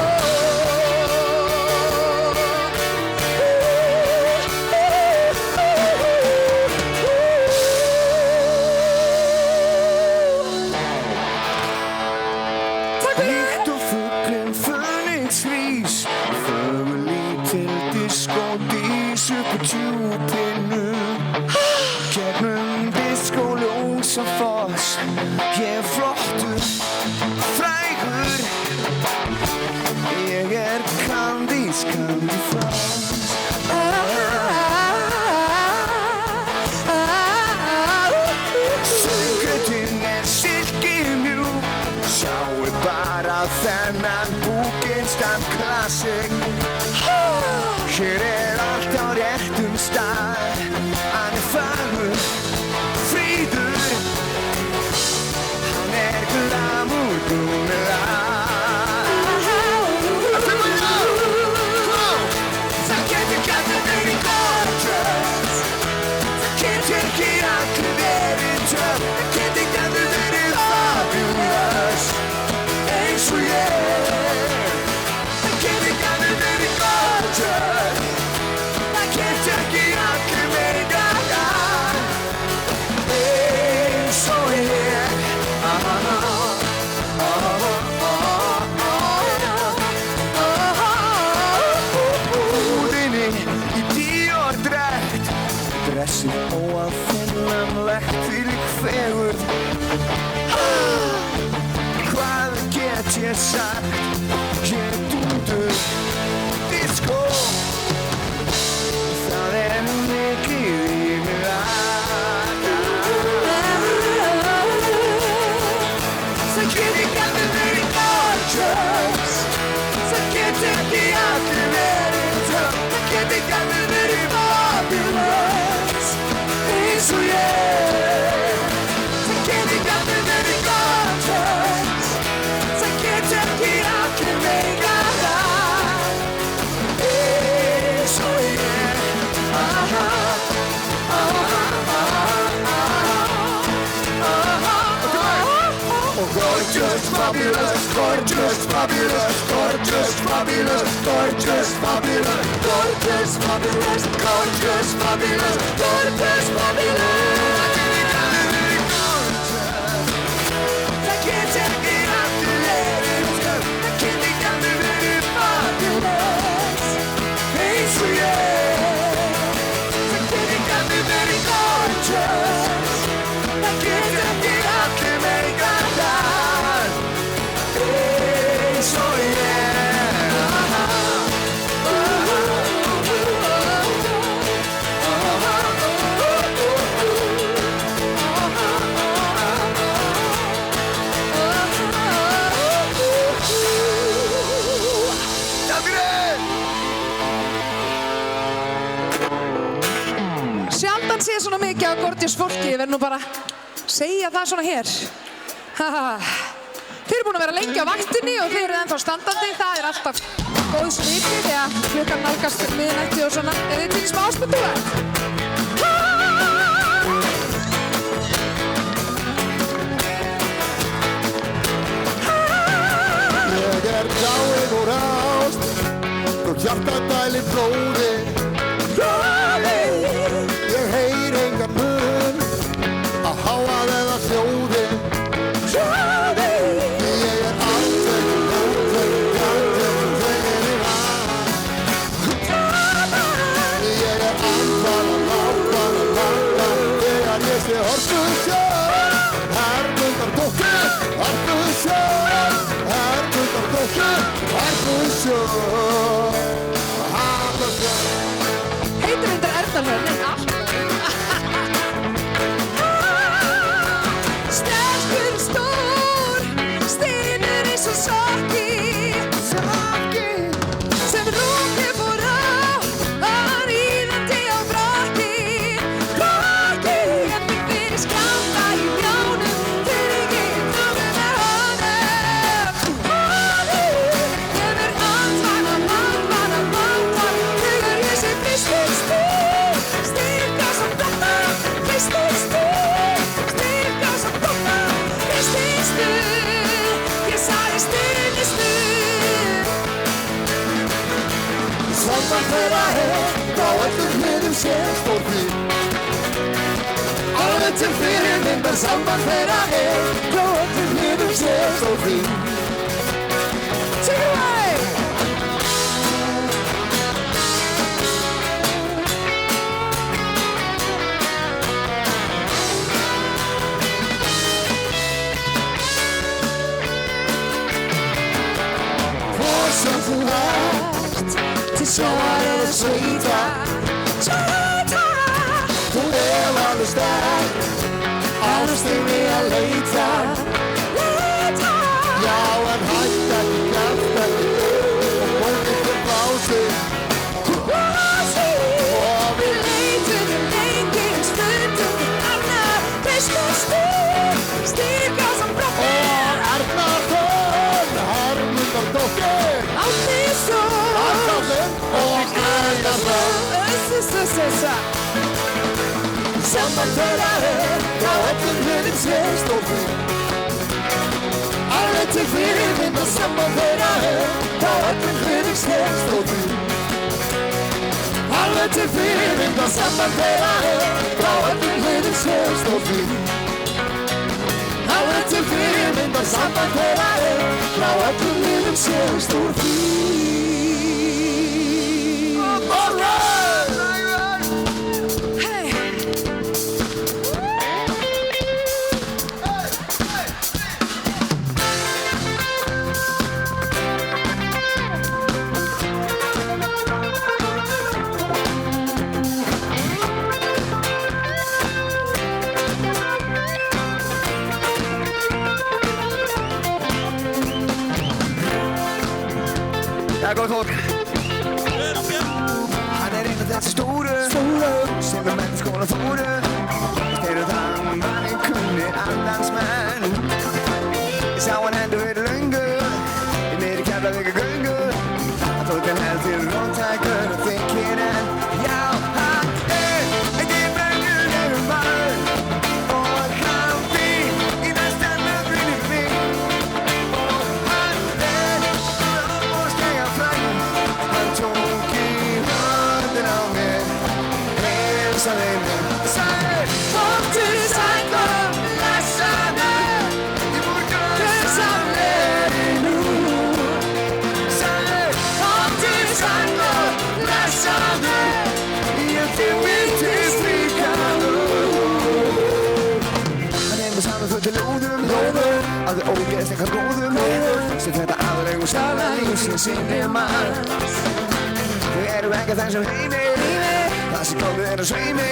Takk fyrir. Líkt og fuglinn Fönixvís, fögur lítil diskódís upp á djúpinu. Gegnum diskóljósafoss, ég er flottur, frægur. Ég er Candice Foss. Söngurinn er silkimjúk, sjáu bara þennan búkinstan klassik. Hér er allt á réttum stað, hann er fagur, fríður, hann er glamúr, brúnir Það getur verið gorgeous, það getur ekki allir verið töff, það getur verið fabulous, eins og ég. Það getur verið gorgeous, það getur ekki allir verið eins og ég. Húðinni í Dior-drækt, dressið óaðfinnanlegt fyrir fegurð. sagt Get út disco Það mikið í mig Það get ekki allir verið gorgeous Það get ekki allir verið tough Það get ekki allir verið fabulous eins og ég Það get ekki allir verið gorgeous Það get ekki allir verið eins og ég Gorgeous, fabulous, gorgeous, fabulous, gorgeous, fabulous, gorgeous, fabulous, gorgeous, fabulous, gorgeous, fabulous, gorgeous, fabulous. Það get ekki allir verið tough, það get ekki allir verið fabulous, eins og ég. Það get ekki allir verið gorgeous, það get ekki allir verið Sjaldan sé svona mikið á gorgeous fólki, ég verð nú bara að segja það svona hér. Þið eru búin að vera lengi á vaktinni og þið eru ennþá standandi, það er alltaf góð sviti þegar klukkan nálgast miðnætti og svona. Er þið til í smá áspendúra? Ég dáin úr ást og hjartað dælir blóði Ég heyr engan mun að háað eða hljóði Ég aldrei þegar Ég andvala þegar ég sé Hortusjó Hermundardóttir Hortusjó Hermundardóttir Hortusjó Heitir þetta Erna en allt. Sterkur stór, stynur eins og sokki sem rúkið fór á ríðandi á brakki en mig fyrir skjálta í mjánum þegar ég náði með honum Hefur andvana þegar ég sé Kristur styrka sem dotta Kristur styrka sem dotta Kristur ég sagði styrnistu Samband þeirra á öllum hliðum sé stór Alveg til fyrirmyndar samband þeirra á öllum hliðum sé stór Take it away! Hvor sem þú ert til sjávar eða sveita Þú alveg sterk ánast inni að leita Já, en hætt ekki, kjæft ekki og bókið til blási Og við leitum lengi stundum annar Kristur styrka sem brottir Erna Þórn, Hermundardóttir Ástíðsson Arnaldur og Ægarsson Samband þeirra á öllum hliðum sé stór Alveg til fyrirmyndar samband þeirra á öllum hliðum sé stór Alveg til fyrirmyndar samband þeirra á öllum hliðum sé stór Alveg til fyrirmyndar samband þeirra á öllum hliðum sé stór All right! Það er góð fólk. Hann er einn af þessi stóru sem er menn skóla fóru. Styrir þann manni kunni allans menn. Ég sá hann hendur fyrir löngu í miðri Keflavíkur göngu. Hann tók hann held til róttækur og þykir en já, hann er ekki venjulegur maður og hann býr í næsta nöfnum mig. Og hann er óbúslega frægur. Hann tók í höndin á mér, heilsaði mér, sagði komdu sæll og blessaðu í morgunsamleginu. Sagði komdu sæll og blessaðu, ég þig vildi stríka Hann er með saman fullt lóðum alveg ógeðslega góðum sem þetta aðregu saman lífsins sinni mann. Þau eru ekki þessum heimi það sem komið er að sveimi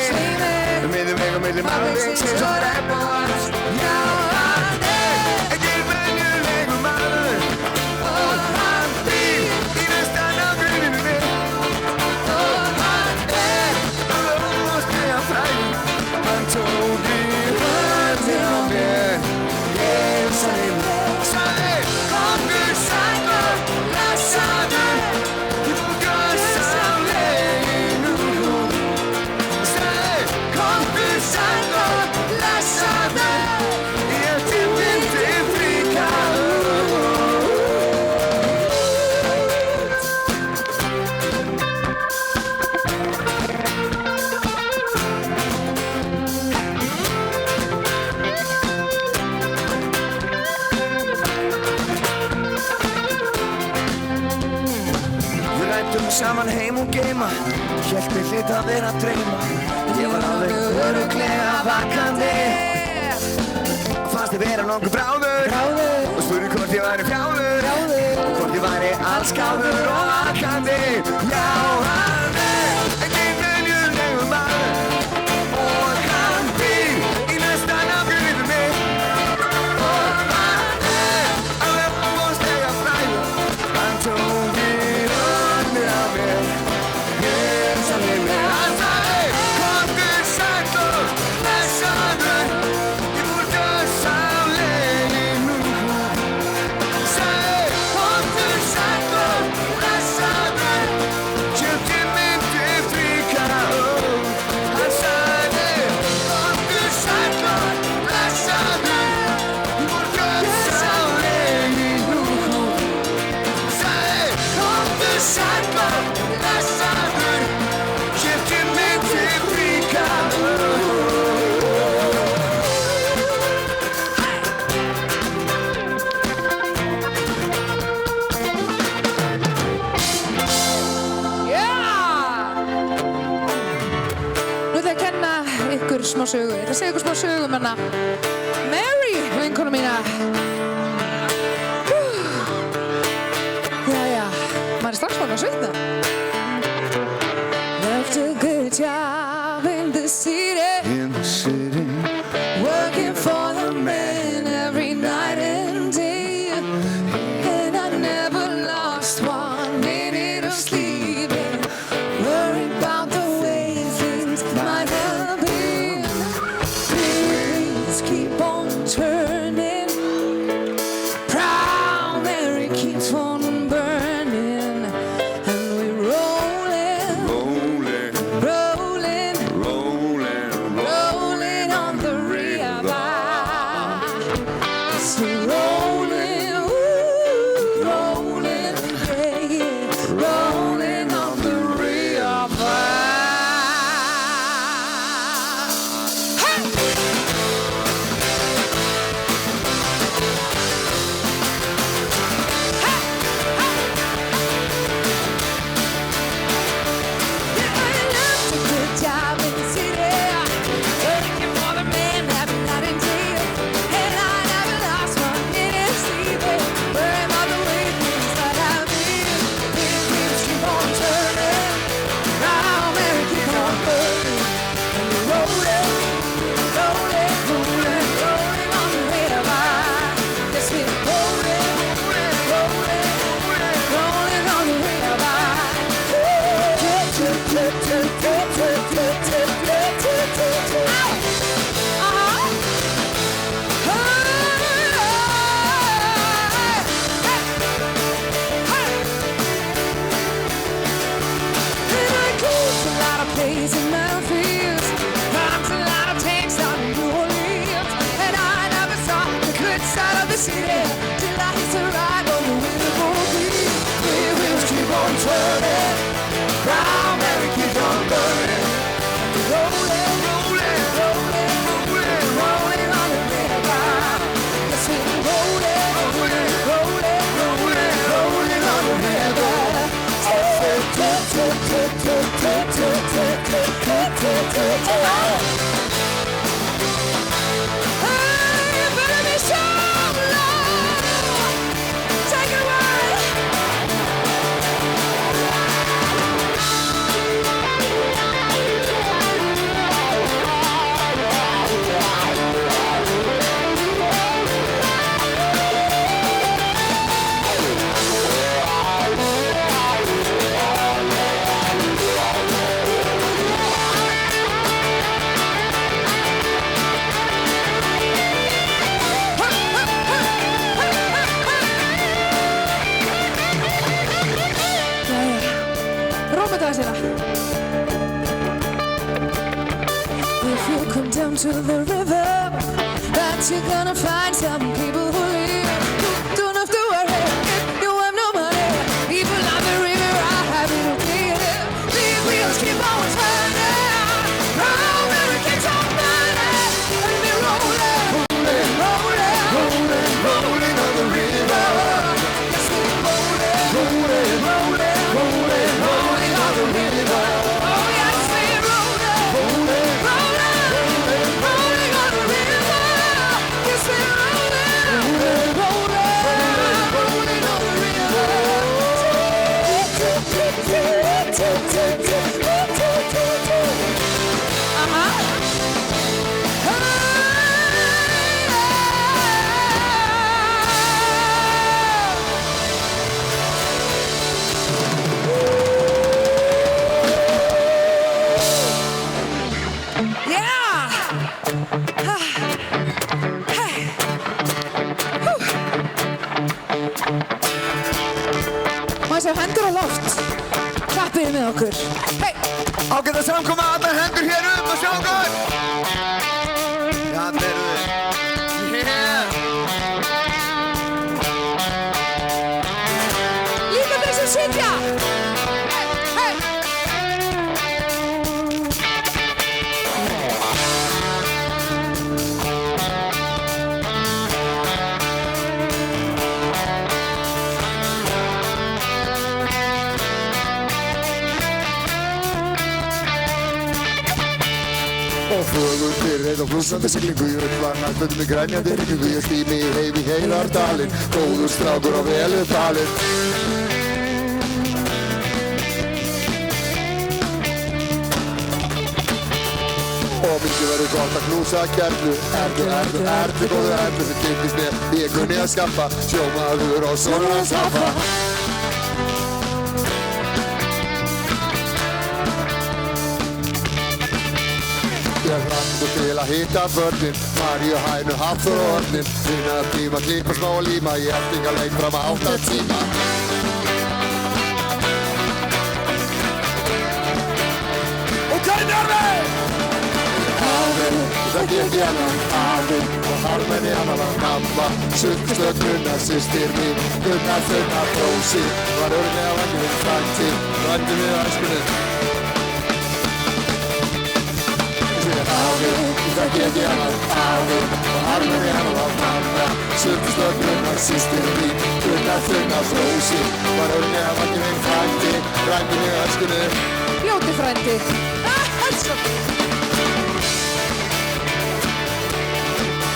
miðum veg og milli mannlegs eins og reppans. Já, hann er ekki venjulegur maður og hann býr í næsta nágruninu mig. Og hann er óbúslega frægur. Hann tók í höndin á mér, heilsaði mér, sagði komdu sæll og blessaðu í morgunsamleginu. Sagði komdu sæll og blessaðu, ég þig vildi fríka Við ræddum saman heim og geima, hélt mér hlut að vera að dreyma. Ég var alveg örugglega vakandi, fannst ég vera nokkuð bráður og spurði hvort ég væri frjáður og hvort ég væri allskáður og vakandi. Já, hann er ekki venjulegur maður og hann býr í næsta nágruninu mig. Og hann er alveg óbúslega frægur. Hann tók í höndin á mér, heilsaði mér, hann sagði komdu sæll og blessaðu í morgunsamleginu. Sagði komdu sæll og blessaðu, ég þig vildi fríka Hann sagði komdu sæll og blessaðu í morgunsamleginu. Sagði komdu sæll og blessaðu, ég þig vildi fríka Nú ætla ég að kenna ykkur smá sögu. Ég ætla að segja ykkur smá sögu um hana Mary, vinkonu mína. Jæja, maður er strax farin að svitna. Left a good job in the city, In the city, working for the man every night and day. And I never lost 1 minute of sleeping, worried about the way things might have been. Things keep on turning, proud Mary keeps on burning, and we're rolling, Rolling, rolling, rolling, rolling on the river. So rolling, ooh, rolling, yeah, yeah, rolling on the river. Hey! Yeah, I left a good job in the city, working for the man every night and day, and I never lost 1 minute side of the city till I hit the ride on the wheel of beat. We wheels keep on turning, round and we keep on burning. Rolling, rolling, rolling, rolling, rolling on the river. Yes, we're rolling, rolling, rolling, rolling, rolling on the river. If you come down to the river, that you're gonna find some people who live. You don't have to worry if you have no money. People on the river are happy to be here. The wheels keep on turning, round and we keep on burning. And we're rolling, rolling, rolling, rolling, rolling on the river. Yes, we're rolling, rolling, rolling, rolling, rolling on the river. Oh yes, we're rolling, rolling, rolling, rolling, rolling on the river. Yes, we're rolling, rolling, rolling, rolling on the river. Má sjá hendur á loft. Klappið með okkur. Hey! Ágætt að samkoma allar hendur hér og sjá okkur. Já, það eru við. Yeah! Líka þeir sem sitja. Hey! Og fögur fyrir og flúsandi siglingu í ullvarnar, stundum í grænjandi rigningu, ég stými í heim í Heiðardalinn, góður strákur og vel við talinn. Og mikið verður gott að knúsa Gerlu, Erlu, góðu Erlu sem kynntist mér, ég kunni að skaffa, sjómaður og sonur hans hafa. Ég framstu til að hitta börnin, Maríu, Hænu, Hafþór og Örnin. Finna tíma, klippa smá og líma, ég held enga leik fram að 8 tíma. Og hvernig við? Hafinn, það get ég annan hafinn, og harmenni annan að namma. Sultustöð Gunnar, systir mín, Gunnar þunna brósi, var örglega vangið framtíð, rættum við æskunni. Það get ég annan hafinn, og harmenni annan að namma. Sultustöð Gunnar, systir mín, Gunnar þunna brósi, var örglega vangið framtíð, rættum við æskunni. Ljóti frændi.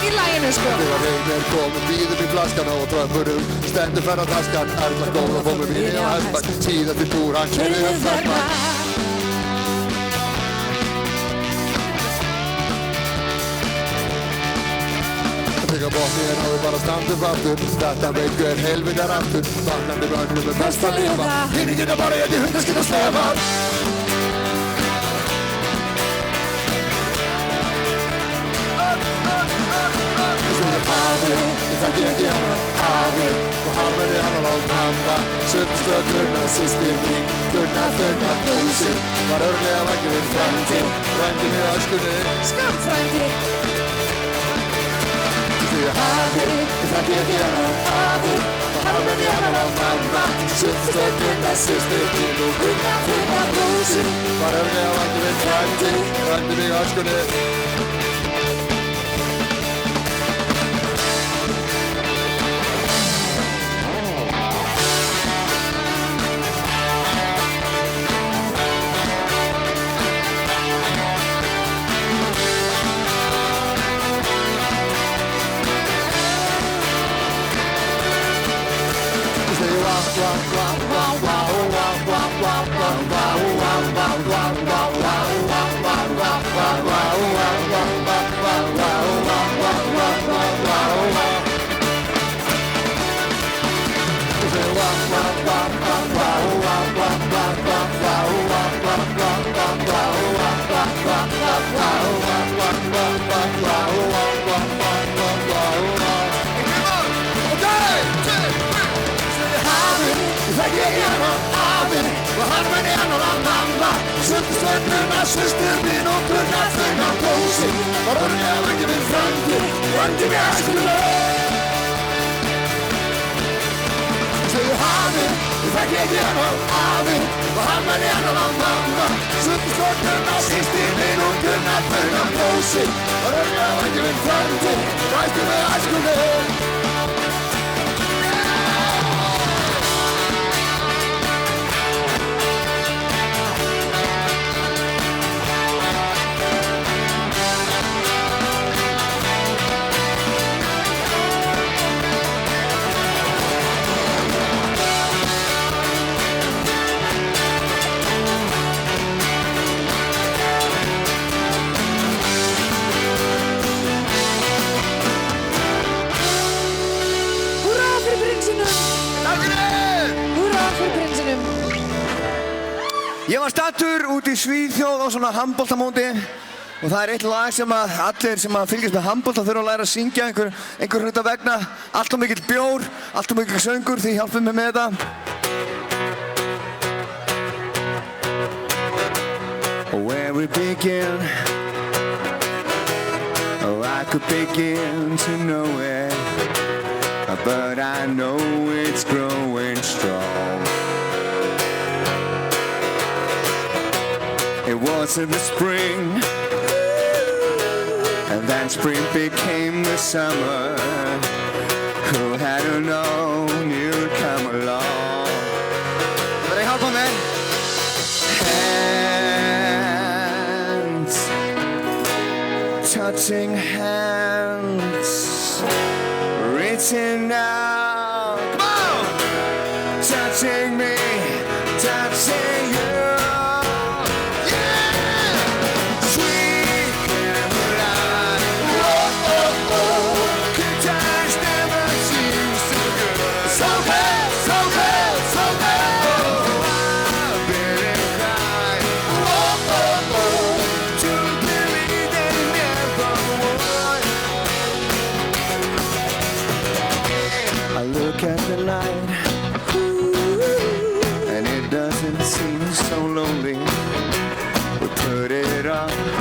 Í laginu sko. Þegar reynir komum býðum í flaskana og trömpurum, stendur ferðartaskan, Erla góð og fór með víni á hestbak, síðan til túr hann kerði ferðbak. Þegar botnið náðu bara standum aftur, þetta veit hver helvingar aftur, vaknandi mönnum með best að lifa, hinn geta bara ég til hundaskinn að slefa. Það get ég annan hafinn, og harmenni annan á namma. Sultustöð Gunnar, systir mín, Gunnar þunna brósi, var örglega vangið framtíð, rændi við æskunni. Skam frændi. Segðu hafi, þekki ekki hana afi Hafa með hana mamma Sjöfstu stöndina systir þín og kunna finna bróðsinn Var erfilega vandi við frændi Frændi mig öskunni Sjöfstu stöndina systir þín og kunna finna bróðsinn Var örfilega vandi við frændi Frændi mig öskunni Segðu hafi, þekki ekki hana afi Var með hana mamma Sjöfstu stöndina systir þín og kunna finna bróðsinn Var örfilega vandi við frændi Frændi mig öskunni Ég var stattur út í Svíþjóð á svona handboltamóti og það er eitt lag sem að allir sem að fylgjast með handbolta þurfa að læra að syngja einhver hluta vegna. Allt of mikill bjór, allt of mikill söngur, því hjálpum mér með þetta. Where we begin, oh I could begin to know it, but I know it's growing strong. It was in the spring, and then spring became the summer. Who had known you'd come along? But I help on that. Hands, touching hands, reaching out, come on! Touching me, touching you.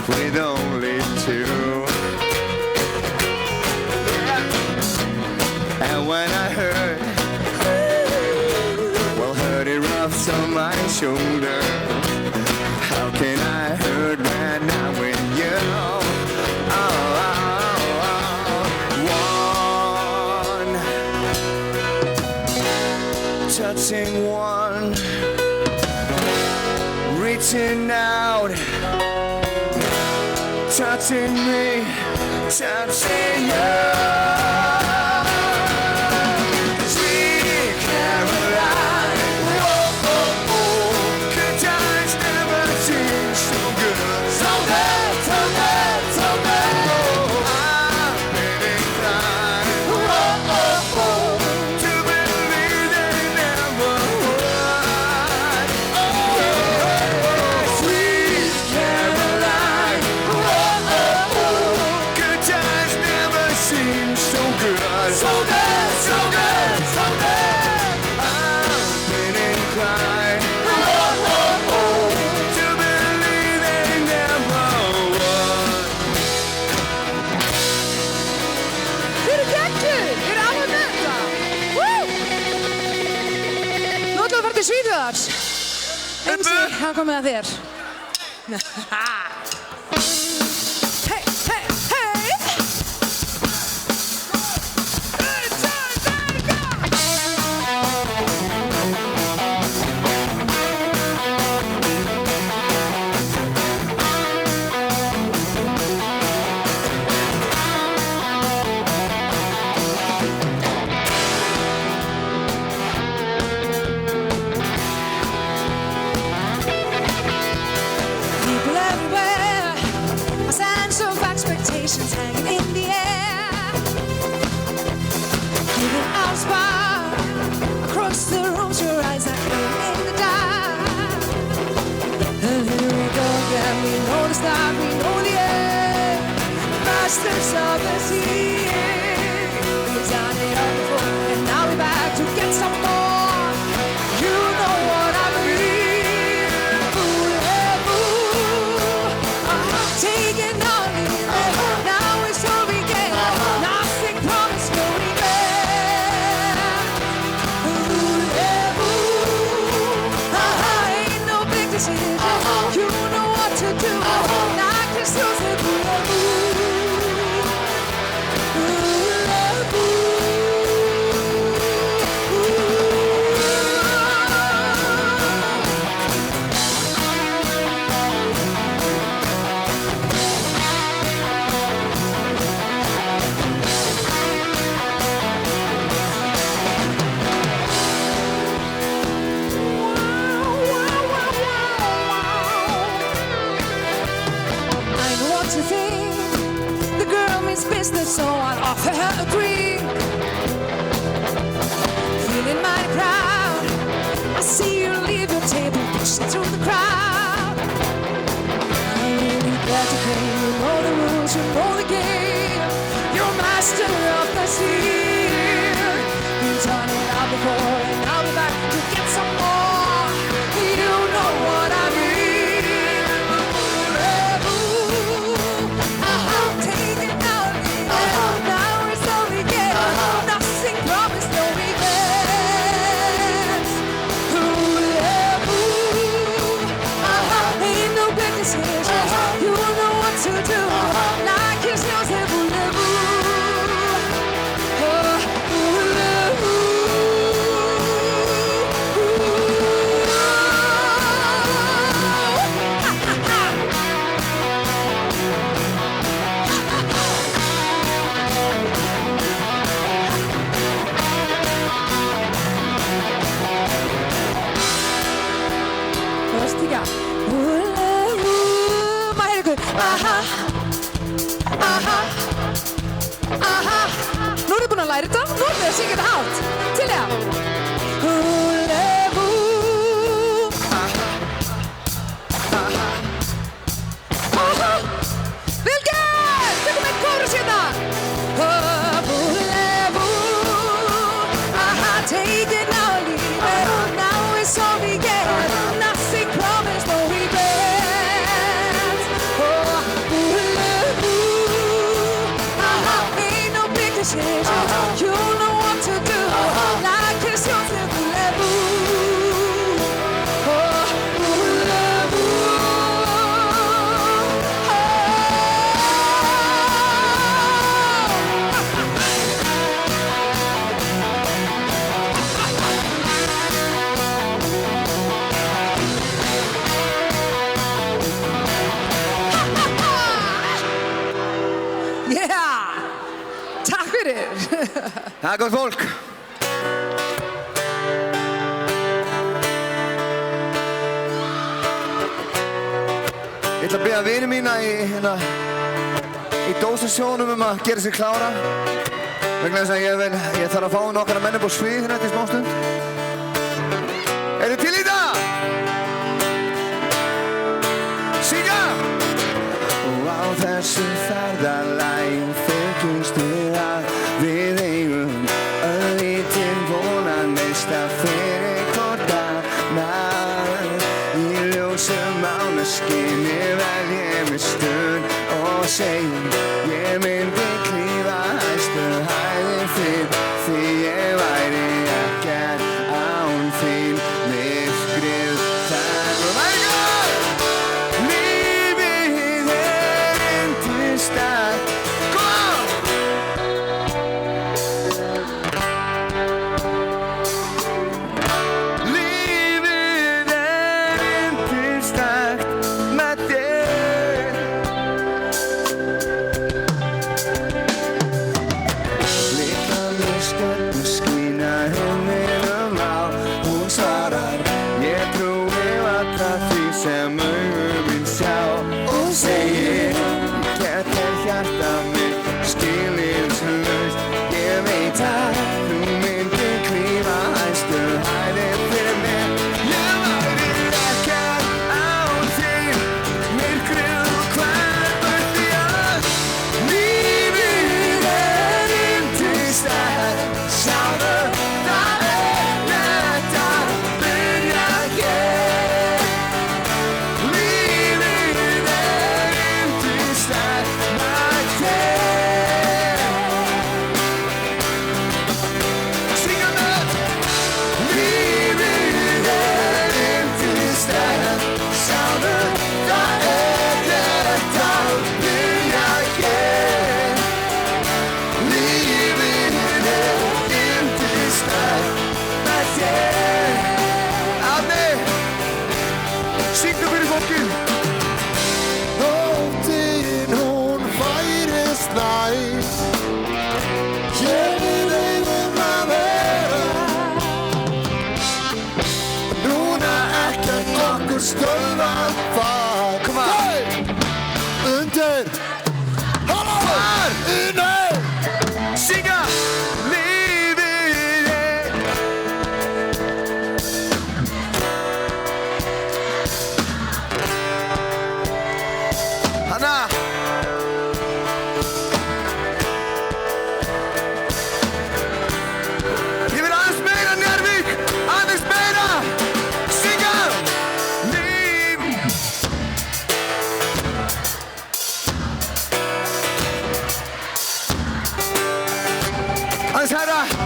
With only two. And when I heard, well, heard it rough on my shoulder. How can I hurt right now when you know? One, touching one, reaching out. Touching me, touching you. Sweet Caroline, oh, oh, oh. Good times never seem so good. So bad, so bad, so bad. Oh, I've been inclined, oh, oh, oh, to believe they never would. Oh, sweet Caroline. So good, so good, so good. I've been inclined, oh, oh, oh, to believe they never would. Íbúar, Einsi, hann komið að þér. Hey, hey, hey! Expectations hanging in the air, giving out spark across the rooms. Your eyes are glowing in the dark. And here we go again. We know the start, we know the end. Masters of the sea. We've done it all before, and now we're back to get some more. You know what I mean. Voulez-vous? Taking on. Now it's all we get. Nothing promised, no regret. Voulez-vous? Ain't no big decision. You know what to do. Like this, so say voulez-vous? Business, so I'll offer her a drink. Feeling mighty proud, I see you leave your table, pushing through the crowd. I'm really glad you came. You know the rules, you know the game. You're master of the sea. You've done it out before, and I'll be back to get some more. You know what I mean. You know what to do. Like it's yours, voulez-vous? Voulez-vous? Förstiga. Aha, aha, aha. Nú erum við búin að læra þetta. Nú erum við að syngja þetta hátt. Til það. Voulez-vous? Aha, aha, aha. Vel gert! Tökum eitt kórus hérna. Voulez-vous? Aha, take it now, leave it. Now it's all we get. Nothing promised, no regret. You know what to do. Like it's yours, voulez-vous? Voulez-vous? Yeah! Takk fyrir! Það gott fólk. Ég ætla að biðja vini mína í dósasjónum að gera sig klára. Vegna þess að ég þarf að fá nokkra menn upp á svið hérna eftir smástund. Eru til í það? Syngja! Og á þessu ferðalagi fylgjumst við að við eigum örlítinn vonarneista fyrir hvort annan. Í ljósum mánaskinni vel ég mér stund og segjum ég myndi klífa hæstu hæðir þín því ég væri ekkert án þín. Við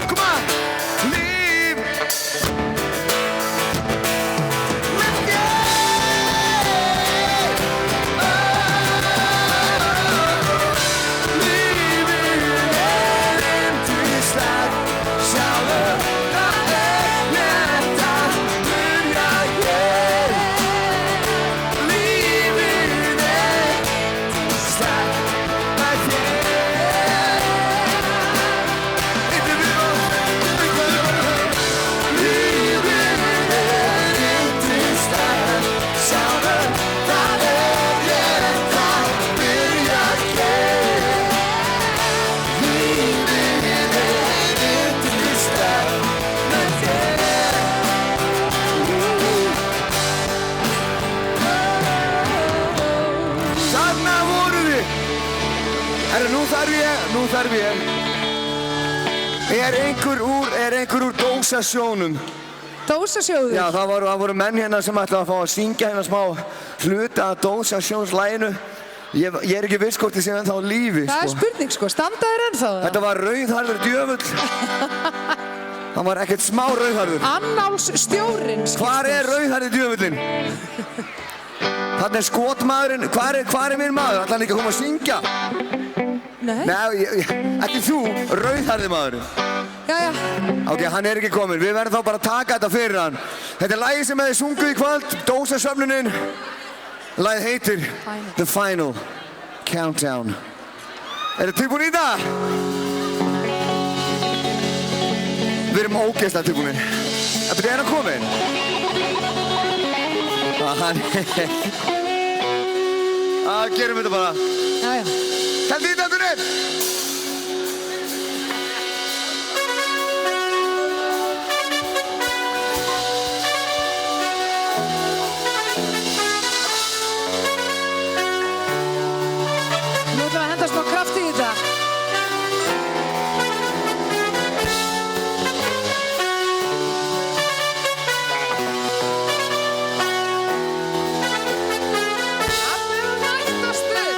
Come on. Líf með þér. Lífið yndislegt. Sjáðu, það rétt að byrja hér. Lífið yndislegt með þér. Lífið yndislegt. Sjáðu, það rétt að byrja hér. Lífið yndislegt með þér. Þarna vorum við. Herra, nú þarf ég. Er einhver úr dósasjónum? Dósasjóður. Já, það voru menn hérna sem ætlaði að fá að syngja hérna smá hluta af dósasjónslæginu. Ég er ekki viss hvort ég sé ennþá á lífi, Það er sko. spurning sko, standa þér ennþá það? Þetta var rauðharður djöfull. Hann var ekkert smá rauðharður. Annálsstjórinn. Hvar er rauðharði djöfullinn? Þarna er skotmaðurinn. Hvar er minn maður? Ætlaði hann ekki að koma að syngja? Nei. Nei, ekki þú, rauðharði maðurinn. Jæja. Ok, hann er ekki kominn. Við verðum þá bara að taka þetta fyrir hann. Þetta er lagið sem hefði sungið í kvöld, Dósasöfnunin. Lagið heitir The Final Countdown. Eru tilbúin í það? Við erum ógeðslega tilbúinir. Er hann kominn? Gerum þetta bara. Jæja. Held í þetta. Nú ætlum við að henda smá kraft í þetta. Allir mættastir.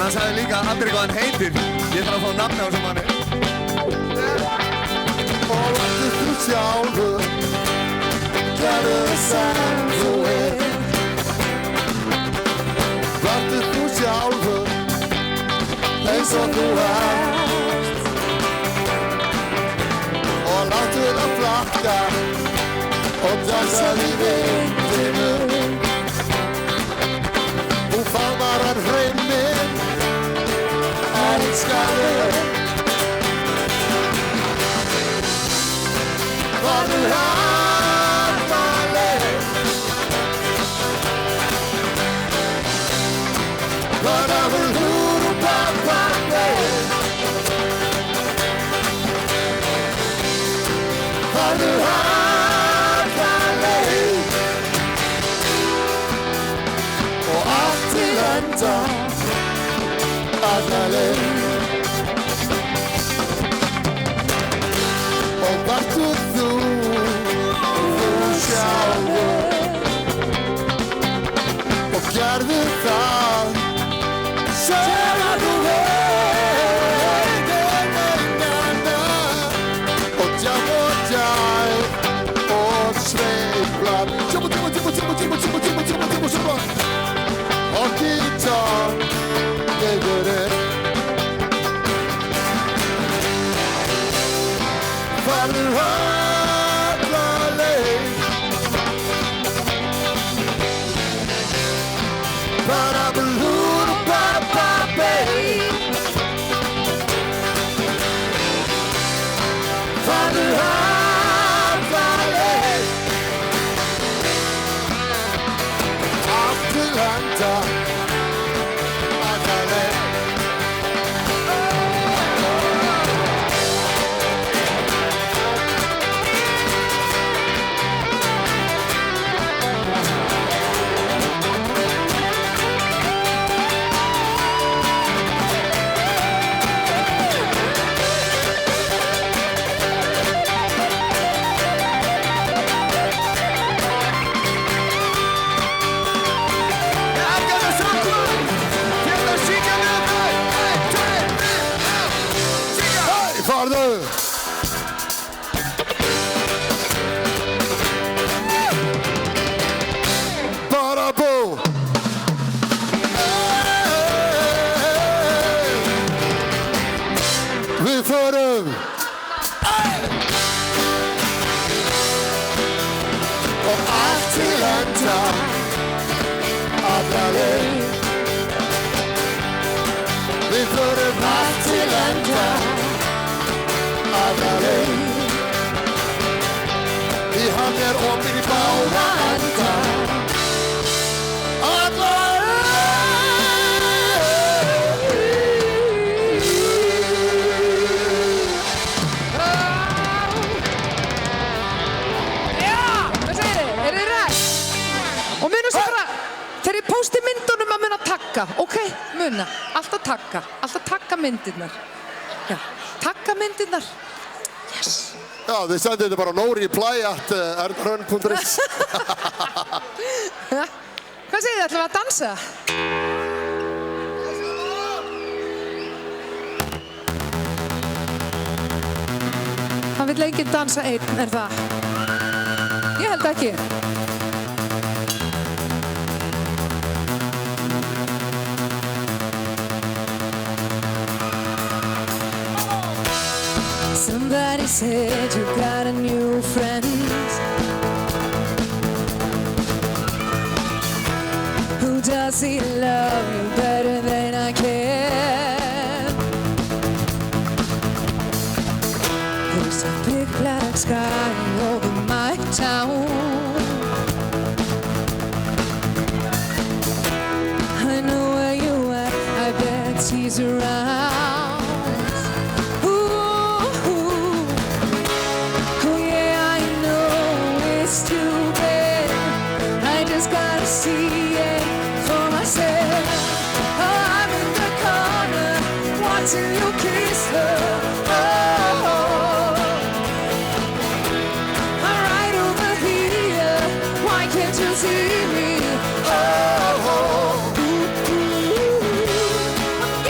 hann sagði líka aldrei hvað hann heitir. Ég þarf að fá nafni á þessum manni. Og láttu þú sjálfur gerðu sem þú Láttu þú sjálfur eins og þú ert og láttu það flakka og dansa í vindinu. Þú faðmar hann hreiminn elskaður. Farðu alla leið, whatever little papa leið. Farðu alla leið og allt til enda, alla leið. Og vertu þú sjálfur og gerðu það sem að þú og djam og sveiflar og gítar yfir farðu alla leið bara blúr og pappa beig. Farðu alla leið allt til enda, alla leið. Farðu bara bú við förum og allt til enda, alla leið. Við förum allt til enda, alla leið. Því hann opinn í báða enda, alla Og muna svo bara, þegar ég pósti myndunum að muna takka, ok? Muna, alltaf takka myndirnar. Já, takka myndirnar. Yes. Já, þið sendið þetta bara no-reply@ernahrönn.is. Hvað segir þið, ætlum við að dansa? Það vill enginn dansa einn, er það? Ég held ekki. Somebody said you got a new friend who does he love you better than I can. There's a big black sky over my town. I know where you at, I bet he's around. See it for myself. I'm in the corner watching you kiss her. Oh, I'm right over here. Why can't you see me? Oh, I'm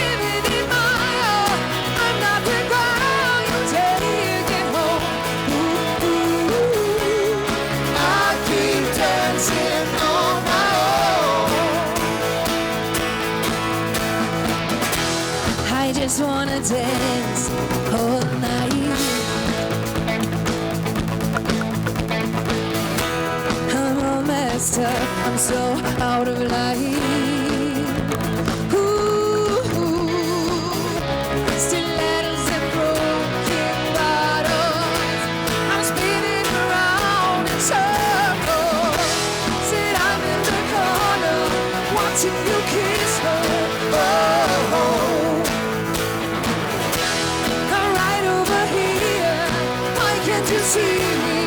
just wanna dance all night. I'm all messed up, I'm so out of line. Stilettos and broken bottles, I'm spinning around in circles. Said I'm in the corner, watching you kiss her. I'm right over here, why can't you see me?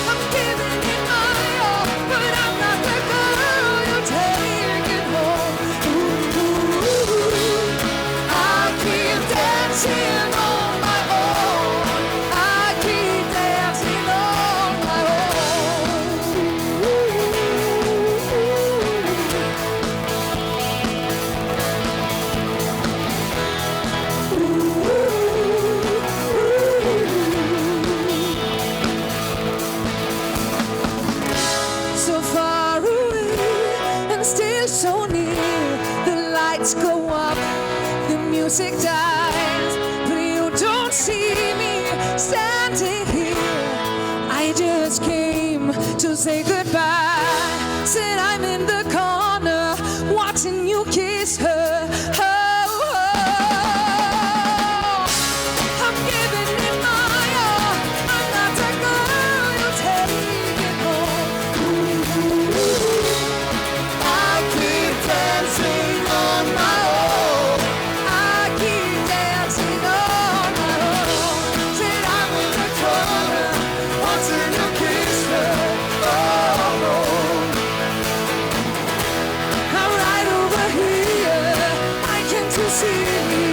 I'm giving it my all, but I'm not the girl you're taking home. I keep dancing on my own. I keep dancing on my so far away and still so near. The lights go up, the music dies, but you don't see me standing here. I just came to say goodbye. Said I'm in the corner, watching you kiss her. I'm giving it my all. I'm not the girl you're taking home. I keep dancing on my own. I keep dancing on my own. Said I'm in the corner, watching you kiss her. I'm right over here. I can't you see me?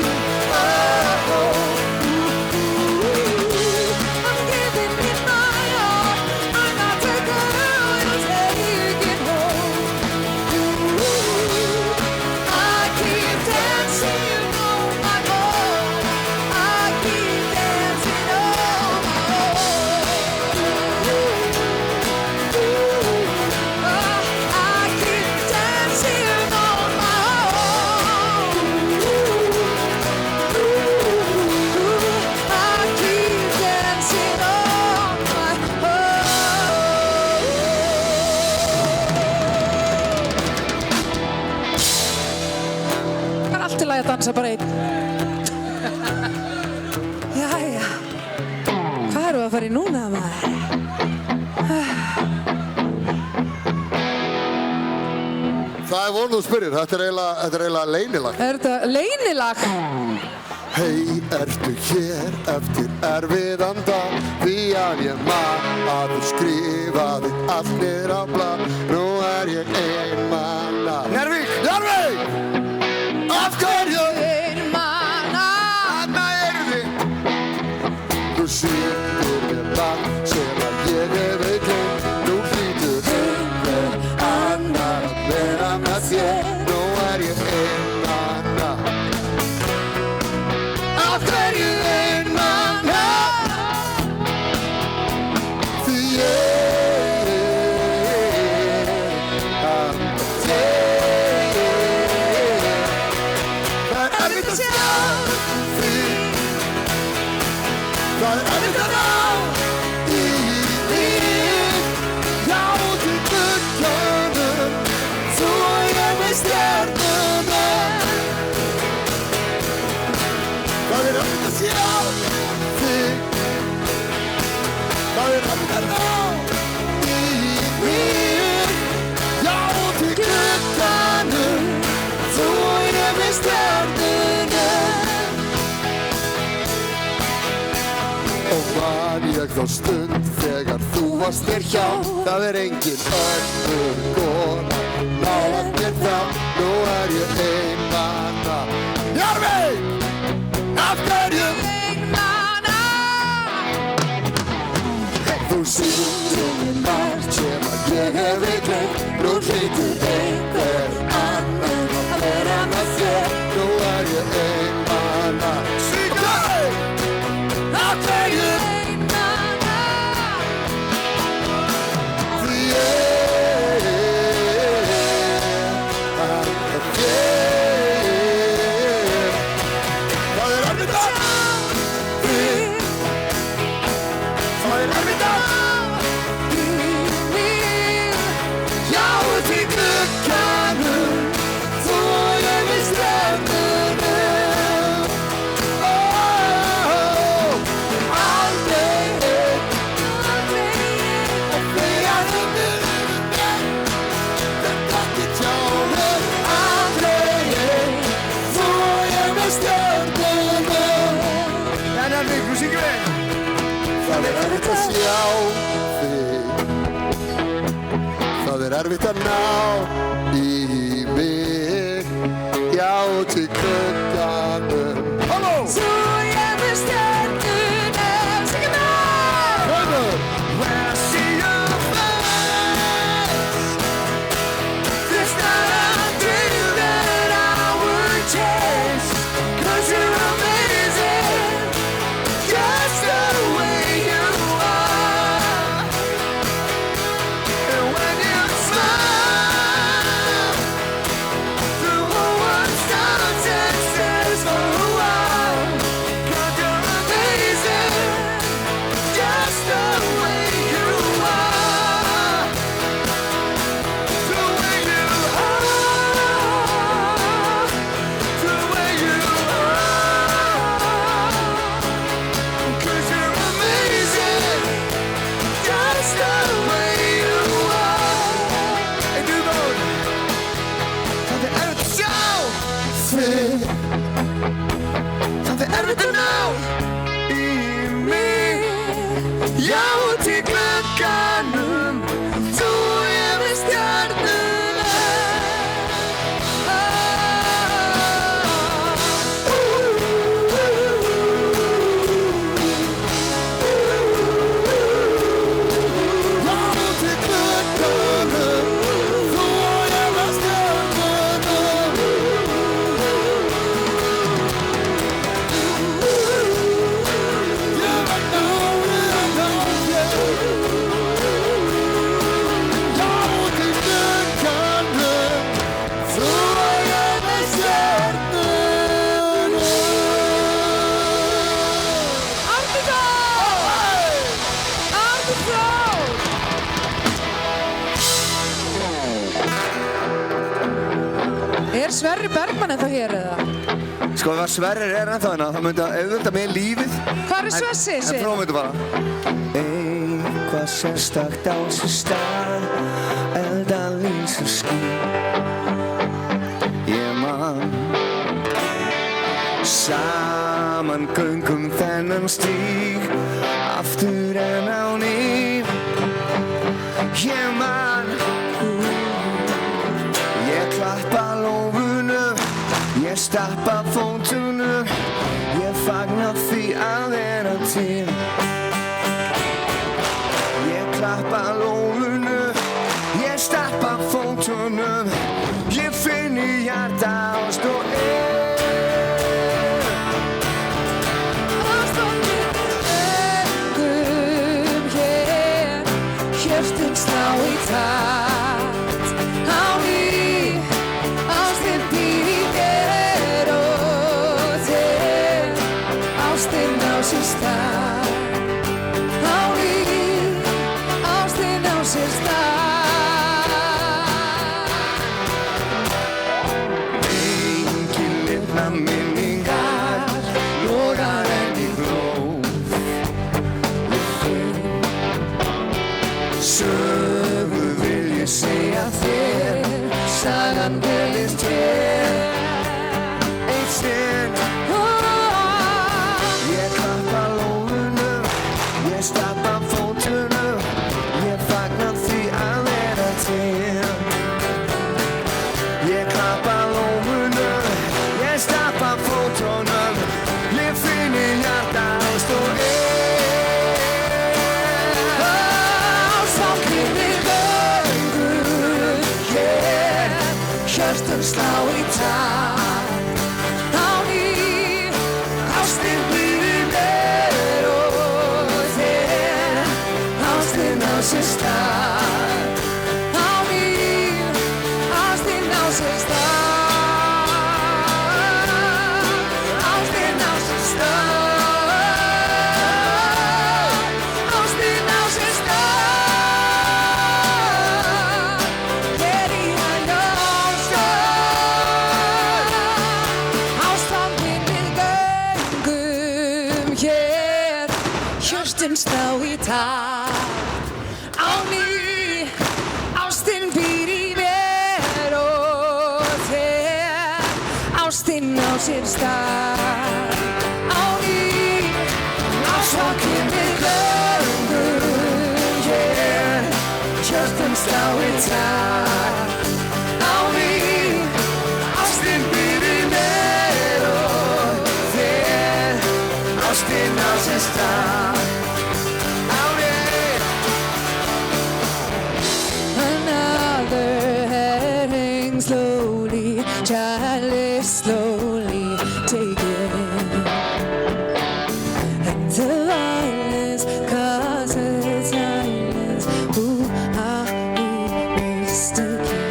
I'm giving it my all. I'm not the girl you're taking home. I keep dancing on my own. I keep dancing on my own. I keep dancing on my own. I keep dancing on my own. Það er allt í lagi að dansa bara einn. Jæja, hvað erum við að fara í núna, maður? Það er vonið þú spyrir, þetta er eiginlega leynilag. Er þetta leynilag? Hei, ertu hér eftir erfiðan dag? Því að ég man að þú skrifaði allt niður á blað. Nú er ég einmana. Njarðvík! Njarðvík! Af hverju? Einmana. Þarna erum við. Þú sýndir mér lag sem að ég hef gleymt. Nú hlýtur einhver annar að vera með þér. Nú er ég einmana. Af hverju einmana? Því ég anda þig. Það er erfitt að sjá þig. Það er erfitt að ná í þig. Já, til glugganum, þú og ég með stjörnunum. Það er erfitt að sjá þig. Það er erfitt að ná í þig. Já, til glugganum, þú og ég með stjörnunum. Og man ég þá stund þegar þú varst mér hjá. Það er engin önnur kona nálægt mér þá. Nú er ég einmana. Njarðvík! Af hverju? Einmana. Þú sýndir mér margt sem að ég hef gleymt. Nú hlýtur einhver annar að vera með þér. Nú er ég einmana. Af hverju? Einmana. Því ég anda Það erfitt að ná í mig, já til glugganum. Halló! Svo ég með stjörnuna, syngja það! Hörður! When I see your face, there's not a dream that I would chase. 'Cause you're amazing, just the way you are. And when you smile, the whole world stops and stares for a while. 'Cause you're amazing, just the way you are. The way you are. The way you are. 'Cause you're amazing, just the way you are. And you go from the end of the show. From the end of the now. I mig, já til glugganum, þú með stjörnuna. Árni Þór! Árni Þór! Er Sverrir Bergmann ennþá hér eða? Sko ef að Sverrir er ennþá hérna, þá myndi að auðvitað með lífið. Hvar er Svessi, En prófum þetta bara. Eitthvað sérstakt á sér stað, eldan lýsir ský. Ég man, saman göngum þennan stíg, aftur en á ný. Ég man, ég klappa lófunum, ég stappa fótunum, ég fagna því að vera til. Ég klappa lófunum, ég stappa fótunum, ég finn í hjarta ást og Göngum hér, hjörtun slá í takt. Á ný, ástin býr í mér og þér. Ástin á sér stað. Á ný, ástin á sér stað. engin lifna minningar, logar enn í blóð. Ég finn, sögu vil ég segja þér, sagan virðist hér. Eitt sinn, ég klappa lófunum, ég stappa fótunum, ég fagna því að vera til. Ég klappa lófunum, ég stappa fótunum, ég finn í hjarta ást og Ástfangin við göngum hér, hjörtun slá í takt. Á ný, ástin býr í mér og þér. Ástin á sér stað. Á ný, ástin á sér stað. Ástin á sér stað. Ástin á sér stað. Hér í hennar stað. Ástfangin við göngum hér, hjörtun slá í takt. Á ný, ástin býr í mér og þér. Ástin á sér stað. Á ný, ástfangin við göngum hér, hjörtun slái takk á mig. Ástin fyrir mér og þér. Ástin á sér stað á mér. Another head hangs slowly, childless slowly taken. And the violence causes silence. Who are we mistaken?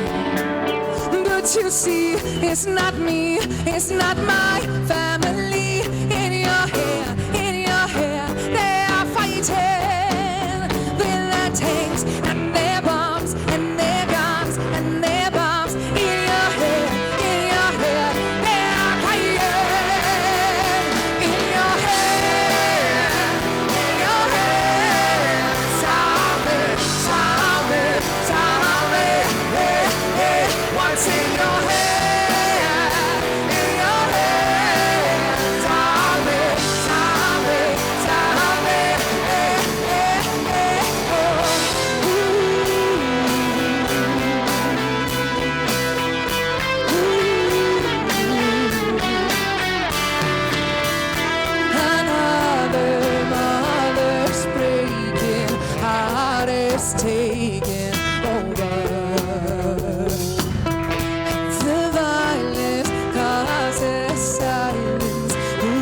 But you see, it's not me, it's not my family. In your hair, they are fighting with their tanks and their bombs and their guns and their bombs. In your hair, they are crying. In your hair, tell me, hey, hey, what's in your hair? In your hair, tell me, hey, hey, hey, Another mother's breaking, heart is taking over. The violence causes silence. Who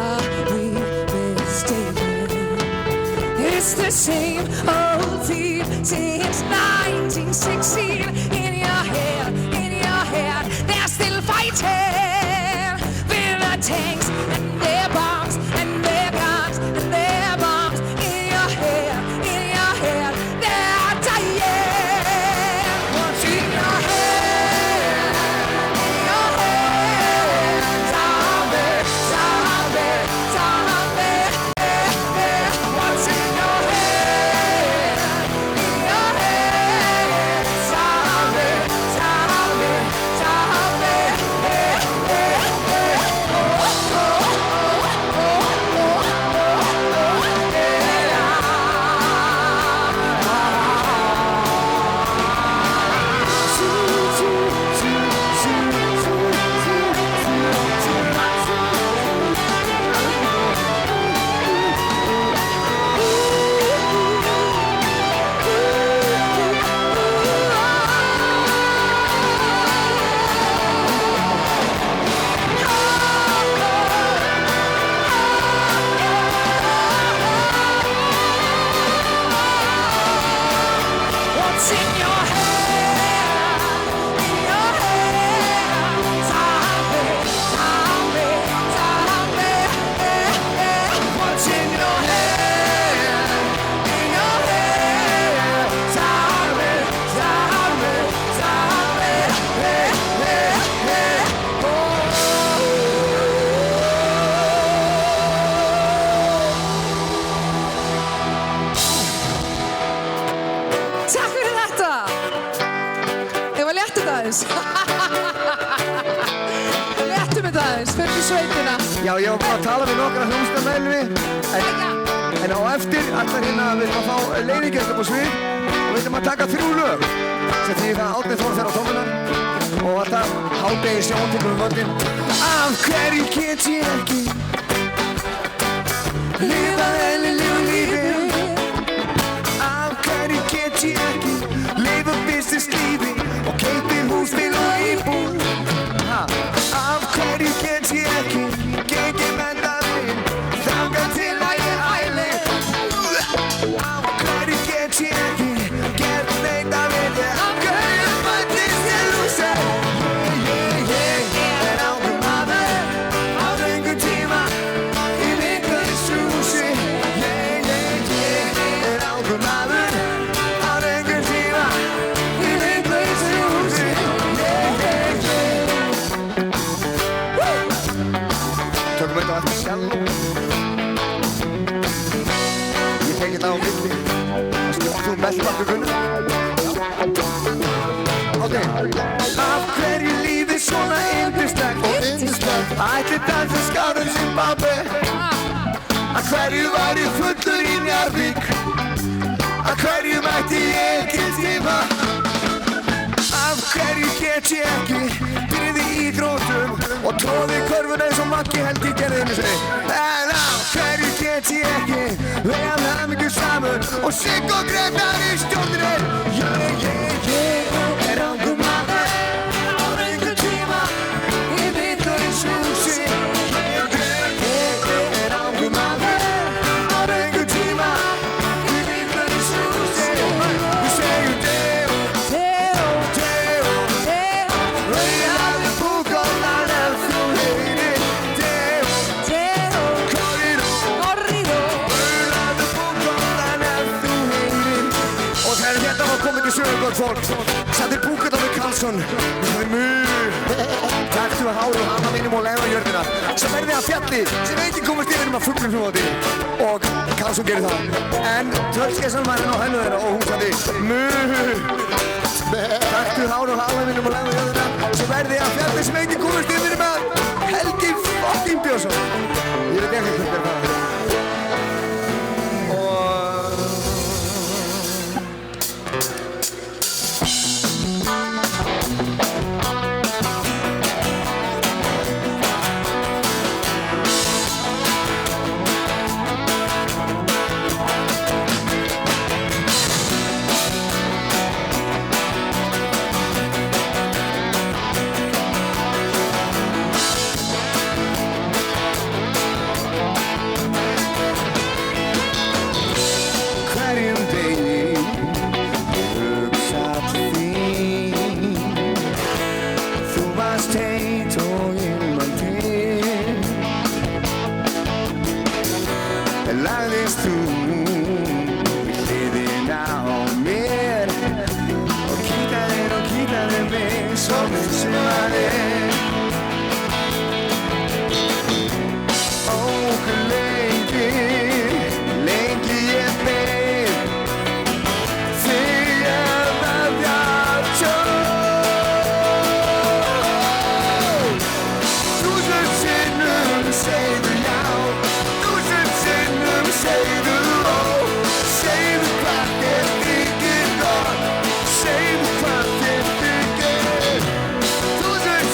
are we mistaken? It's the same old theme since 1916. In your head, they're still fighting with the tanks and their bombs and their guns and their bombs. In your head, they're dying. What's in your head? In your head, tell me, what's in your head? In your head, tell me, What's in your head? In your head, tell me, what's in your head? In your head, tell me, Takk fyrir þetta! Ég var léttum það aðeins. Léttum þetta aðeins, fyrir sveitina. Já, ég var bara að tala við nokkra hljómsveitarmeðlimi en á eftir ætlar hérna við erum að fá leyfigest upp á svið og við ætlum að taka 3 lög sem því það Árni Þór fer á tónleinar og alltaf hádegi sjóntímur völdin. Af hverju get ég ekki lifað eðlilegu lífi? Af hverju get ég ekki lifað business lífi og keypti húsbíl og íbúð? Af hverju get ég ekki gengið með daginn þangað til að ég æli? Af hverju get ég ekki gert neitt af vilja? Af hverju fæddist ég lúser? Ég er ákveð maður á löngum tíma í vinklæðishúsi. Ég er ákveð maður á löngum tíma í vinklæðishúsi. Tökum þetta á eftir sjálf. Ég tek þetta á milli. Það skilur þú mellbakkugunum. Ok. Af hverju lífið svona yndislegt? Ætli dansa skárum Zimbabwe. Af hverju var ég fullur í Njarðvík? Af Af hverju mætti ég ekki tíma? Af hverju get ég ekki byrðið í íþróttum og tróðið körfuna eins og Maggi Helgi gerði einu sinni? En af hverju get ég ekki vegað hamingju saman og Sigg og Grétar í stjórninni? Ég er rangur maður á röngum tíma í vitleyshúsi. Ég er rangur maður á röngum tíma í vitleyshúsi. Við segjum rauðaði púkólan ef þú heyrir Corrido rauðaði púkólan ef þú heyrir. Og þegar þetta var komið til sögu, gott fólk, sættir Púkólan við Karlsson og sagði mu taktu hár og hana mínum og leiða jörðina sem verði að fjalli sem enginn komast yfir um að fuglum hljóði. Og Karlsson gerir það en tröllskessan var henn á hennu þeirra og hún sagði mu taktu hár og hana mínum og leiða jörðina sem verði að fjalli sem enginn komast yfir um að Helgi fucking Björnsson. Ég veit ekki hvernig það er. Lagðist þú við hliðina á mér og kýtaðir mig svo missumaðir. Og lengi ég beið þegar það bjartjó. Þúsund sinnum segðu já, segðu ó, segðu hvað þér þykir gott, segðu hvað þér þykir. Þúsund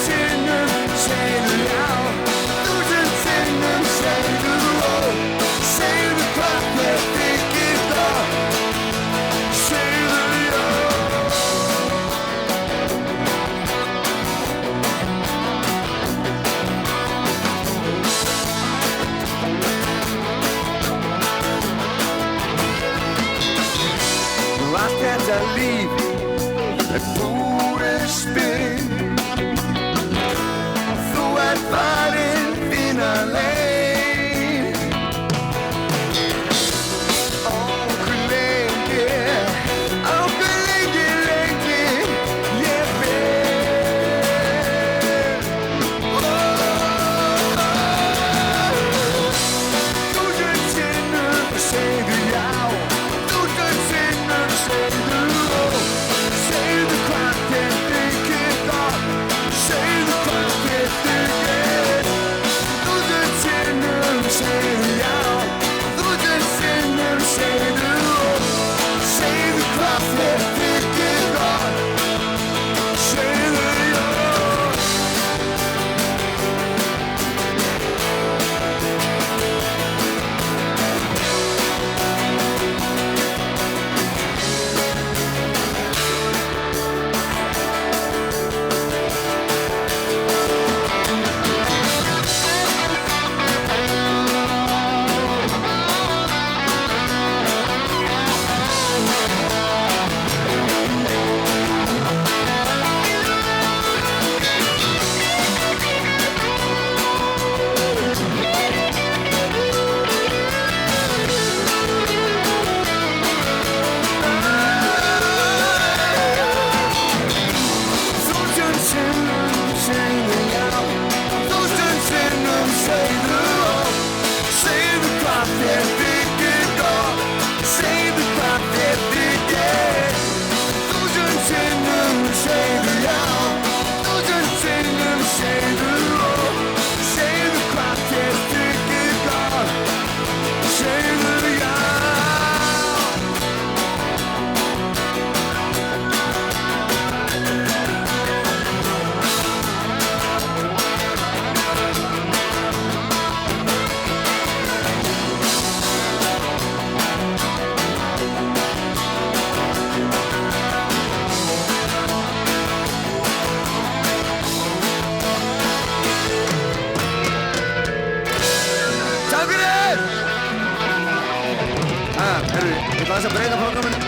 aðeins að breyta programminu.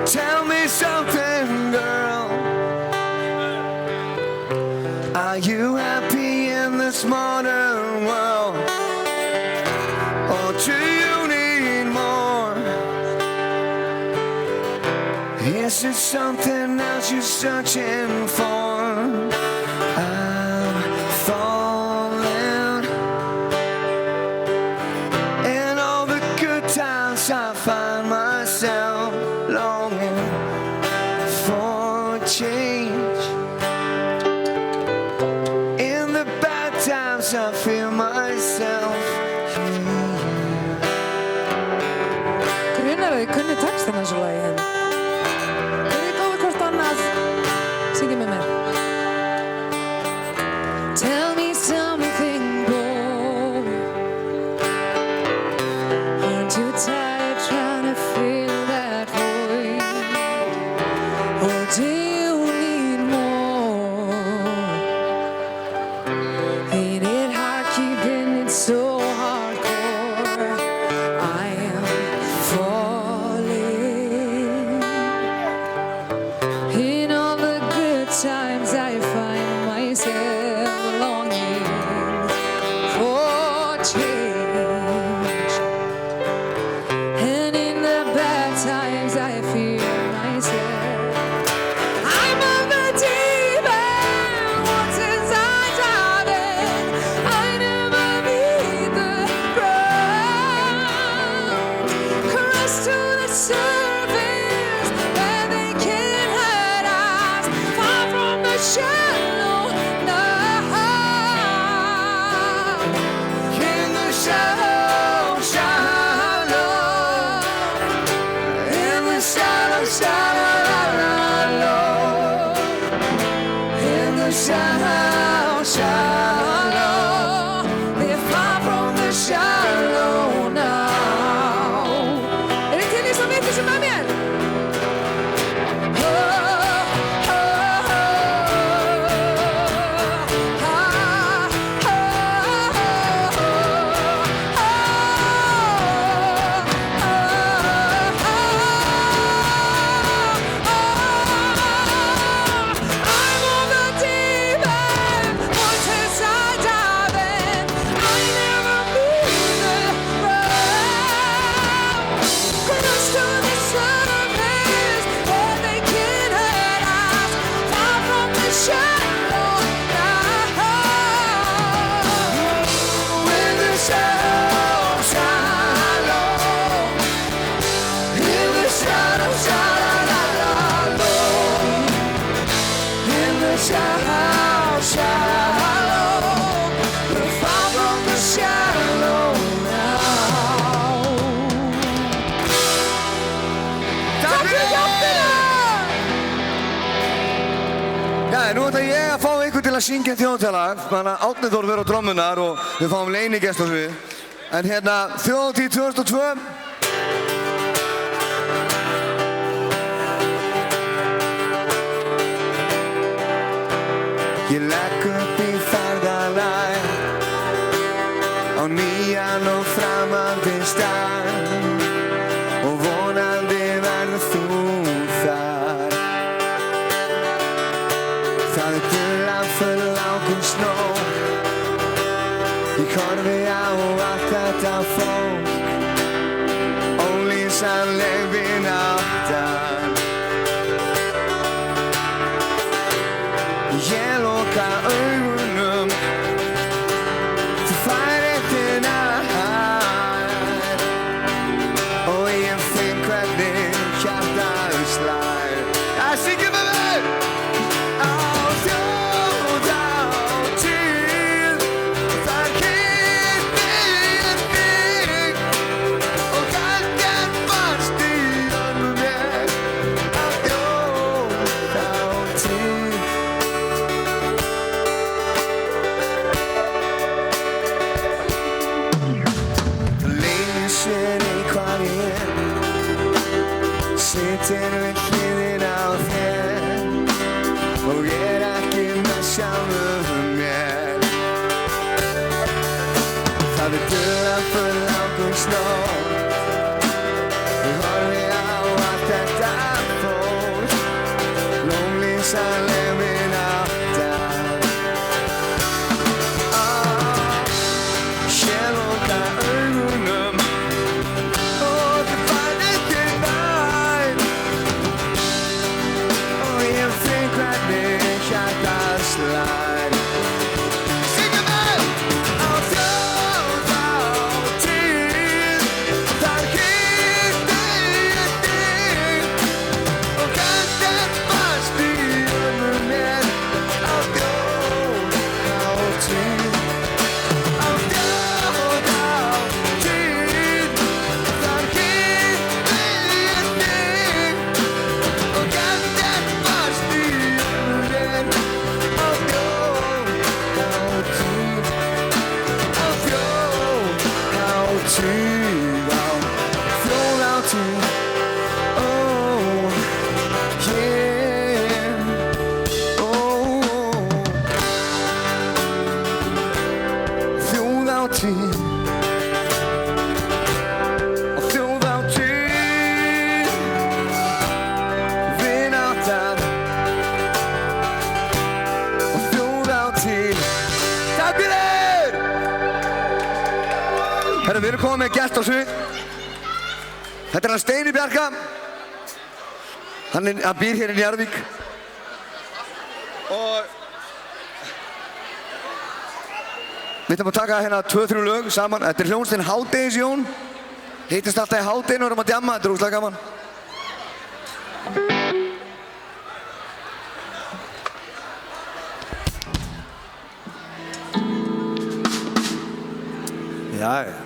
Tell me something, girl. Are you happy in this modern world? Or do you need more? Is it something else you're searching for? I'm falling. In all the good times I find myself longing for change. In the bad times I feel myself. Grunar að þið kunni textina þessu lagi hérna. Þið góðu hvort annað. Syngið með mér. Tell me something, boy. Aren't you tired trying to feel that void? Or do you need more? Ain't it hard keeping it so hardcore? I am falling. In all the good times I find myself longing for change. And in the bad times I fear myself. I'm of the deep end, once inside dive in. I never meet the ground. Cross to the surface where they can't hurt us. Far from the shallow now. In the shallow, shallow. In the shallow, shallow. In the shallow, shallow. They're far from the shallow now. Er þið til í svo mikið sem með mér? I'm on the deep end, once inside dive in. I never meet the ground. Cross to the surface where they can't hurt us. Far from the shallow now. In the shallow, shallow. In the shallow, shallow. In the shallow, shallow. We're far from the shallow now. Takk fyrir hjálpina! Já, nú ætla ég að fá ykkur til að syngja þjóðhátíðarlag. Þannig að Árni Þór verður á trommunar og við fáum leynigest á svið. En hérna, þjóðhátíð 2002. Ég legg upp í ferðalag á nýjan og framandi stað og vonandi verður þú þar. Það er dullað fyrir langur snjó. Ég horfi á allt þetta fólk, ólýsanleg vináttan. Ég loka augunum, þú færir þig nær og ég finn hvernig hjartað slær. Syngjum með mér! Á þjóðhátíð, þar kynnir fyrir Nóttin við hliðina á þér og ég ekki með sjálfum mér. Það dularfull ágústnótt, ég horfi á allt þetta fólk, lómlýsaleg vinátta. Sé loka augunum og þau fært ekki nær, og ég finn hvernig hjartað slær. Syngum við! Á þjóðhátíð, þar hitti ég þig og hendin fast í ömmu mér. Á þjóðhátíð, á þjóðhátíð, þar hitti ég þig og hendin fast í ömmu mér. Á þjóðhátíð, á þjóðhátíð, oh yeah, oh. Þjóðhátíð, á þjóðhátíð, vináttan, á þjóðhátíð. Takk fyrir! Herra, við erum komið með gest á svið. Þetta er hann Steini Bjarka. Hann býr hér í Njarðvík. Og við ætlum að taka hérna 2-3 lög saman. Þetta er hljómsveitin Hádegisjón. Hittist alltaf í hádeginu og erum að djamma. Þetta er ógeðslega gaman. Jæja.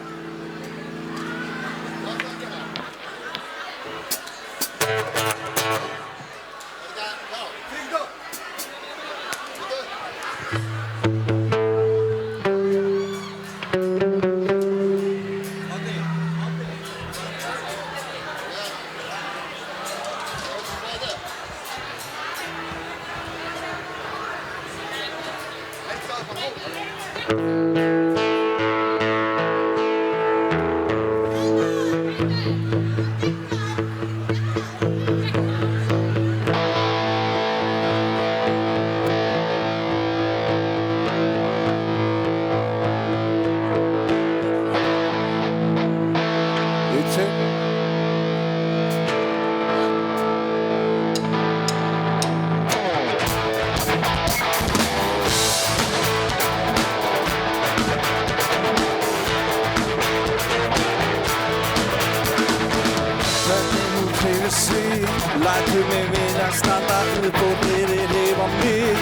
Lætur mig vilja standa upp og fyrirlifa mig.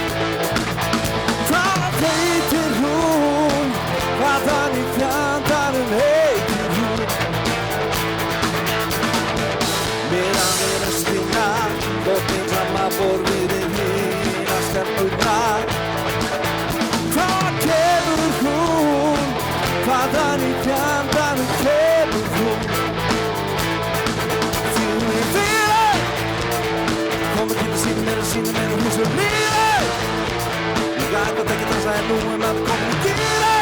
Hvað heitir hún? Hvaðan í fjandanum heitir hún? Meðan við restina Bóttinn fram að borðið hina stelpurnar. Hvað kemur hún? Hvaðan í fjandanum kemur hún? Sýna mér hún svo lífið. Ég gæti að tekja þess að nú að kommunikera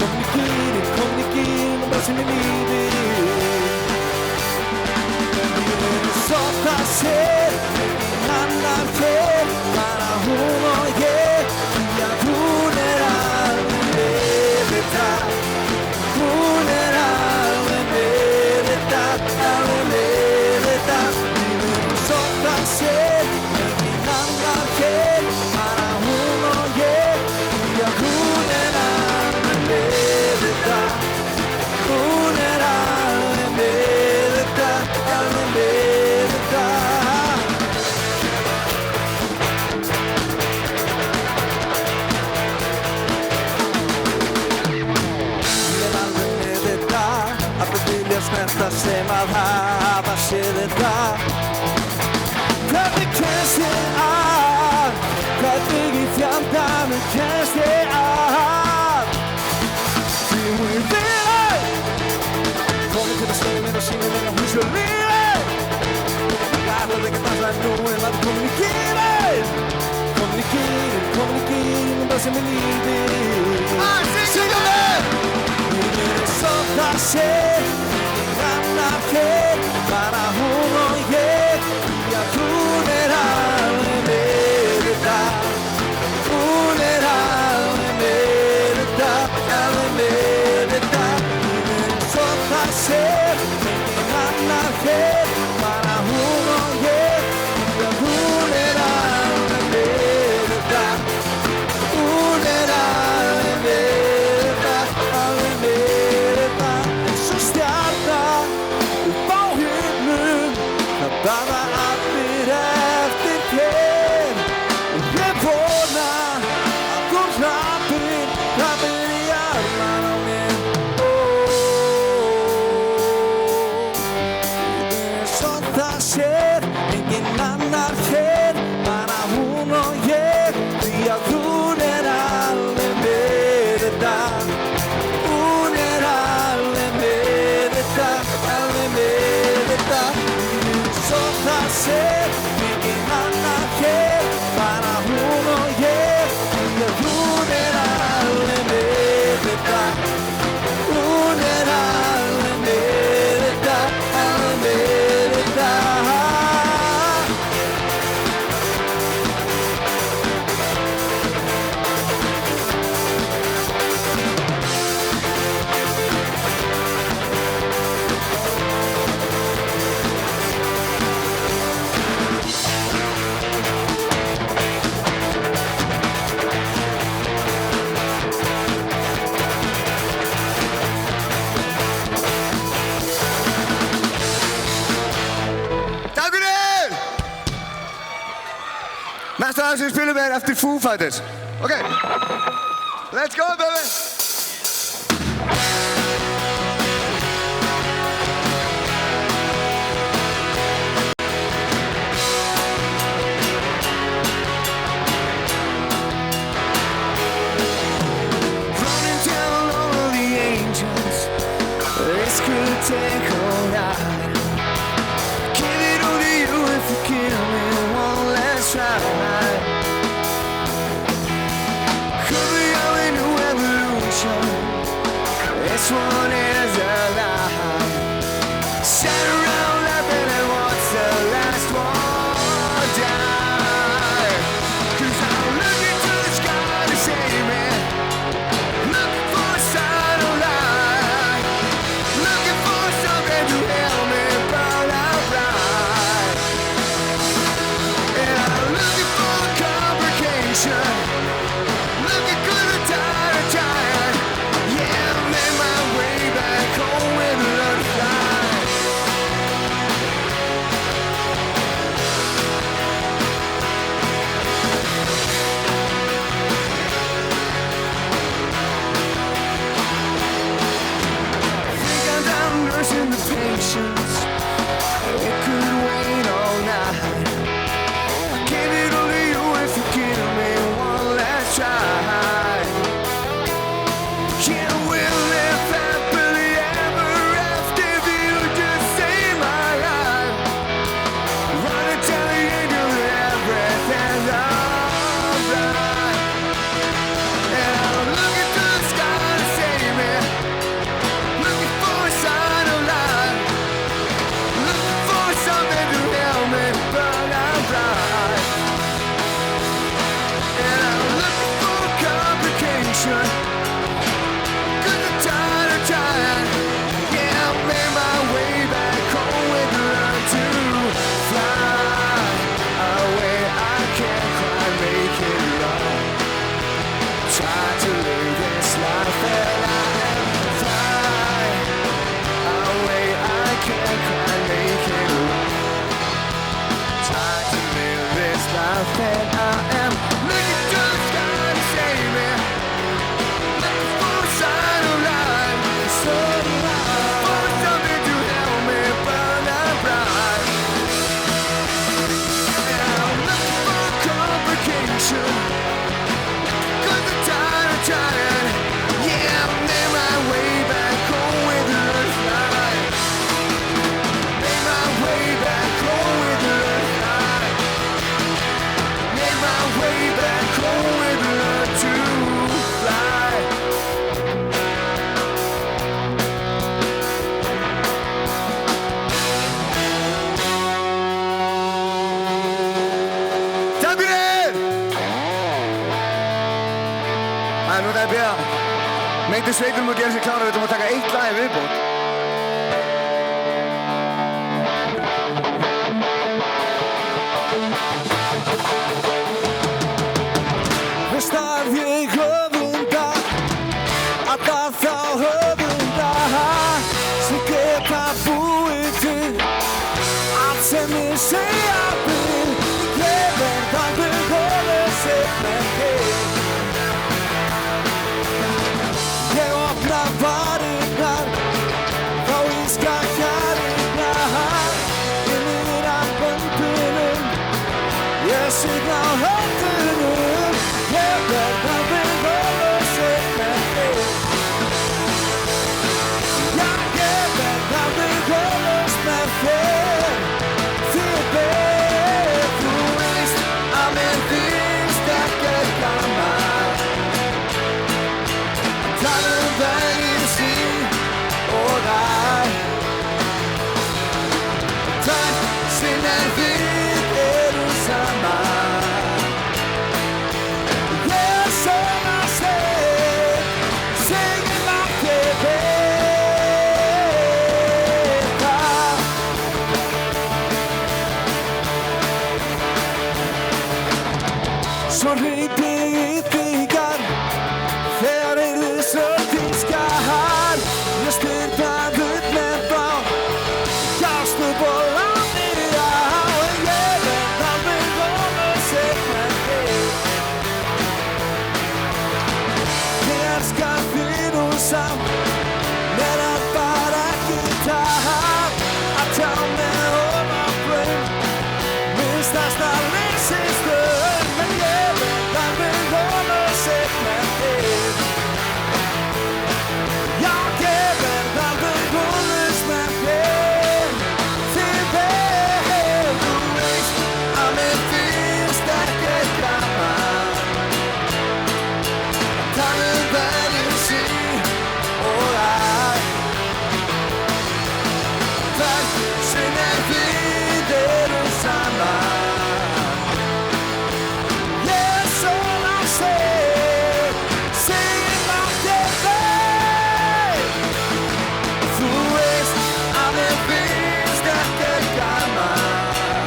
og bara sinni lífið. Ég svo það sér, enginn annar hér, bara hún og ég, því að hún alveg með þetta. Hún alveg með þetta, alveg með þetta. Ég svo það sér, snerta sem að hafa séð þetta. Hvernig kemst ég að? Hvernig í fjandanum kemst ég að? Því hún vilja komið til að stöðu mér og sína mér að hún svo lífið. annað sem er lífið. Syngum við! Svo það sé, annar hér, bara hún og ég. Já, hún alveg með þetta. Hún alveg með þetta, alveg með þetta. Svo það sé, annar hér, bara hún og ég. Já, hún alveg með þetta. Hún alveg með þetta, alveg með þetta. Svo stjarna upp á himnum, það baða allir eftir þér. Og ég vona að þú hlappir í armar á mér. Svo það sér enginn annar hér, bara hún og ég. Því að hún alveg með þetta. Hún alveg með þetta, alveg með þetta. Svo það sér enginn annar hér, bara hún og ég. Því að hún alveg með þetta. Hún alveg með þetta, alveg með þetta. Takk fyrir! Næsta lag sem við spilum er eftir Foo Fighters. Ok, let's go baby! Running down all of the angels, this could take all night. Give it all to you if you kill me one last try. Could be all a new evolution. This one is alive. Sat around laughing and what's the last one die? 'Cause I'm looking to the sky to save me. Looking for a sign of light. Looking for something to help me. bendi sveitunum að gera sér klára, við ætlum að taka eitt lag í viðbót. Veist að ég höfunda, alla þá höfunda sem geta búið til allt sem ég segja vil. Ég verð aldrei góðleysið með þig. Ég opna varirnar, þá íska hjarinnar innir af böndunum, ég signa á höndunum. Ég verð aldrei góðleysið með þig. Já, ég verð aldrei góðleys með þig. Því þú veist að mér finnst ekkert gaman tala veginn sín og þær. Tvær sem við erum saman. Ég svona segir látt ég vita. Svo hleyp ég í þigar þegar heyrðist röddin skar. Ég spyr hvað upp með þá, gafst upp og landi á. Ég verð aldrei góðleysið með þig. Ég elska þig og samt, mér er bara ekki tap að tjá mig á braut, minn stærsta leysistöð. Men ég verð aldrei góðleysið með þig. Já, ég verð aldrei góðleys með þig. Því þú veist að mér finnst ekkert gaman tala veginn sín og þær. Tvær sem við erum saman. Ég svona segir látt ég veit. Þú veist að mér finnst ekkert gaman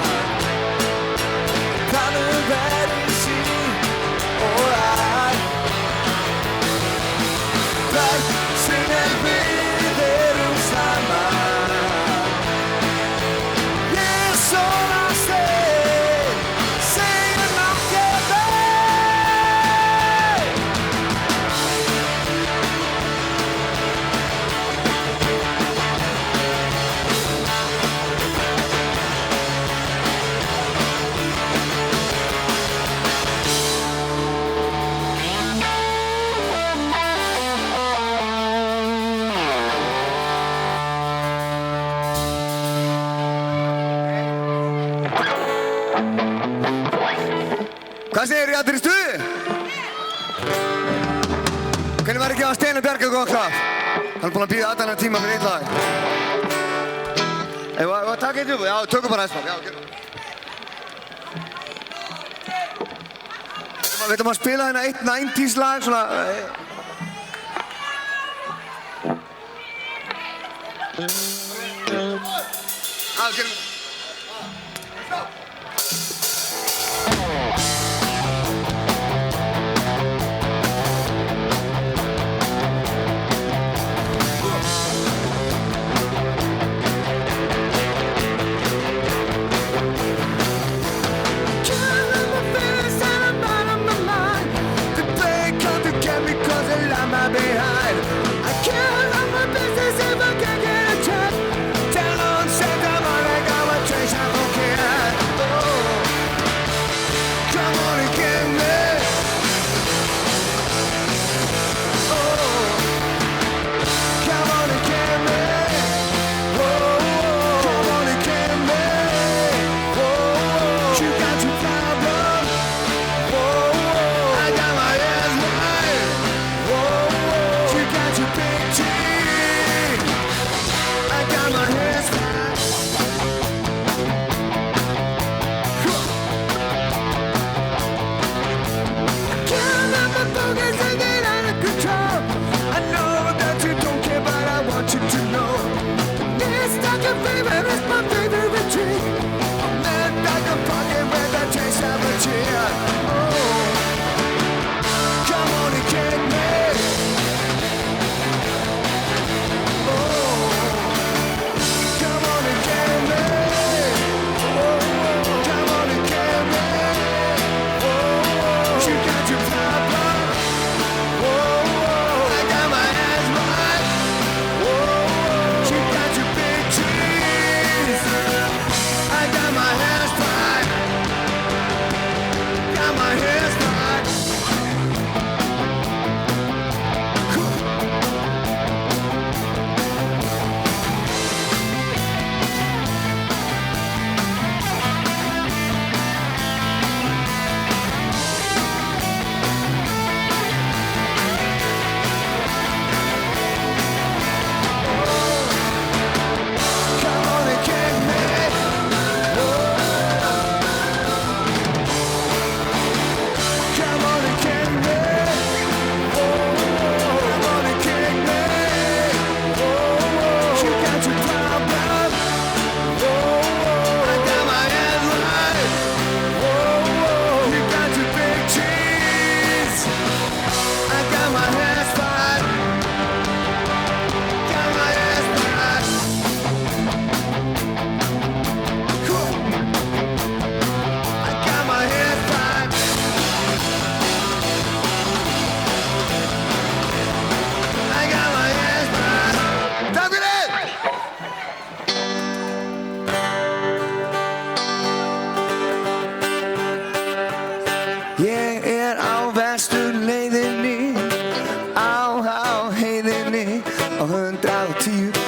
tala veginn sín og þær. Tvær sem við erum saman. Ég svona segir látt ég veit. Hvað segir ég allir í stuði? Hvernig var ekki að Steini Bjarka góðan klapp? Hann er búinn að bíða allan tíma fyrir eitt lag. Eigum við að taka eitt upp? Já, tökum bara eins. Já, gerum það. Við ætlum að spila hérna eitt 90s lag, svona... Já, gerum við. Behind. I can't run my business if I can't get a check. Tell on set, I'm on like I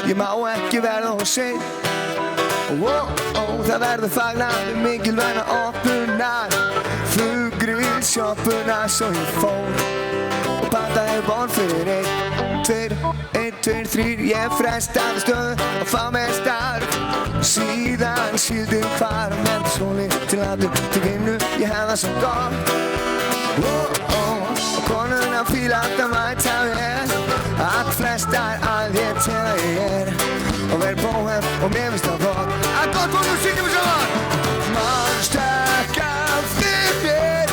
ég má ekki verða of sein. Það verður fagnað við mikilvæna opnunar, flugrið sjoppuna svo ég fór og pantaði borð fyrir 1, 2, 3, ég frestaði stöðu og fá mér starf. Síðan síldum hvar með sóli til allir til vinnu, ég hef það svo gott. Og konuna fíla alltaf mæta vel, allt flestar að ég til að ég og verð bóhem og mér finnst það flott. Gott og nú syngjum við saman. Manstu ekki eftir mér,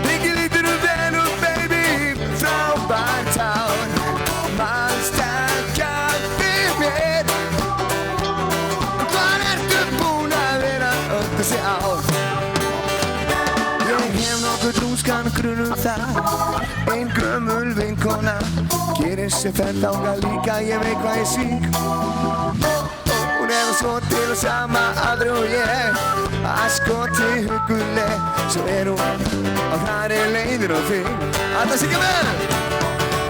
Mikið lítur vel út baby, frábært hár. Manstu ekki eftir mér, hvar ertu búin að vera öll þessi ár? Ég hef nokkuð lúmskan grun það, ein gömul vinkona gerir sér ferð þangað líka, ég veit hvað ég syng. Hún er svo til og sama aldri og ég, að skoti huguleg, svo er hún á hraðri leiðir og þig. Alla syngja með!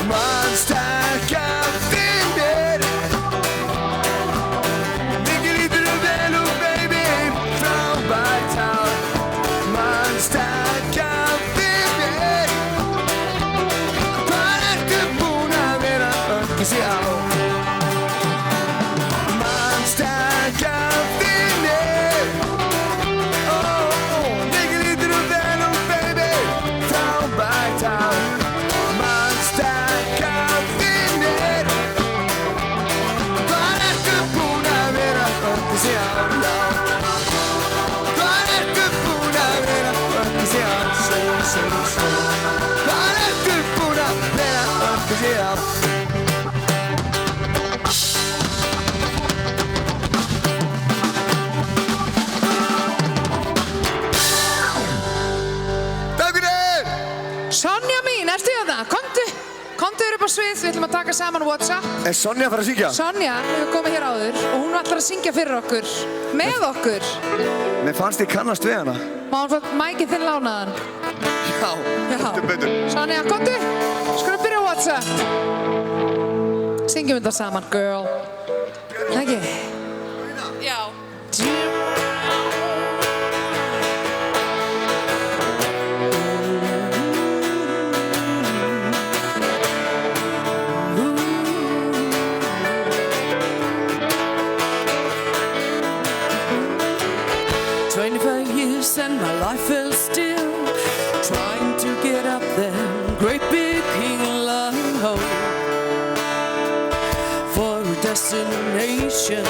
Manstu ekki eftir mér, Mikið lítur vel út baby, frábært hár. Manstu ekki eftir mér, hvar ertu búin að vera öll þessi ár? Sonja mín, ertu í það? Komdu upp á svið, við ætlum að taka saman WhatsApp. Er Sonja að fara að syngja? Sonja hefur komið hér áður og hún ætlar að syngja fyrir okkur, með okkur. Mér fannst ég kannast við hana. Má hún fá mækið þinn lánaðan? Já, betur. Sonja, komdu, skulum byrja á WhatsApp. Syngjum þetta saman, girl. Ekki? Já. And my life fell still, trying to get up there, great big love for a destination.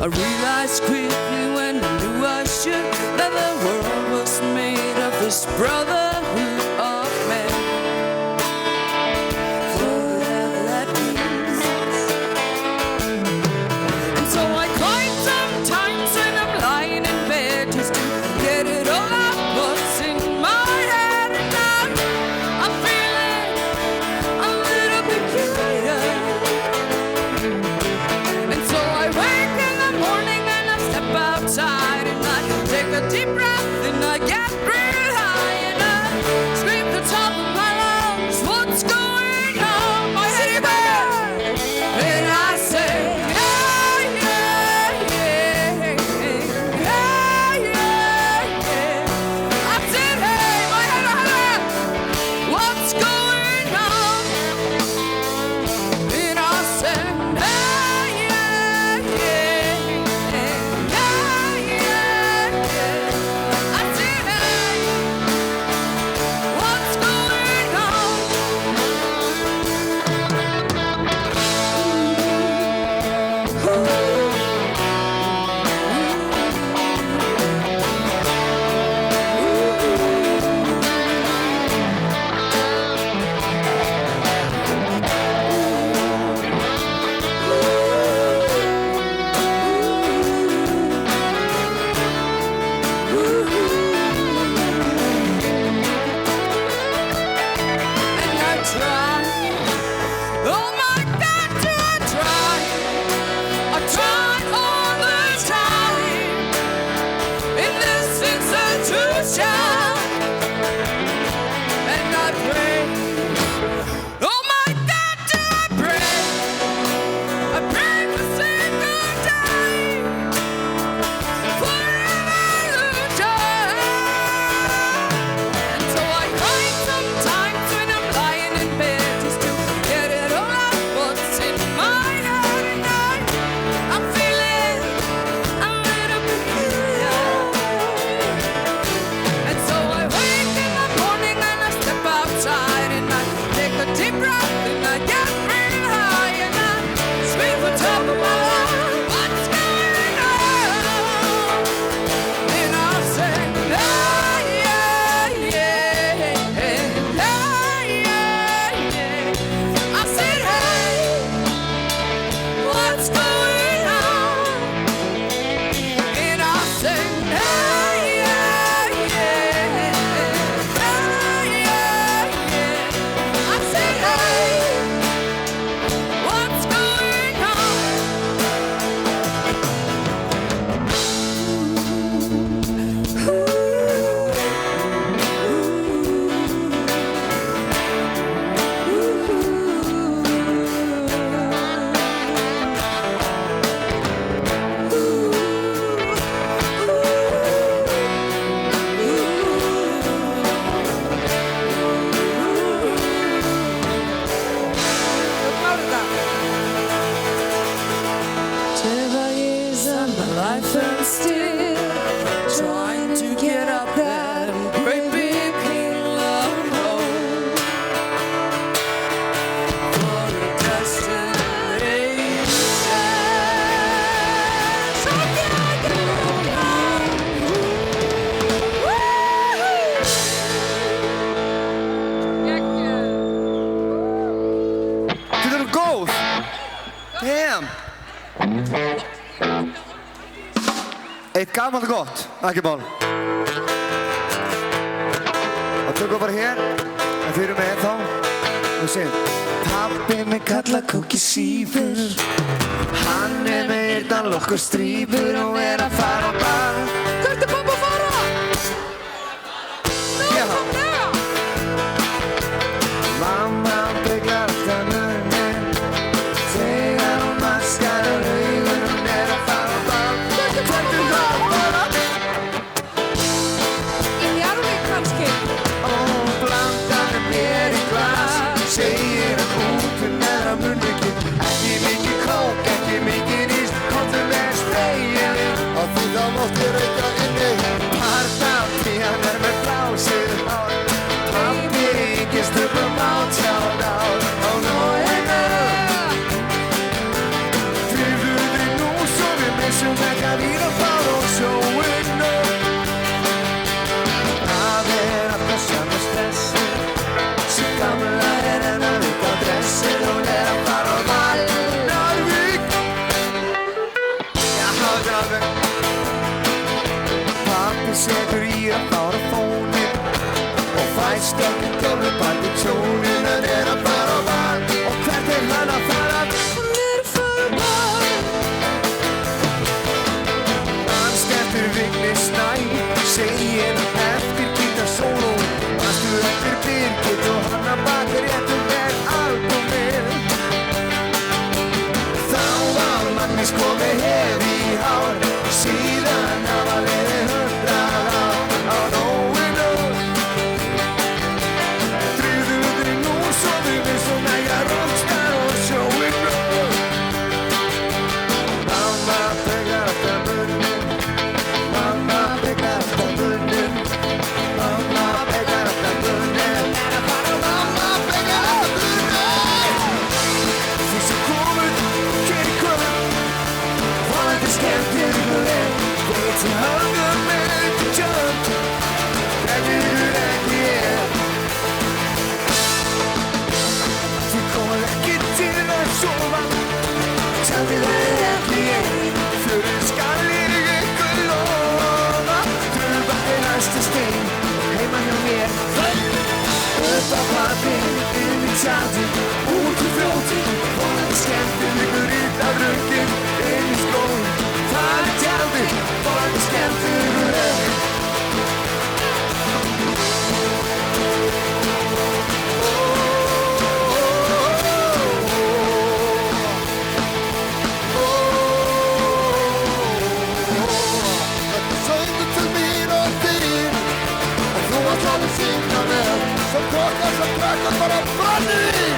I realized quickly when I knew I should that the world was made of this brotherhood of men. For whatever that means. And so I cried sometimes when I'm lying in bed just to get it all out what's in my head. And now I'm feeling a little peculiar. And so I wake in the morning and I step outside and I take a deep breath and I get real high and I still trying to get up that great big hill of hope for a destination. So get Þið eru góð. Damn. Eitt gamalt gott, ekki mál. Og tökum bara hér, en þið eru með ennþá. Og segjum. Pabbi mig kalla kúki sífur. Hann með eyrnan lokkur strífur og að fara á ball. Hvert pappa að fara? Já. Mamma bygglar alltaf munnin. Þegar hún maskar augun að fara á ball. Hvert að fara? Í Njarðvík kannski? Blandaðu mér í glas. Segir hann út að munnvikið. Ekki mikið kók, ekki mikið ís. Komdu með sprayið. Og því þá mátti reyka inni. Partafí, hann með blásið hár. Pabbi ekki stupum á tjálár. Oh no, hey no. Drífðu þig nú svo við missum ekki að líða fár og sjóinn nú. Það alltaf sama stressið. Svo gamla enn að vika á dressið. Hún að fara á ball. Njarðvík. Já, Njarðvík. Pabbi setur í að fara á fóninn. Og fæst stökkum gömlu balli tjónin. Hann að fara á ball. Og hvert hann að fara? Hann að fara á ball. Hann skemmtir Vigni Snæ. Segir hann eftir gítarsóló. Manstu eftir Birgit og hann að baka réttum með albúmið. Þá var Magnús komið hef í hár. Síðan hafa liðið 100 ár. Á nógu nóg. Drífðu þig nú svo þig eins og næga rockstar og sjóinn nóg. Mamma bygglar alltaf munnin. Mamma bygglar alltaf munnin. Mamma bygglar alltaf munnin. Mamma bygglar alltaf munnin. Því sem komur, gerir kvöld. Vonandi skemmtir ykkur vel. Veit sem höfðum með ykkur tjönd. Verður ekki ég. Þið komur ekki til að sofa. Tjaldið ekki ég. Fyrir skal ég ykkur lofa. Drufa næsta stein. Heima hjá mér. Upp á pappinn, inn í tjaldið. Út í fljótið. Vonandi skemmtir ykkur illa röngin. Inn í skóin. Það tjaldið. Vonandi skemmtir ykkur vel. Söngu til mín og þín. Og þú að syngja með. Svo kokkar sem krakkar bara brannir.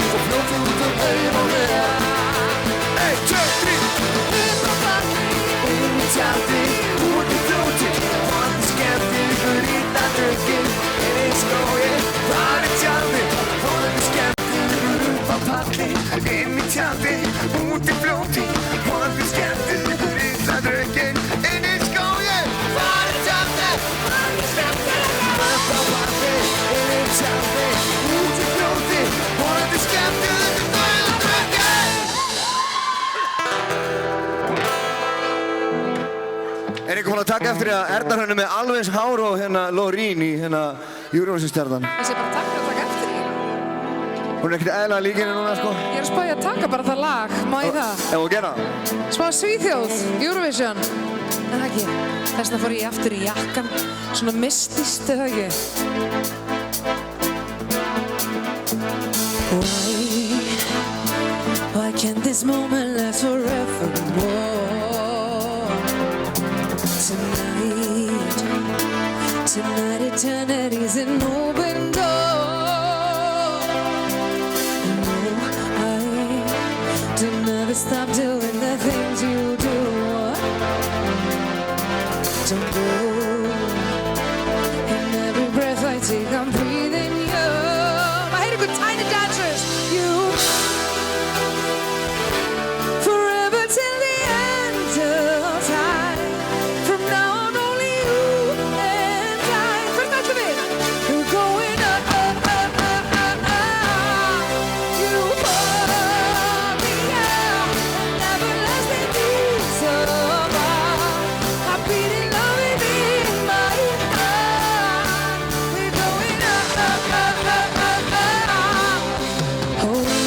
Svo fljótið út heim og mér. 1, 2, 3. Upp á pappinn, inn í tjaldið. Út í fljótið. Vonandi skemmtir ykkur illa röngin. Inn í skóginn. Það tjaldið. Vonandi skemmtir ykkur upp á pappinn. Inn í tjaldið. Út í fljótið. Vonandi skemmtir ykkur illa röngin. Inn í skóginn. Það tjaldið. Vonandi skemmtir ykkur upp á pappinn. Inn í tjaldið. Út í fljótið. Vonandi skemmtir ykkur illa röngin. Er ykkur búin að taka eftir að Erna Hrönn er með alveg eins hár og hérna Lorín í hérna Eurovision-stjarnan? Ég sé bara taka eftir því. Hún er ekkert eðlilega lík henni núna, sko. Ég er að spája að taka bara það lag. Má ég það? Ef þú gera það? Smá Svíþjóð, Eurovision. En það ekki. Þess vegna fór ég aftur í jakkan. Svona mistist, eða ekki? Why can't this moment last forevermore? Tonight eternity's an open door. No, I don't ever stop doing the things you do. don't go. And every breath I take, I'm breathing you. I hate a good tiny dancers. You forever till the end of time. From now on, only you and I. First night of it, we're going up, up, up, up, up, up. You hold me out, and everlasting peace of mind. I'm beating love within my heart. We're going up, up, up, up, up, up. Oh, we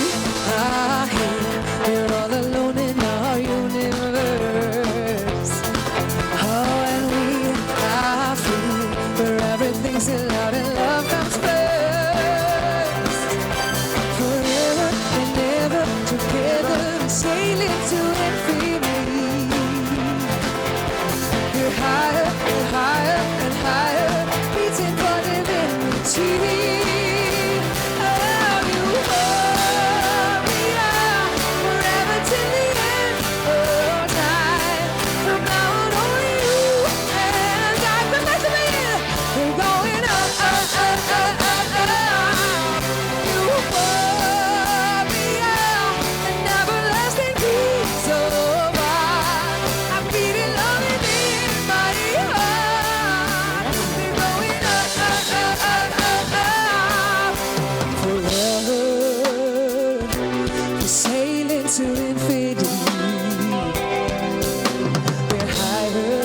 are here. We're all alone in our universe. Oh, and we are free, where everything's allowed and love comes first. Forever and ever together, sailing to infinity. We're higher and higher and higher, reaching for divinity. Oh, you hold me out forever till the end of time. From now on, only you and I. Come back to me. We're going up, up, up, up, up, up. You hold me out, an everlasting peace of mind. I'm beating love within my heart. We're going up, up, up, up, up, up. Forever, we're sailing to infinity. We're higher,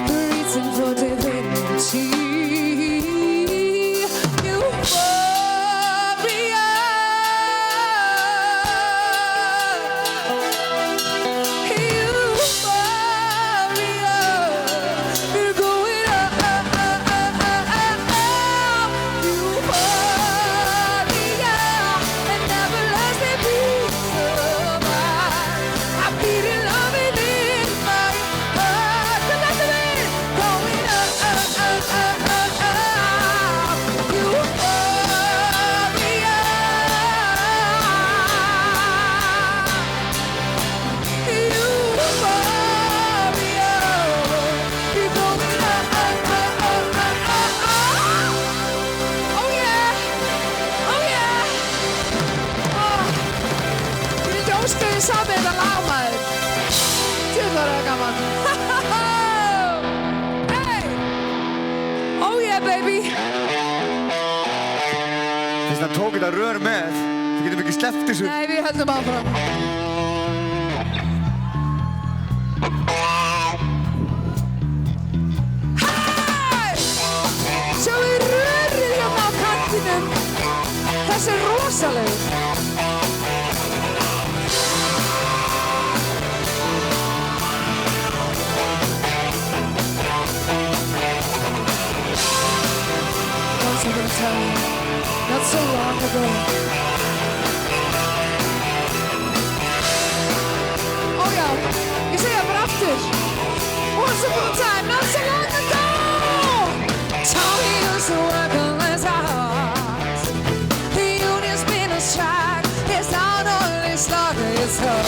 we're reaching for divinity. Euphoria, we're going up, up, up, up, up, up, up. Euphoria, an everlasting peace of mind. I'm beating love within my heart. Come back to me. Going up, up, up, up, up, up. Euphoria. Euphoria. We're going up, up, up, up, up, up, up. Oh yeah. Oh yeah. Ég vildi óska því sami þetta lag, maður. Djöfull var það gaman. Hey. Oh yeah, baby. Þess að hann tók þetta rör með, við getum ekki sleppt þessu. Nei, við höldum áfram. Hey! Sjáu þið rörið hérna á kantinum. Þessi er rosalegur. Once upon a time, not so long ago. Oh já, ég segi það bara aftur. Once upon a time, not so long ago. Tommy used to work on his heart. The union's been a strike. It's not only slaughter, it's hard.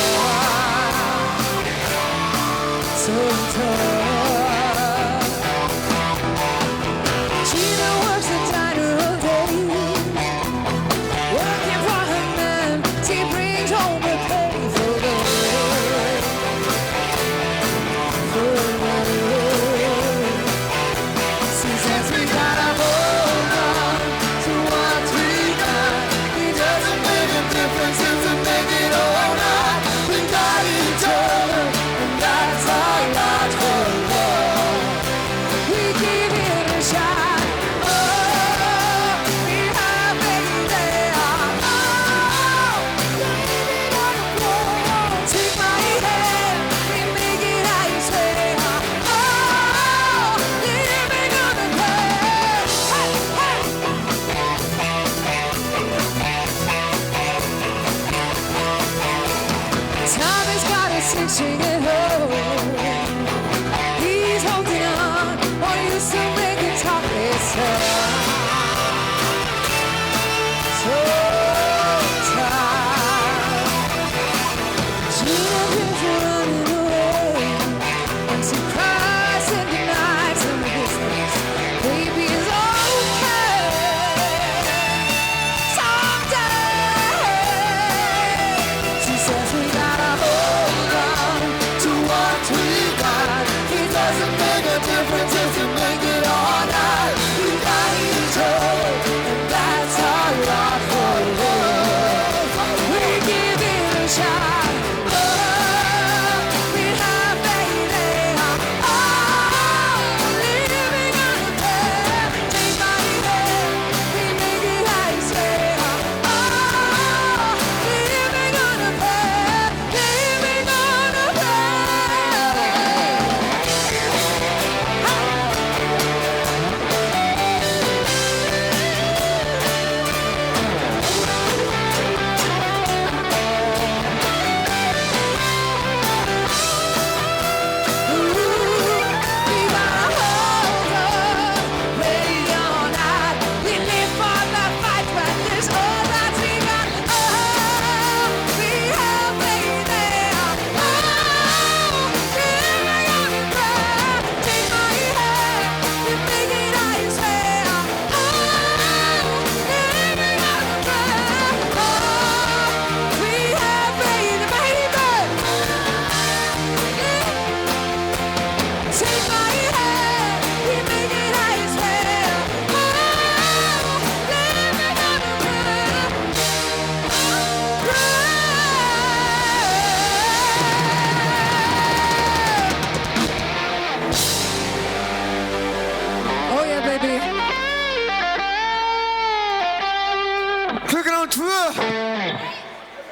So tough. Gina works the diner all day. Working for her man, she brings home the pay for the work. For the work. She says we gotta hold on to what we got. It doesn't make a difference if we make it or not. We got each other, and that's our lot for love. We give it a shot. Oh, we have baby there. Oh, leave it on the floor. Take my hand, we make it how you say. Oh, living on the bed. Hey, hey. Tommy's got a six-string at home. He's holding on, or used to make it talk himself. So tired. Gina feels running away, and she cries.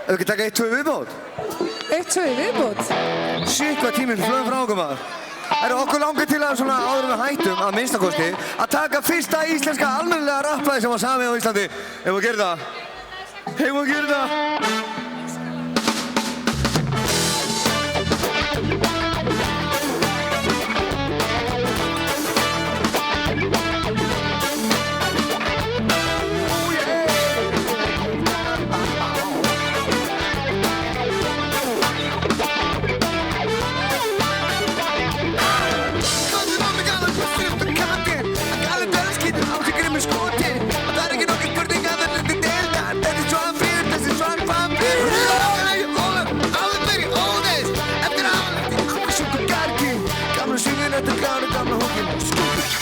Ef við ekki taka 1-2 viðbót? 1-2 viðbót? Shit, hvað tíminn flöðum frá okkur maður. Okkur langar til að svona áður við hættum að minnstakosti að taka fyrsta íslenska almennilega rapplagi sem var samið á Íslandi. Hefum við að gera það? Hefum við að gera það?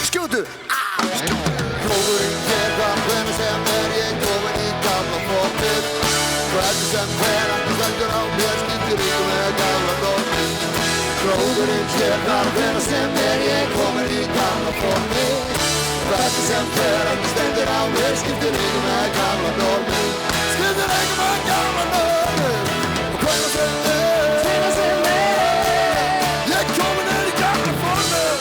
Skjótu! Krókurinn hér hvar hvenær sem ég komin í gamla fortið. Hvernig sem hver ekki stendur á mér skiptir ykkur með gamla dóttir. Krókurinn hér hvar hvenær sem ég komin í gamla fortið. Hvernig sem hver ekki stendur á mér skiptir ykkur með gamla dóttir. Skiptir ykkur með gamla dóttir. Og hvenær sem ég komin í gamla fortið.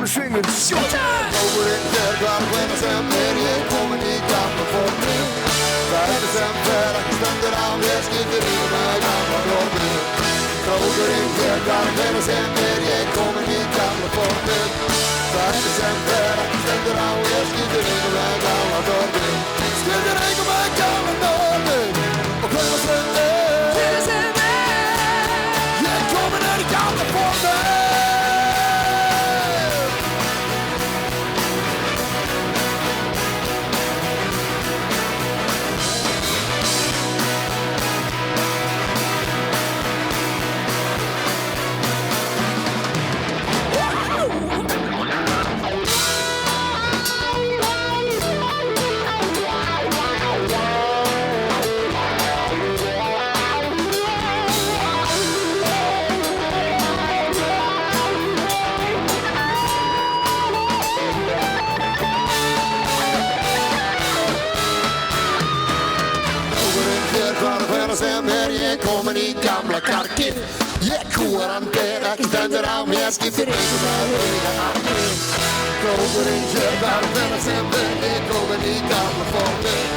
Swingur, sjúta! Krókurinn hér hvar hvenær sem ég komin í gamla fortið. Hvernig sem hver ekki stendur á mér skiptir ykkur með gamla dóttir. Krókurinn hér hvar hvenær sem ég komin í gamla fortið. Hvernig sem hver ekki stendur á mér skiptir ykkur með gamla dóttir. Skiptir ykkur með gamla dóttir. Og hvenær sem ég komin í gamla fortið. Sem ég komin í gamla karkið. Ég kúar hann ber ekki stendur á mér skiptir ykkur með auga armið. Krókurinn hér hvar hvenær sem ég komin í gamla fortið.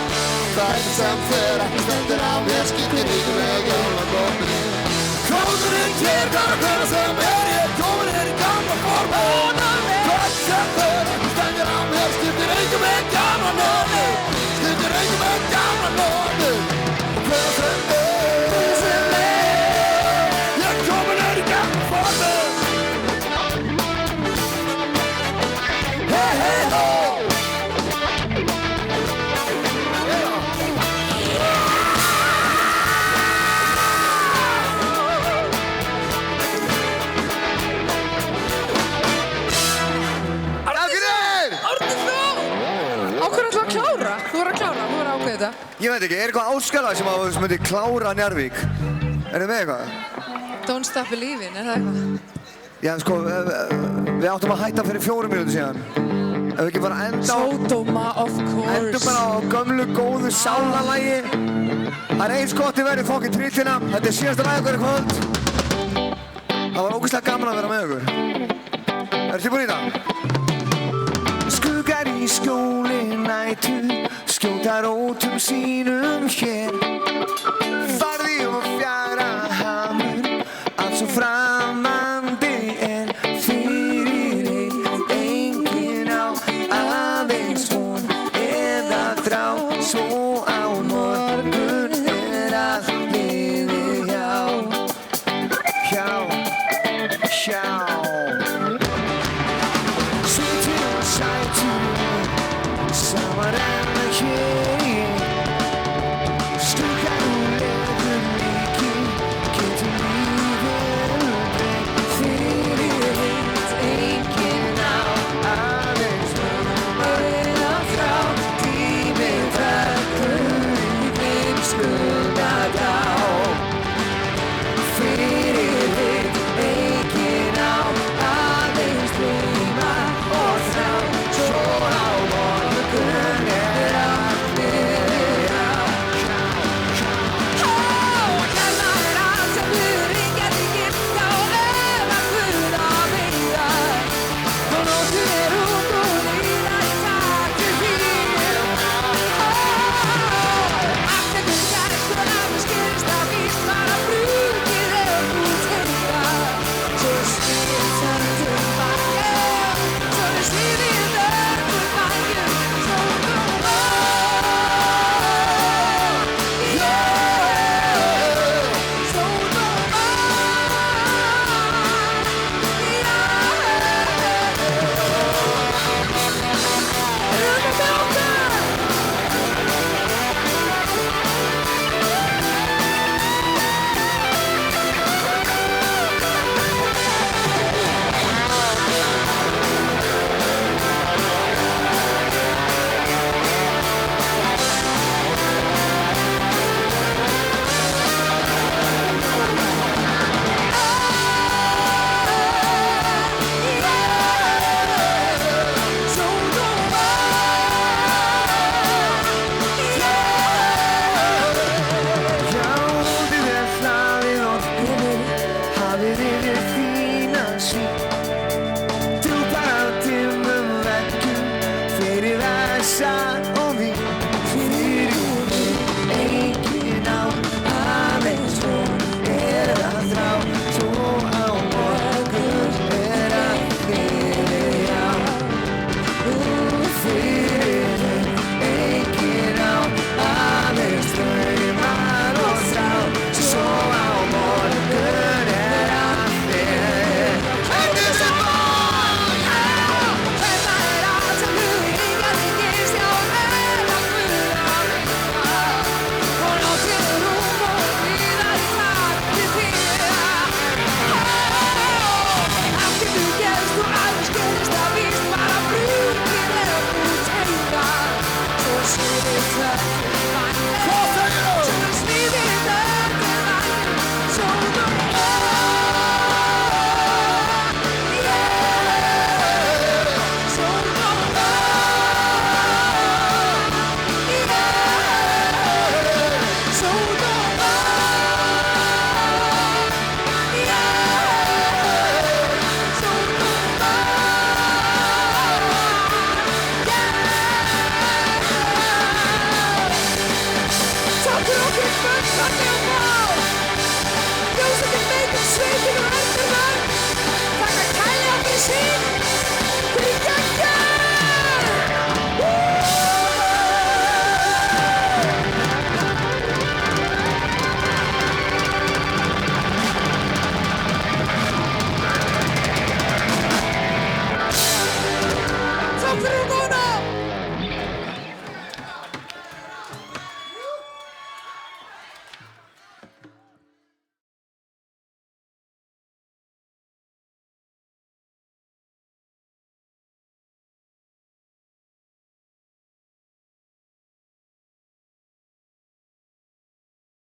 Hvernig sem fer ekki stendur á mér skiptir ykkur með gamla dóttir. Krókurinn hér hvar hvenær sem ég komin í gamla fortið. Hvernig sem fer ekki stendur á mér skiptir ykkur með gamla dóttir. Skiptir ykkur með gamla dóttir. Hvenær sem ég komin í gamla fortið. Hey, hey, ho! Ég veit ekki, eitthvað áskala sem myndi klára Njarðvík? Þið með eitthvað? Don't Stop Believin', það eitthvað? Já, sko, við áttum að hætta fyrir 4 mínútur síðan. Ef við ekki bara enda á... Sódóma, of course. Endum bara á gömlu, góðu sálarlagi. Það eins gott í verið fokkin trillina. Þetta síðasta lagi okkar í kvöld. Það var ógeðslega gaman að vera með okkur. Tilbúin í það? Skuggar í skjóli nætu, skjóta rótum sínum hér. Farði fjara hamur, allt svo frá